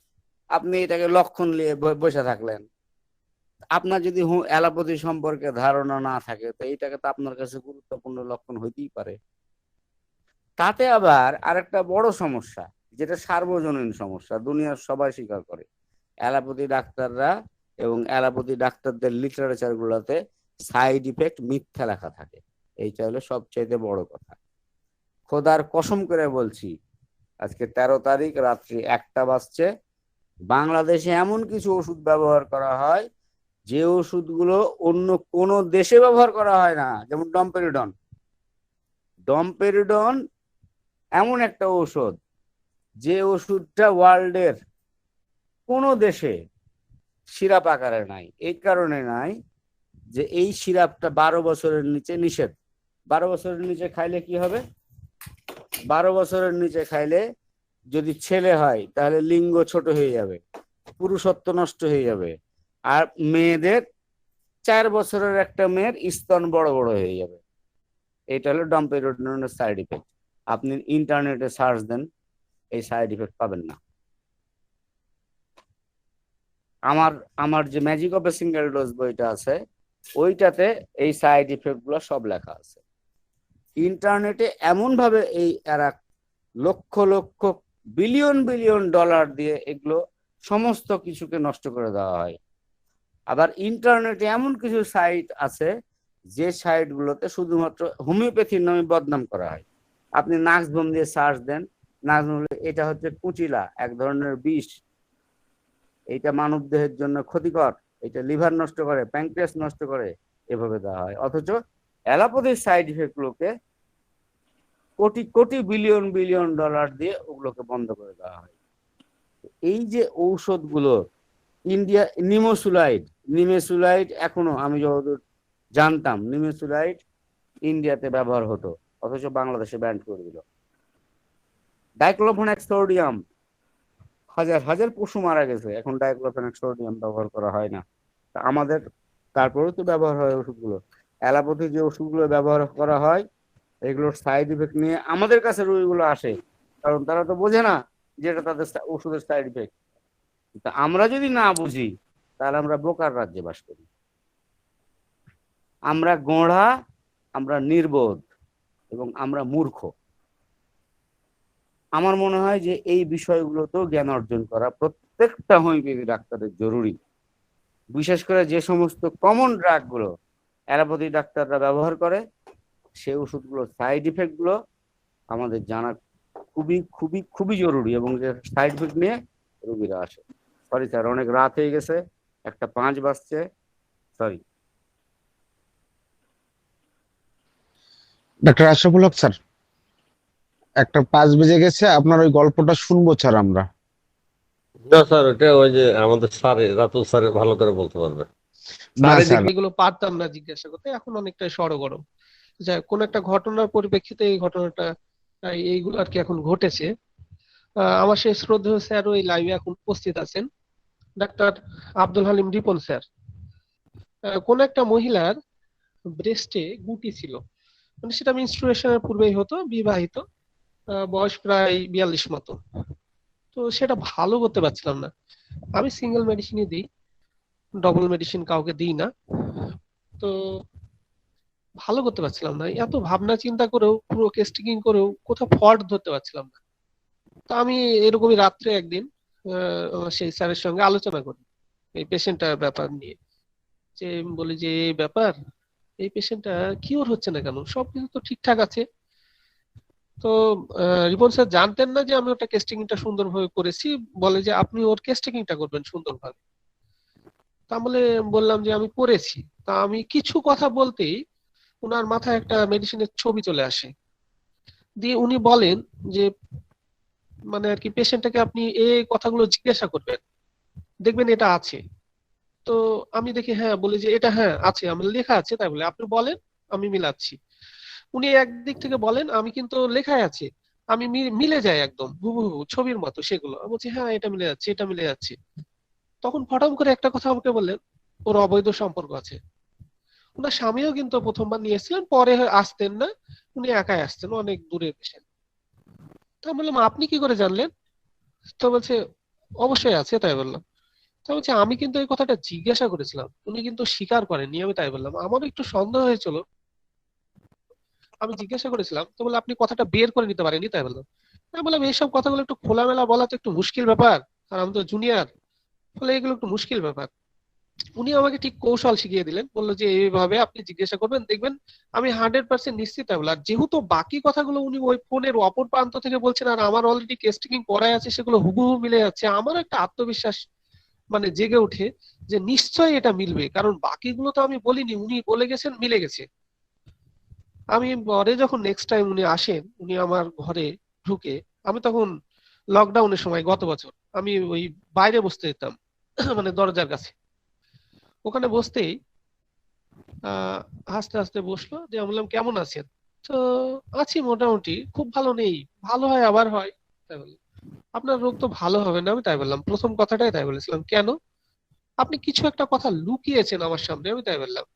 আপনি এটাকে লক্ষণ নিয়ে বসে থাকলেন। আপনার যদি অ্যালোপ্যাথি সম্পর্কে ধারণা না থাকে, তো এইটাকে তো আপনার কাছে গুরুত্বপূর্ণ লক্ষণ হইতেই পারে। তাতে আবার আরেকটা বড় সমস্যা, যেটা সার্বজনীন সমস্যা, দুনিয়ার সবাই স্বীকার করে, অ্যালোপ্যাথি ডাক্তাররা এবং অ্যালোপ্যাথি ডাক্তারদের লিটারেচার গুলোতে সাইড ইফেক্ট মিথ্যা লেখা থাকে। এইটা হলো সবচাইতে বড় কথা। খোদার কসম করে বলছি, আজকে 13 তারিখ রাত্রি 1টা বাজছে, বাংলাদেশে এমন কিছু ওষুধ ব্যবহার করা হয় যে ওষুধগুলো অন্য কোনো দেশে ব্যবহার করা হয় না। যেমন ডমপেরিডন এমন একটা ঔষধ যে ওষুধটা ওয়ার্ল্ডের কোনো দেশে সিরাপ আকারে নাই। এই কারণে নাই যে এই সিরাপটা 12 বছরের নিচে নিষেধ। 12 বছরের নিচে খাইলে কি হবে? 12 বছরের নিচে খাইলে যদি ছেলে হয় তাহলে লিঙ্গ ছোট হয়ে যাবে, পুরুষত্ব নষ্ট হয়ে যাবে, আর মেয়েদের 4 বছরের একটা মেয়ের স্তন বড় বড় হয়ে যাবে। এটা হলো ডম্পেরোডোনের সাইড ইফেক্ট। আপনি ইন্টারনেটে সার্চ দেন, এই সাইড ইফেক্ট পাবেন না। আমার যে magic of a single dose বইটা আছে, ওইটাতে এই সাইড ইফেক্ট গুলো সব লেখা আছে। ইন্টারনেটে এমন ভাবে এরা lakh lakh billion billion dollar দিয়ে এগুলো সমস্ত কিছুকে নষ্ট করে দেওয়া হয়। আবার ইন্টারনেটে এমন কিছু সাইট আছে যে সাইট গুলোতে শুধুমাত্র হোমিওপ্যাথির নামে বদনাম করা হয়। আপনি নাক্সবোম দিয়ে সার্চ দেন, নাক্সবোম, এটা হচ্ছে কুচিলা, এক ধরনের বিষ, এইটা মানব দেহের জন্য ক্ষতিকর, এটা লিভার নষ্ট করে, প্যানক্রিয়াস নষ্ট করে, এভাবে দেওয়া হয়। অথচ অ্যালোপ্যাথির সাইড ইফেক্ট গুলোকে crore crore billion billion dollar দিয়ে ওগুলোকে বন্ধ করে দেওয়া হয়। এই যে ঔষধগুলো, ইন্ডিয়া নিমেসুলাইড এখনো আমি যতদূর জানতাম নিমেসুলাইড ইন্ডিয়াতে ব্যবহার হতো, অথচ বাংলাদেশে ব্যান করে দিল। ডাইক্লোফেনাক সোডিয়াম, হাজার হাজার পশু মারা গেছে, এখন ডাইক্লোফেনাক সোডিয়াম ব্যবহার করা হয় না। আমাদের তারপরেও তো ব্যবহার হয় ওষুধগুলো। অ্যালোপ্যাথি যে ওষুধগুলো ব্যবহার করা হয় এগুলোর সাইড ইফেক্ট নিয়ে আমাদের কাছে রোগীগুলো আসে, কারণ তারা তো বোঝে না যেটা তাদের ওষুধের সাইড ইফেক্ট। তা আমরা যদি না বুঝি তাহলে আমরা বোকার রাজ্যে বাস করি। আমরা গোঁড়া, আমরা নির্বোধ এবং আমরা মূর্খ। আমার মনে হয় যে এই বিষয়গুলোতেও জ্ঞান অর্জন করা প্রত্যেকটা হোমিওপ্যাথি ডাক্তারের জরুরি। বিশেষ করে যে সমস্ত কমন ড্রাগ গুলো অ্যালোপ্যাথি ডাক্তাররা ব্যবহার করে, সেই ওষুধগুলোর সাইড ইফেক্ট গুলো আমাদের জানা খুবই খুবই খুবই জরুরি, এবং যে সাইড ইফেক্ট নিয়ে রোগীরা আসে। সরি স্যার, অনেক রাত হয়ে গেছে, 1:05 বাজছে, sorry. Doctor Ashraful Haque sir, 1:05 বেজে গেছে, আপনার ওই গল্পটা শুনবো স্যার আমরা। না স্যার, ওটা ওই যে আমাদের স্যারে রাতুল স্যারে ভালো করে বলতে পারবে। না স্যার, এগুলো পারতাম না জিজ্ঞাসা করতে, এখন অনেকটা সড়গড়। যাই, কোন একটা ঘটনার পরিপ্রেক্ষিতে এই ঘটনাটা, এইগুলো আর কি এখন ঘটেছে। আমার সেই শ্রদ্ধেয় স্যার ওই লাইভে এখন উপস্থিত আছেন, ডাক্তার আব্দুল হালিম রিপন স্যার। কোন একটা মহিলার ব্রেস্টে গুটি ছিল, মানে সেটা মেনস্ট্রুয়েশনের পূর্বেই হতো, বিবাহিত, বয়স প্রায় 42 মতো। তো সেটা ভালো করতে পারছিলাম না। আমি সিঙ্গেল মেডিসিনই দিই, ডবল মেডিসিন কাউকে দিই না। তো ভালো করতে পারছিলাম না, এত ভাবনা চিন্তা করেও, পুরো কেস্টিং করেও কোথাও ফল্ট ধরতে পারছিলাম না। তো আমি এরকমই রাত্রে একদিন সেই স্যারের সঙ্গে আলোচনা করি এই পেশেন্টটার ব্যাপার নিয়ে, যে বলি যে এই ব্যাপার, এই পেশেন্টটা কিওর হচ্ছে না কেন, সবকিছু তো ঠিকঠাক আছে। তো রিপন স্যার জানতেন না যে আমি ওটা কেস্টিংটা সুন্দরভাবে করেছি, বলে যে আপনি ওর কেস্টিংটা করবেন সুন্দরভাবে। তা বলে বললাম যে আমি করেছি। তা আমি কিছু কথা বলতেই ওনার মাথায় একটা মেডিসিনের ছবি চলে আসে, দিয়ে উনি বলেন যে মানে আর কি পেশেন্টটাকে আপনি এই কথাগুলো জিজ্ঞাসা করবেন, দেখবেন এটা আছে। তো আমি দেখি হ্যাঁ, বলি যে এটা হ্যাঁ আছে, আমার লেখা আছে, তাই বলে আপনি বলেন আমি মিলাচ্ছি। উনি একদিক থেকে বলেন, আমি কিন্তু লেখায় আছে, আমি মিলে যায় একদম হুবহু ছবির মতো সেগুলো। আমি বলছি হ্যাঁ এটা মিলে যাচ্ছে, এটা মিলে যাচ্ছে। তখন ফটাম করে একটা কথা আমাকে বললেন, ওর অবৈধ সম্পর্ক আছে। ওনার স্বামীও কিন্তু প্রথমবার নিয়ে এসেছিলেন, পরে আসতেন না, উনি একাই আসতেন, অনেক দূরের পেশেন্ট। তা বললাম আপনি কি করে জানলেন? তো বলছে অবশ্যই আছে, তাই বললাম। তা বলছে আমি কিন্তু এই কথাটা জিজ্ঞাসা করেছিলাম, উনি কিন্তু স্বীকার করেননি। আমি তাই বললাম, আমারও একটু সন্দেহ হয়েছিল, আমি জিজ্ঞাসা করেছিলাম। তো বলে আপনি কথাটা বের করে নিতে পারেননি, তাই বললাম। আমি বললাম এইসব কথাগুলো একটু খোলামেলা বলা তো একটু মুশকিল ব্যাপার, আর আমি তো জুনিয়র, ফলে এগুলো একটু মুশকিল ব্যাপার। উনি আমাকে ঠিক কৌশল শিখিয়ে দিলেন, বললো যে এইভাবে আপনি জিজ্ঞাসা করবেন, দেখবেন আমি 100% নিশ্চিত। আর যেহেতু বাকি কথাগুলো উনি ওই ফোনের অপর প্রান্ত থেকে বলছেন, আর আমার অলরেডি কেস্টিং করাই আছে, সেগুলো হুবহু মিলে যাচ্ছে, আমার একটা আত্মবিশ্বাস মানে জেগে ওঠে যে নিশ্চয়ই এটা মিলবে, কারণ বাকিগুলো তো আমি বলিনি, উনি বলে গেছেন, মিলে গেছে। আমি পরে যখন নেক্সট টাইম উনি আসেন, উনি আমার ঘরে ঢুকে, আমি তখন লকডাউনের সময় গত বছর আমি ওই বাইরে বসতে যেতাম মানে দরজার কাছে, ওখানে বসতেই হাসতে হাসতে বসলো, যে আমি বললাম কেমন আছেন? তো আছি মোটামুটি, খুব ভালো নেই, ভালো হয় আবার হয়। তাই বললাম আপনার রোগ তো ভালো হবে না, আমি তাই বললাম, প্রথম কথাটাই তাই বলেছিলাম। কেন? আপনি কিছু একটা কথা লুকিয়েছেন আমার সামনে, আমি তাই বললাম,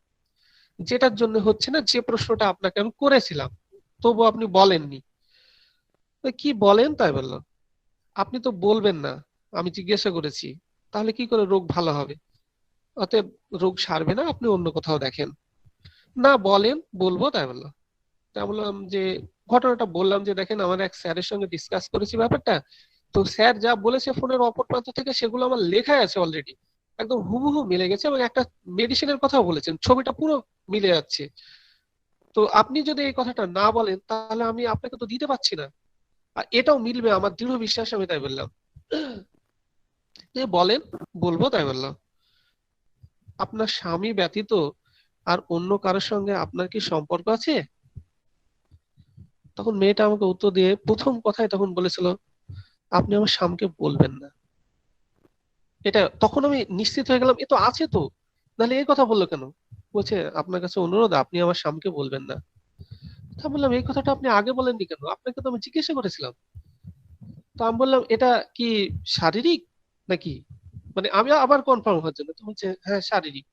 যেটার জন্য হচ্ছে না, যে প্রশ্নটা আপনাকে আমি করেছিলাম তবু আপনি বলেননি। তো কি বলেন? তাই বললাম আপনি তো বলবেন না, আমি জিজ্ঞাসা করেছি, তাহলে কি করে রোগ ভালো হবে? অতএব রোগ সারবে না, আপনি অন্য কোথাও দেখেন। না বলেন, বলবো। তাই বললাম, তাই বললাম যে ঘটনাটা বললাম, যে দেখেন আমার এক স্যারের সঙ্গে ডিসকাস করেছি ব্যাপারটা, তো স্যার যা বলেছে ফোনের অপর প্রান্ত থেকে সেগুলো আমার লেখাই আছে অলরেডি, একদম হুবহু মিলে গেছে, এবং একটা মেডিসিনের কথাও বলেছেন, ছবিটা পুরো মিলে যাচ্ছে। তো আপনি যদি এই কথাটা না বলেন তাহলে আমি আপনাকে তো দিতে পারছি না, আর এটাও মিলবে আমার দৃঢ় বিশ্বাস, আমি তাই বললাম। যে বলেন, বলবো। তাই বললাম আপনার স্বামী ব্যতীত আর অন্য কারোর সঙ্গে আপনার কি সম্পর্ক আছে? তখন মেয়েটা আমাকে উত্তর দিয়ে প্রথম কথাই তখন বলেছিল, আপনি আমার স্বামীকে বলবেন না। এটা তখন আমি নিশ্চিত হয়ে গেলাম, এ তো আছে তো, নাহলে এই কথা বললো কেন? বলছে আপনার কাছে অনুরোধ, আপনি আমার স্বামীকে বলবেন না। তা বললাম এই কথাটা আপনি আগে বলেননি কেন? আপনাকে তো আমি জিজ্ঞাসা করেছিলাম। তো আমি বললাম এটা কি শারীরিক নাকি, মানে আমি আবার কনফার্ম হওয়ার জন্য। তো বলছে হ্যাঁ শারীরিক।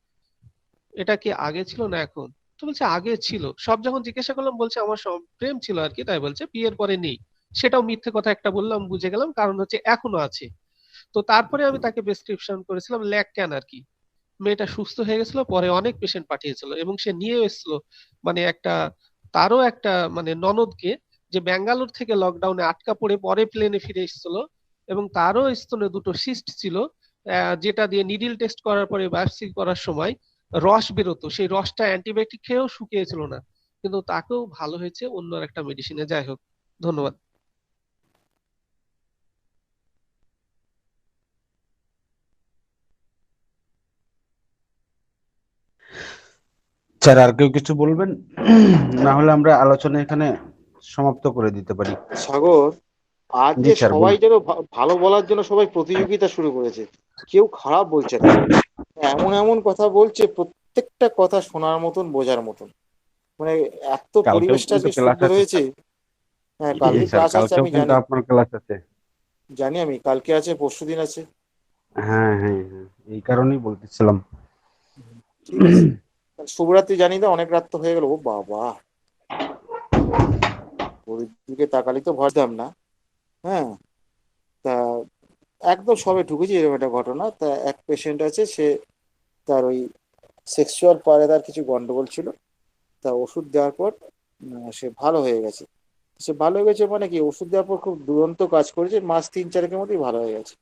এটা কি আগে ছিল না এখন? তো বলছে আগে ছিল। সব যখন জিজ্ঞাসা করলাম বলছে আমার সব প্রেম ছিল আর কি, তাই বলছে বিয়ের পরে নেই। সেটাও মিথ্যে কথা একটা বললাম, বুঝে গেলাম, কারণ হচ্ছে এখনো আছে। তো তারপরে আমি তাকে প্রেসক্রিপশন করেছিলাম ল্যাকট্যান আর কি। মেয়েটা সুস্থ হয়ে গেছিল, পরে অনেক পেশেন্ট পাঠিয়েছিল, এবং সে নিয়ে এসেছিল মানে একটা, তারও একটা মানে ননদকে, যে ব্যাঙ্গালোর থেকে লকডাউনে আটকা পড়ে পরে প্লেনে ফিরে এসেছিল, এবং তারও স্তনে দুটো সিস্ট ছিল, যেটা দিয়ে নিডিল টেস্ট করার পরে বায়োপসি করার সময় রস বেরোতো, সেই রসটা অ্যান্টিবায়োটিক খেয়েও শুকিয়েছিল না, কিন্তু তাকেও ভালো হয়েছে অন্য একটা মেডিসিনে। যাই হোক, ধন্যবাদ। স্যার আর কেউ কিছু বলবেন? না হলে আমরা আলোচনা এখানে সমাপ্ত করে দিতে পারি। সাগর, আজ জি যে স্যার, সবাই যেন ভালো বলার জন্য সবাই প্রতিযোগিতা শুরু করেছে, কেউ খারাপ বলছে না, এমন এমন কথা বলছে, প্রত্যেকটা কথা শোনার মতন, বোঝার মতন, মানে এত কালকেও পরিবেশটা কিন্তু আজকে ক্লাস সুন্দর আছে হয়েছে। স্যার। হ্যাঁ, জি কালকে স্যার, ক্লাস আছে কালকেও আমি কিন্তু জানি, আপনার ক্লাস আছে। জানি আমি কালকে আছে, পরশুদিন আছে। হ্যাঁ হ্যাঁ হ্যাঁ, এই কারণেই বলতেছিলাম। ঠিক আছে, শুভরাত্রি জানি না, অনেক রাত তো হয়ে গেল। ও বাবা, ওর দিকে তাকালি তো ভয় দাম না। হ্যাঁ, তা একদম সবে ঢুকেছি, এরকম একটা ঘটনা। তা এক পেশেন্ট আছে, সে তার ওই সেক্সুয়াল পারে কিছু গন্ডগোল ছিল, তা ওষুধ দেওয়ার পর সে ভালো হয়ে গেছে। সে ভালো হয়ে গেছে মানে কি, ওষুধ দেওয়ার পর খুব দুরন্ত কাজ করেছে, মাস 3-4 মধ্যেই ভালো হয়ে গেছে।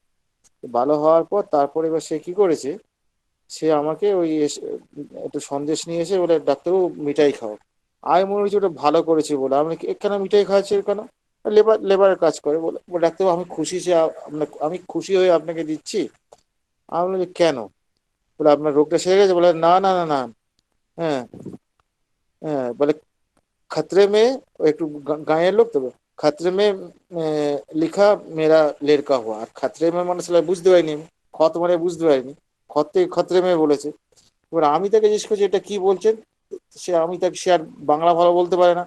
ভালো হওয়ার পর তারপরে এবার সে কি করেছে, সে আমাকে ওই একটু সন্দেশ নিয়ে এসে বলে, ডাক্তারবাবু মিঠাই খাও। আমি মনে হচ্ছে ওটা ভালো করেছে বলে, আমি কেন মিঠাই খাওয়াচ্ছি কেন? লেবারের কাজ করে বলে। ডাক্তারবাবু আমি খুশি, সে আমি খুশি হয়ে আপনাকে দিচ্ছি। আমি বলি কেন? বলে আপনার রোগটা সেরে গেছে? বলে না না না না। হ্যাঁ হ্যাঁ, বলে खतरे में, একটু গাঁয়ের লোক তো, खतरे में লিখা মেরা লেরকা হুয়া। আর खतरे में মানে সেটা বুঝতে পারিনি আমি, খত মানে বুঝতে পারিনি, खतरे में বলেছে। এবার আমি তাকে জিজ্ঞেস করছি এটা কি বলছেন, সে আর বাংলা ভালো বলতে পারে না।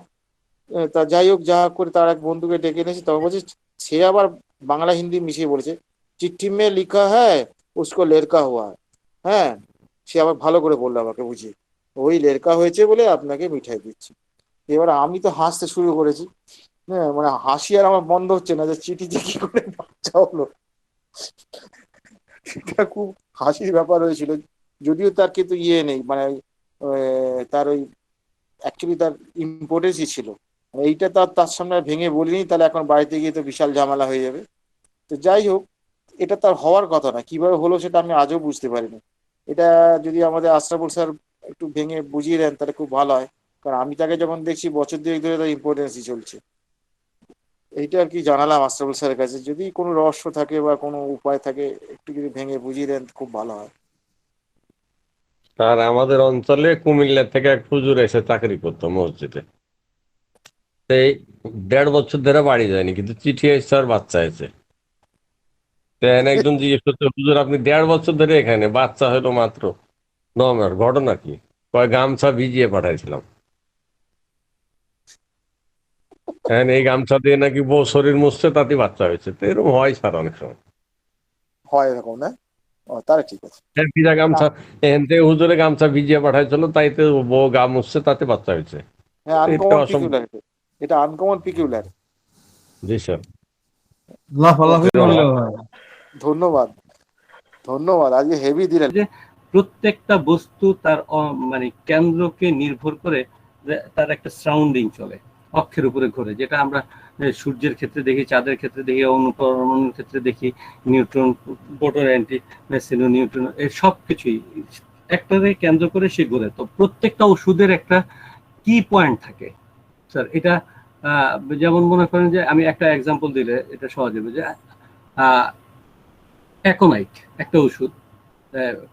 তা যাই হোক, যা করে তার এক বন্ধুকে ডেকে এনেছি, তখন বলছে, সে আবার বাংলা হিন্দি মিশিয়ে বলেছে, চিঠি মে লিখা হ্যায় উসকো লেরকা হুয়া। হ্যাঁ, সে আবার ভালো করে বললো আমাকে বুঝিয়ে, ওই লেরকা হয়েছে বলে আপনাকে মিঠাই দিচ্ছি। এবার আমি তো হাসতে শুরু করেছি। হ্যাঁ, মানে হাসি আর আমার বন্ধ হচ্ছে না, যে চিঠিতে কি করে বাচ্চা হলো। সেটা খুব হাসির ব্যাপার হয়েছিল, যদিও তার কিন্তু ইয়ে নেই, মানে তার ওই অ্যাকচুয়ালি তার ইম্পর্টেন্সই ছিল। এইটা তার সামনে আর ভেঙে বলিনি, তাহলে এখন বাড়িতে গিয়ে তো বিশাল ঝামেলা হয়ে যাবে। তো যাই হোক, এটা তার হওয়ার কথা না, কিভাবে হলো সেটা আমি আজও বুঝতে পারিনি। এটা যদি আমাদের আশরাফুল স্যার একটু ভেঙে বুঝিয়ে দেন তাহলে খুব ভালো হয়, কারণ আমি তাকে যখন দেখছি বছর দুয়েক ধরে তার ইম্পর্টেন্সই চলছে। এইটা আর কি জানালাম আশরাফুল স্যারের কাছে, যদি কোনো রহস্য থাকে বা কোনো উপায় থাকে একটু যদি ভেঙে বুঝিয়ে দেন খুব ভালো হয়। আর আমাদের অঞ্চলে কুমিল্লা থেকে এক হুজুর এসে চাকরি করতো মসজিদে, এই 1.5 বছর ধরে বাড়ি যায়নি, কিন্তু চিঠি এসছে আর বাচ্চা এসে। তেন একজন জিজ্ঞেস করছে, হুজুর আপনি 1.5 বছর ধরে এখানে, বাচ্চা হলো মাত্র 9 মাস, ঘটনা কি? কয় গামছা ভিজিয়ে পাঠাইছিলাম। হ্যাঁ, এই গামছা দিয়ে নাকি বউ শরীর মুছছে, তাতে বাচ্চা হয়েছে। তো এরকম হয় স্যার অনেক সময়। হয় এরকম না? ও তাহলে ঠিক আছে। ভিজা গামছা, এখান থেকে হুজুরে গামছা ভিজিয়ে পাঠাইছিল, তাইতে বউ গা মুছছে, তাতে বাচ্চা হয়েছে। হ্যাঁ, এটা আনকমন অসম্ভব। পিকুলার, এটা আনকমন পিকুলার। জি স্যার। লাফালাফি করলেও হয়। ধন্যবাদ, ধন্যবাদ, আজকে হেভি দিলেন। যে প্রত্যেকটা বস্তু তার মানে কেন্দ্রকে নির্ভর করে তার একটা সারাউন্ডিং চলে, অক্ষের উপরে ঘোরে, যেটা আমরা সূর্যের ক্ষেত্রে দেখি, চাঁদের ক্ষেত্রে দেখি, অনুপরমাণুর ক্ষেত্রে দেখি, নিউট্রন, প্রোটন, অ্যান্টি মেসিনো, নিউট্রন, এর সব কিছুই একটাকে কেন্দ্র করে সে ঘোরে। তো প্রত্যেকটা ওষুধের একটা কি পয়েন্ট থাকে স্যার। এটা যেমন মনে করেন যে, আমি একটা এক্সাম্পল দিলে এটা সহজে বুঝে, অ্যাকোনাইট একটা ওষুধ,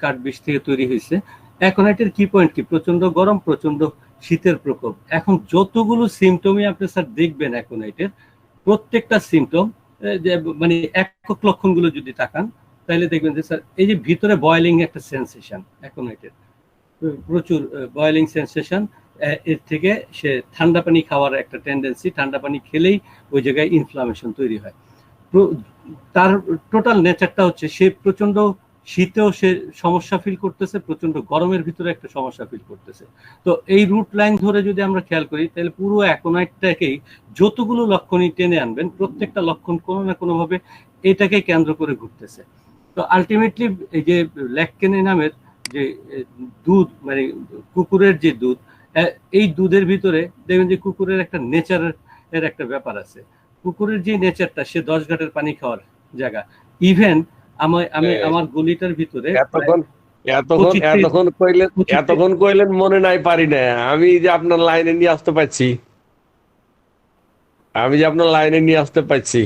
কাঠবিষ থেকে তৈরি হয়েছে। অ্যাকোনাইটের কি পয়েন্ট কি? প্রচন্ড গরম, প্রচন্ড শীতের প্রকোপ। এখন যতগুলো সিমটমই আপনি স্যার দেখবেন অ্যাকোনাইটের, প্রত্যেকটা সিমটম মানে একক লক্ষণগুলো যদি তাকান, তাহলে দেখবেন যে স্যার এই যে ভিতরে বয়েলিং একটা সেন্সেশন, অ্যাকোনাইটের প্রচুর বয়েলিং সেন্সেশন, এর থেকে সে ঠান্ডা পানি খাওয়ার একটা টেন্ডেন্সি, ঠান্ডা পানি খেলেই ওই জায়গায় ইনফ্লামেশন তৈরি হয়। তার টোটাল নেচারটা হচ্ছে সে প্রচন্ড শীতেও সে সমস্যা ফিল করতেছে, প্রচন্ড গরমের ভিতরে একটা সমস্যা ফিল করতেছে। তো এই রুট লাইন ধরে যদি আমরা খেয়াল করি, তাহলে পুরো অ্যাকোনাইটটাকেই যতগুলো লক্ষণই টেনে আনবেন, প্রত্যেকটা লক্ষণ কোনো না কোনো ভাবে এটাকে কেন্দ্র করে ঘুরতেছে। তো আলটিমেটলি এই যে ল্যাকটেনে নামের যে দুধ, মানে কুকুরের যে দুধ, এই দুধের ভিতরে দেখবেন যে কুকুরের একটা নেচারের একটা ব্যাপার আছে। কুকুরের যে নেচারটা, সে 10 ঘাটের পানি খাওয়ার জায়গা। ইভেন আমি আমার গলিটার ভিতরে এতক্ষণ কইলেন মনে নাই, পারি না। আমি যে আপনার লাইনে নিয়ে আসতে পারছি,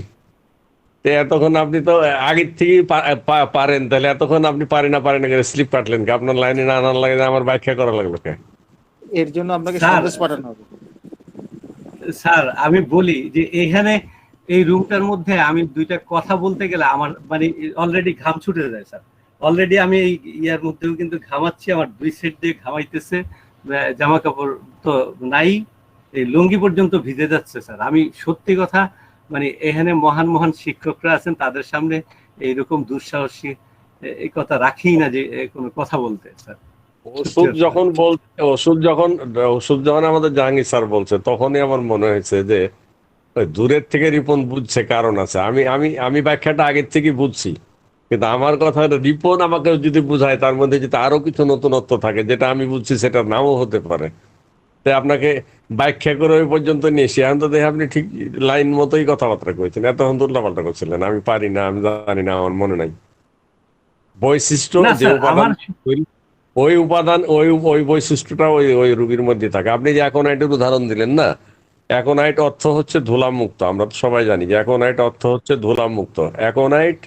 তো এতক্ষণ আপনি তো আগের থেকেই পারেন, তাহলে এতক্ষণ আপনি পারি না করে স্লিপ কাটলেন কি? আপনার লাইনে না আনার লাগে, আমার ব্যাখ্যা করা লাগলো কে? এর জন্য আপনাকে সন্দেশ পাঠানো হবে। স্যার আমি বলি যে এখানে এই রুমটার মধ্যে আমি দুইটা কথা বলতে গেলে আমার মানে অলরেডি ঘাম ছুটে যায় স্যার। অলরেডি আমি এই ইয়ার মধ্যেও কিন্তু ঘামাচ্ছি, আমার 2 সেট দিয়ে ঘামাইতেছে, জামা কাপড় তো নাই, এই লুঙ্গি পর্যন্ত ভিজে যাচ্ছে স্যার। আমি সত্যি কথা মানে এখানে মহান মহান শিক্ষকরা আছেন, তাদের সামনে এইরকম দুঃসাহসী এই কথা রাখি না যে কোনো কথা বলতে স্যার। ওষুধ যখন আমাদের জাহাঙ্গীর স্যার বলছে, তখনই আমার মনে হয়েছে যে দূরের থেকে রিপন বুঝছে, কারণ আছে। আমি ব্যাখ্যাটা আগের থেকে বুঝছি, কিন্তু আমার কথা রিপন আমাকে যদি বুঝায়, তার মধ্যে যদি আরো কিছু নতুনত্ব থাকে যেটা আমি বুঝছি, সেটা নাও হতে পারে। তাই আপনাকে ব্যাখ্যা করে ওই পর্যন্ত নিয়ে এসে এখন তো দেখে আপনি ঠিক লাইন মতোই কথাবার্তা করেছেন। এতক্ষণ তো উল্টাপাল্টা করছিলেন, আমি পারি না, আমি জানি না, আমার মনে নাই। বৈশিষ্ট্য যে উপাদান, ওই উপাদান ওই বৈশিষ্ট্যটা ওই রোগীর মধ্যে থাকে। আপনি যে অ্যাকোনাইটের উদাহরণ দিলেন না, অ্যাকোনাইট অর্থ হচ্ছে ধুলামুক্ত। আমরা তো সবাই জানি যে অ্যাকোনাইট অর্থ হচ্ছে ধুলামুক্ত। অ্যাকোনাইট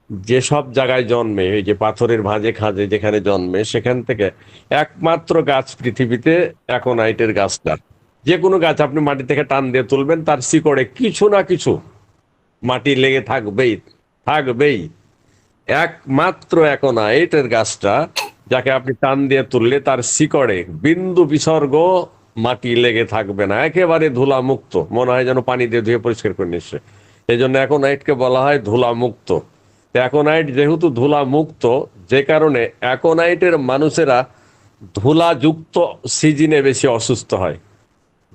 যেসব জায়গায় জন্মে, এই যে পাথরের ভাঁজে খাঁজে যেখানে জন্মে, সেখান থেকে একমাত্র গাছ পৃথিবীতে অ্যাকোনাইটের গাছটা। যে কোনো গাছ আপনি মাটি থেকে টান দিয়ে তুলবেন, তার শিকড়ে কিছু না কিছু মাটি লেগে থাকবেই। একমাত্র অ্যাকোনাইটের গাছটা, যাকে আপনি টান দিয়ে তুললে তার শিকড়ে বিন্দু বিসর্গ মাটি লেগে থাকবে না, একেবারে ধুলা মুক্ত, মনে হয় যেন পানি দিয়ে ধুয়ে পরিষ্কার করে নিচ্ছে। এই জন্য অ্যাকোনাইটকে বলা হয় ধুলা মুক্ত। অ্যাকোনাইট যেহেতু ধুলা মুক্ত, যে কারণে অ্যাকোনাইটের মানুষেরা ধুলাযুক্ত সিজনে বেশি অসুস্থ হয়।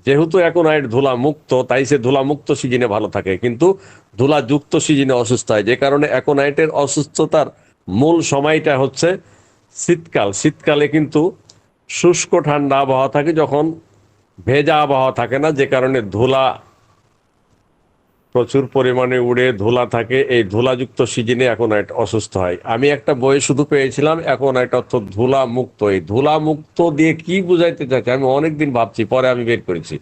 যেহেতু অ্যাকোনাইট ধুলা মুক্ত, তাই সে ধুলা মুক্ত সিজনে ভালো থাকে, কিন্তু ধুলাযুক্ত সিজনে অসুস্থ হয়। যে কারণে অ্যাকোনাইটের অসুস্থতার মূল সময়টা হচ্ছে শীতকাল। শীতকালে কিন্তু শুষ্ক ঠান্ডা আবহাওয়া থাকে, যখন ভেজা আবহাওয়া থাকে না, যে কারণে ধুলা প্রচুর পরিমাণে উড়ে ধুলা থাকে। এই ধুলাযুক্ত সিজনে অ্যাকোনাইট অসুস্থ হয়। আমি একটা বই শুধু পেয়েছিলাম, অ্যাকোনাইট অর্থ ধুলা মুক্ত। এই ধুলা মুক্ত দিয়ে কি বুঝাইতে চাইছে আমি অনেকদিন ভাবছি, পরে আমি বের করেছি।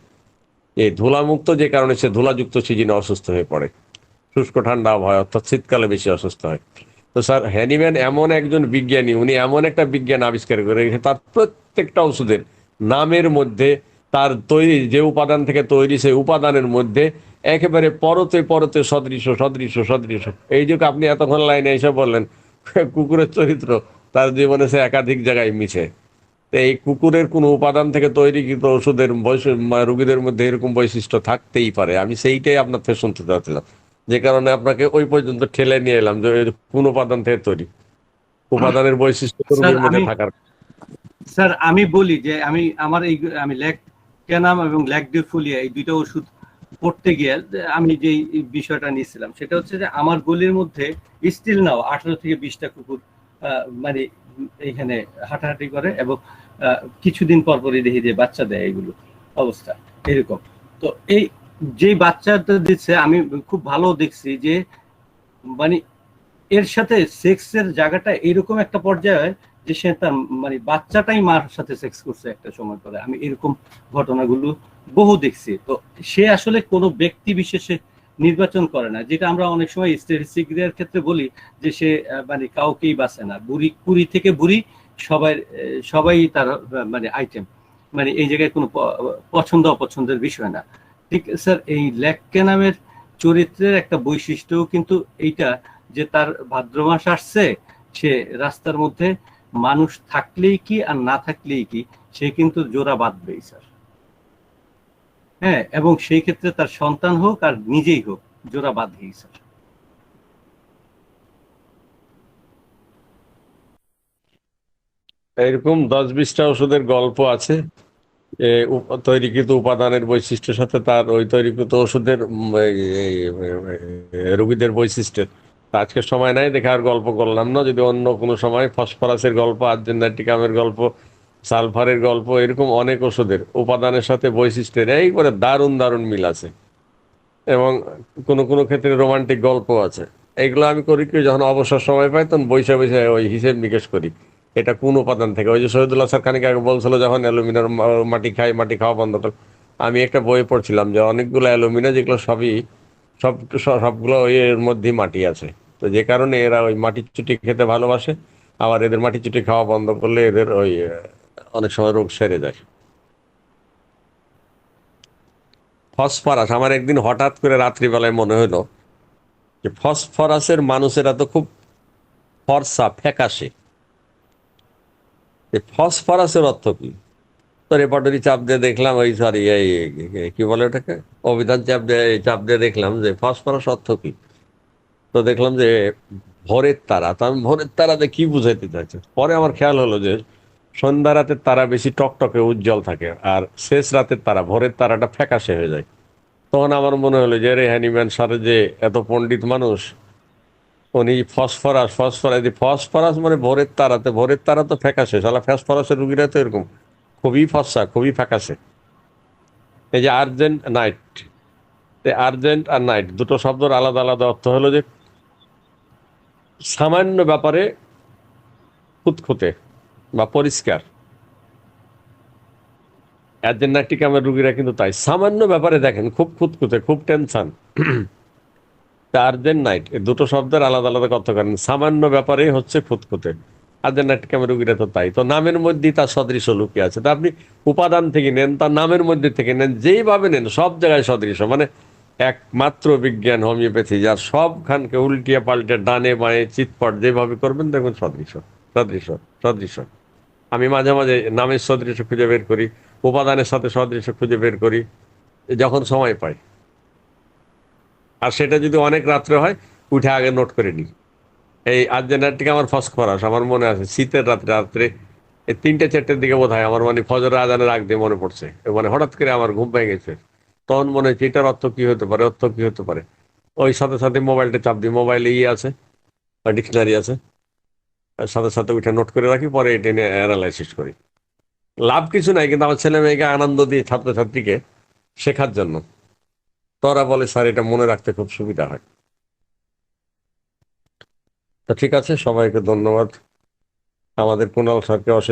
এই ধুলা মুক্ত যে কারণে সে ধুলাযুক্ত সিজনে অসুস্থ হয়ে পড়ে, শুষ্ক ঠান্ডা আবহাওয়া, অর্থাৎ শীতকালে বেশি অসুস্থ হয়। তো স্যার হ্যানিম্যান এমন একজন বিজ্ঞানী, উনি এমন একটা বিজ্ঞান আবিষ্কার করে রেখেছে, তার প্রত্যেকটা ওষুধের নামের মধ্যে, তার তৈরি যে উপাদান থেকে তৈরি, সেই উপাদানের মধ্যে একেবারে পরতে পরতে সদৃশ সদৃশ সদৃশ। এই যে আপনি এতক্ষণ লাইনে এসে বললেন কুকুরের চরিত্র তার জীবনে সে একাধিক জায়গায় মিশে, তো এই কুকুরের কোনো উপাদান থেকে তৈরিকৃত ওষুধের রোগীদের মধ্যে এরকম বৈশিষ্ট্য থাকতেই পারে। আমি সেইটাই আপনার থেকে শুনতে চাচ্ছিলাম, যে কারণে আপনাকে ওই পর্যন্ত ঠেলে নিয়ে এলাম যে কোন উপাদান থেকে তৈরি, উপাদানের বৈশিষ্ট্য রোগীর মধ্যে থাকার। স্যার আমি বলি যে আমি ল্যাকটেনাম এবং ল্যাকডিফোলিয়া এই দুইটা ওষুধ পড়তে গিয়ে আমি যে বিষয়টা নিয়েছিলাম সেটা হচ্ছে যে আমার গলির মধ্যে স্টিল নাও 18 থেকে 20টা কুকুর মানে এইখানে হাঁটাহাঁটি করে এবং কিছুদিন পর পরই দেখি যে বাচ্চা দেয়, এগুলো অবস্থা এরকম। তো এই যে বাচ্চাটা দিচ্ছে আমি খুব ভালো দেখছি যে মানে এর সাথে সেক্সের জায়গাটা এরকম একটা পর্যায়ে যে সে তার মানে বাচ্চাটাই মার সাথে সেক্স করছে একটা সময় পরে। আমি এরকম ঘটনাগুলো বহু দেখছি। তো সে আসলে কোনো ব্যক্তি বিশেষে নির্বাচন করে না, যেটা আমরা অনেক সময় স্ট্যাটিস্টিকের ক্ষেত্রে বলি যে সে মানে কাউকেই বাঁচে না, বুড়ি কুড়ি থেকে বুড়ি সবাই তার মানে আইটেম, মানে এই জায়গায় কোনো পছন্দ অপছন্দের বিষয় না। ঠিক স্যার, এই ল্যাকটেনামের চরিত্রের একটা বৈশিষ্ট্য কিন্তু এইটা যে তার ভাদ্র মাস আসছে, সে রাস্তার মধ্যে মানুষ থাকলেই কি আর না থাকলেই কি সে কিন্তু জোড়া বাঁধবেই স্যার। হ্যাঁ, এবং সেই ক্ষেত্রে তার সন্তান হোক আর নিজেই হোক জোড়া বাঁধবেই স্যার। এরকম 10-20টা ওষুধের গল্প আছে তৈরিকৃত উপাদানের বৈশিষ্ট্যের সাথে তার ওই তৈরিকৃত ওষুধের রোগীদের বৈশিষ্ট্যের। আজকে সময় নাই দেখে আর গল্প করলাম না, যদি অন্য কোনো সময় ফসফরাসের গল্প, আর্জেন্টাটিকামের গল্প, সালফারের গল্প, এরকম অনেক ওষুধের উপাদানের সাথে বৈশিষ্ট্যের এই করে দারুণ দারুণ মিল আছে, এবং কোনো কোনো ক্ষেত্রে রোমান্টিক গল্প আছে। এইগুলো আমি করি কি, যখন অবসর সময় পাই তখন বৈশা বৈশা ওই হিসেব নিকেশ করি এটা কোন উপাদান থেকে। ওই যে শহীদুল্লাহ স্যার খানিক আগে বলছিল যখন অ্যালুমিনিয়াম মাটি খাওয়া বন্ধ করে, আমি একটা বই পড়ছিলাম যে অনেকগুলো অ্যালুমিনিয়াম যেগুলো সবগুলো ওই এর মধ্যেই মাটি আছে, তো যে কারণে এরা ওই মাটির চুটি খেতে ভালোবাসে। আবার এদের মাটির চুটি খাওয়া বন্ধ করলে এদের ওই অনেক সময় রোগ সেরে যায়। ফসফরাস, আমার একদিন হঠাৎ করে রাত্রিবেলায় মনে হলো যে ফসফরাসের মানুষেরা তো খুব ফর্সা ফ্যাকাশে, ফসফরাসের অর্থ কি? তো রেপার্টরি চাপ দিয়ে দেখলাম, ওই সরি এই কি বলে ওটাকে, অভিধান চাপ দিয়ে দেখলাম যে ফসফরাস অর্থ কি। তো দেখলাম যে ভোরের তারা। তো আমি ভোরের তারাতে কি বুঝাইতে চাইছে, পরে আমার খেয়াল হলো যে সন্ধ্যা রাতের তারা বেশি টকটকে উজ্জ্বল থাকে, আর শেষ রাতের তারা ভোরের তারাটা ফ্যাকাশে হয়ে যায়। তখন আমার মনে হলো যে রে হ্যানিম্যান স্যার যে এত পণ্ডিত মানুষ, উনি ফসফরাস মানে ভোরের তারা তো ফ্যাকাশে, শালা ফসফরাসের রুগীরা তো এরকম খুবই ফর্সা খুবই ফ্যাকাশে। এই যে আর্জেন্ট আর নাইট দুটো শব্দের আলাদা আলাদা অর্থ হলো যে সামান্য ব্যাপারে খুঁতখুঁতে বা পরিষ্কার। অ্যার্জেন্টাটিকামের রুগীরা কিন্তু তাই, সামান্য ব্যাপারে দেখেন খুব খুঁতখুঁতে, খুব টেনশন। আর্জেন্ট নাইট এই দুটো শব্দের আলাদা আলাদা অর্থ করেন, সামান্য ব্যাপারে হচ্ছে খুঁতখুঁতে। আর্জেন্টাটিকামের রুগীরা তো তাই। তো নামের মধ্যেই তার সদৃশ লুকিয়ে আছে। তা আপনি উপাদান থেকে নেন, তার নামের মধ্যে থেকে নেন, যেইভাবে নেন সব জায়গায় সদৃশ। মানে একমাত্র বিজ্ঞান হোমিওপ্যাথি, যার সবখানকে উল্টিয়ে পাল্টে ডানে বাঁয়ে চিৎপট যেভাবে করবেন দেখবেন সদৃশ সদৃশ সদৃশ। আমি মাঝে মাঝে নামের সদৃশ খুঁজে বের করি, উপাদানের সাথে সদৃশ খুঁজে বের করি যখন সময় পাই। আর সেটা যদি অনেক রাত্রে হয় উঠে আগে নোট করে নিই। এই আর্জেন্টাটিকা আমার ফসফরাস আমার মনে আছে শীতের রাত্রে এই 3-4টের দিকে বোধ হয় আমার মানে ফজরের আজানের আগ দিয়ে মনে পড়ছে, মানে হঠাৎ করে আমার ঘুম ভেঙে গেছে। তখন মনে হচ্ছে এটার অর্থ কি হতে পারে। ওই সাথে সাথে মোবাইলটা চাপ দিই, মোবাইলে আছে বা ডিকশনারি আছে, সাথে সাথে উঠে নোট করে রাখি, পরে এটা নিয়ে অ্যানালাইসিস করি। লাভ কিছু নাই, কিন্তু আমার ছেলে মেয়েকে আনন্দ দিয়ে ছাত্রছাত্রীকে শেখার জন্য। তোরা বলে স্যার এটা মনে রাখতে খুব সুবিধা হয়। তা ঠিক আছে, সবাইকে ধন্যবাদ। আমাদের কুণাল স্যারকে অশেষ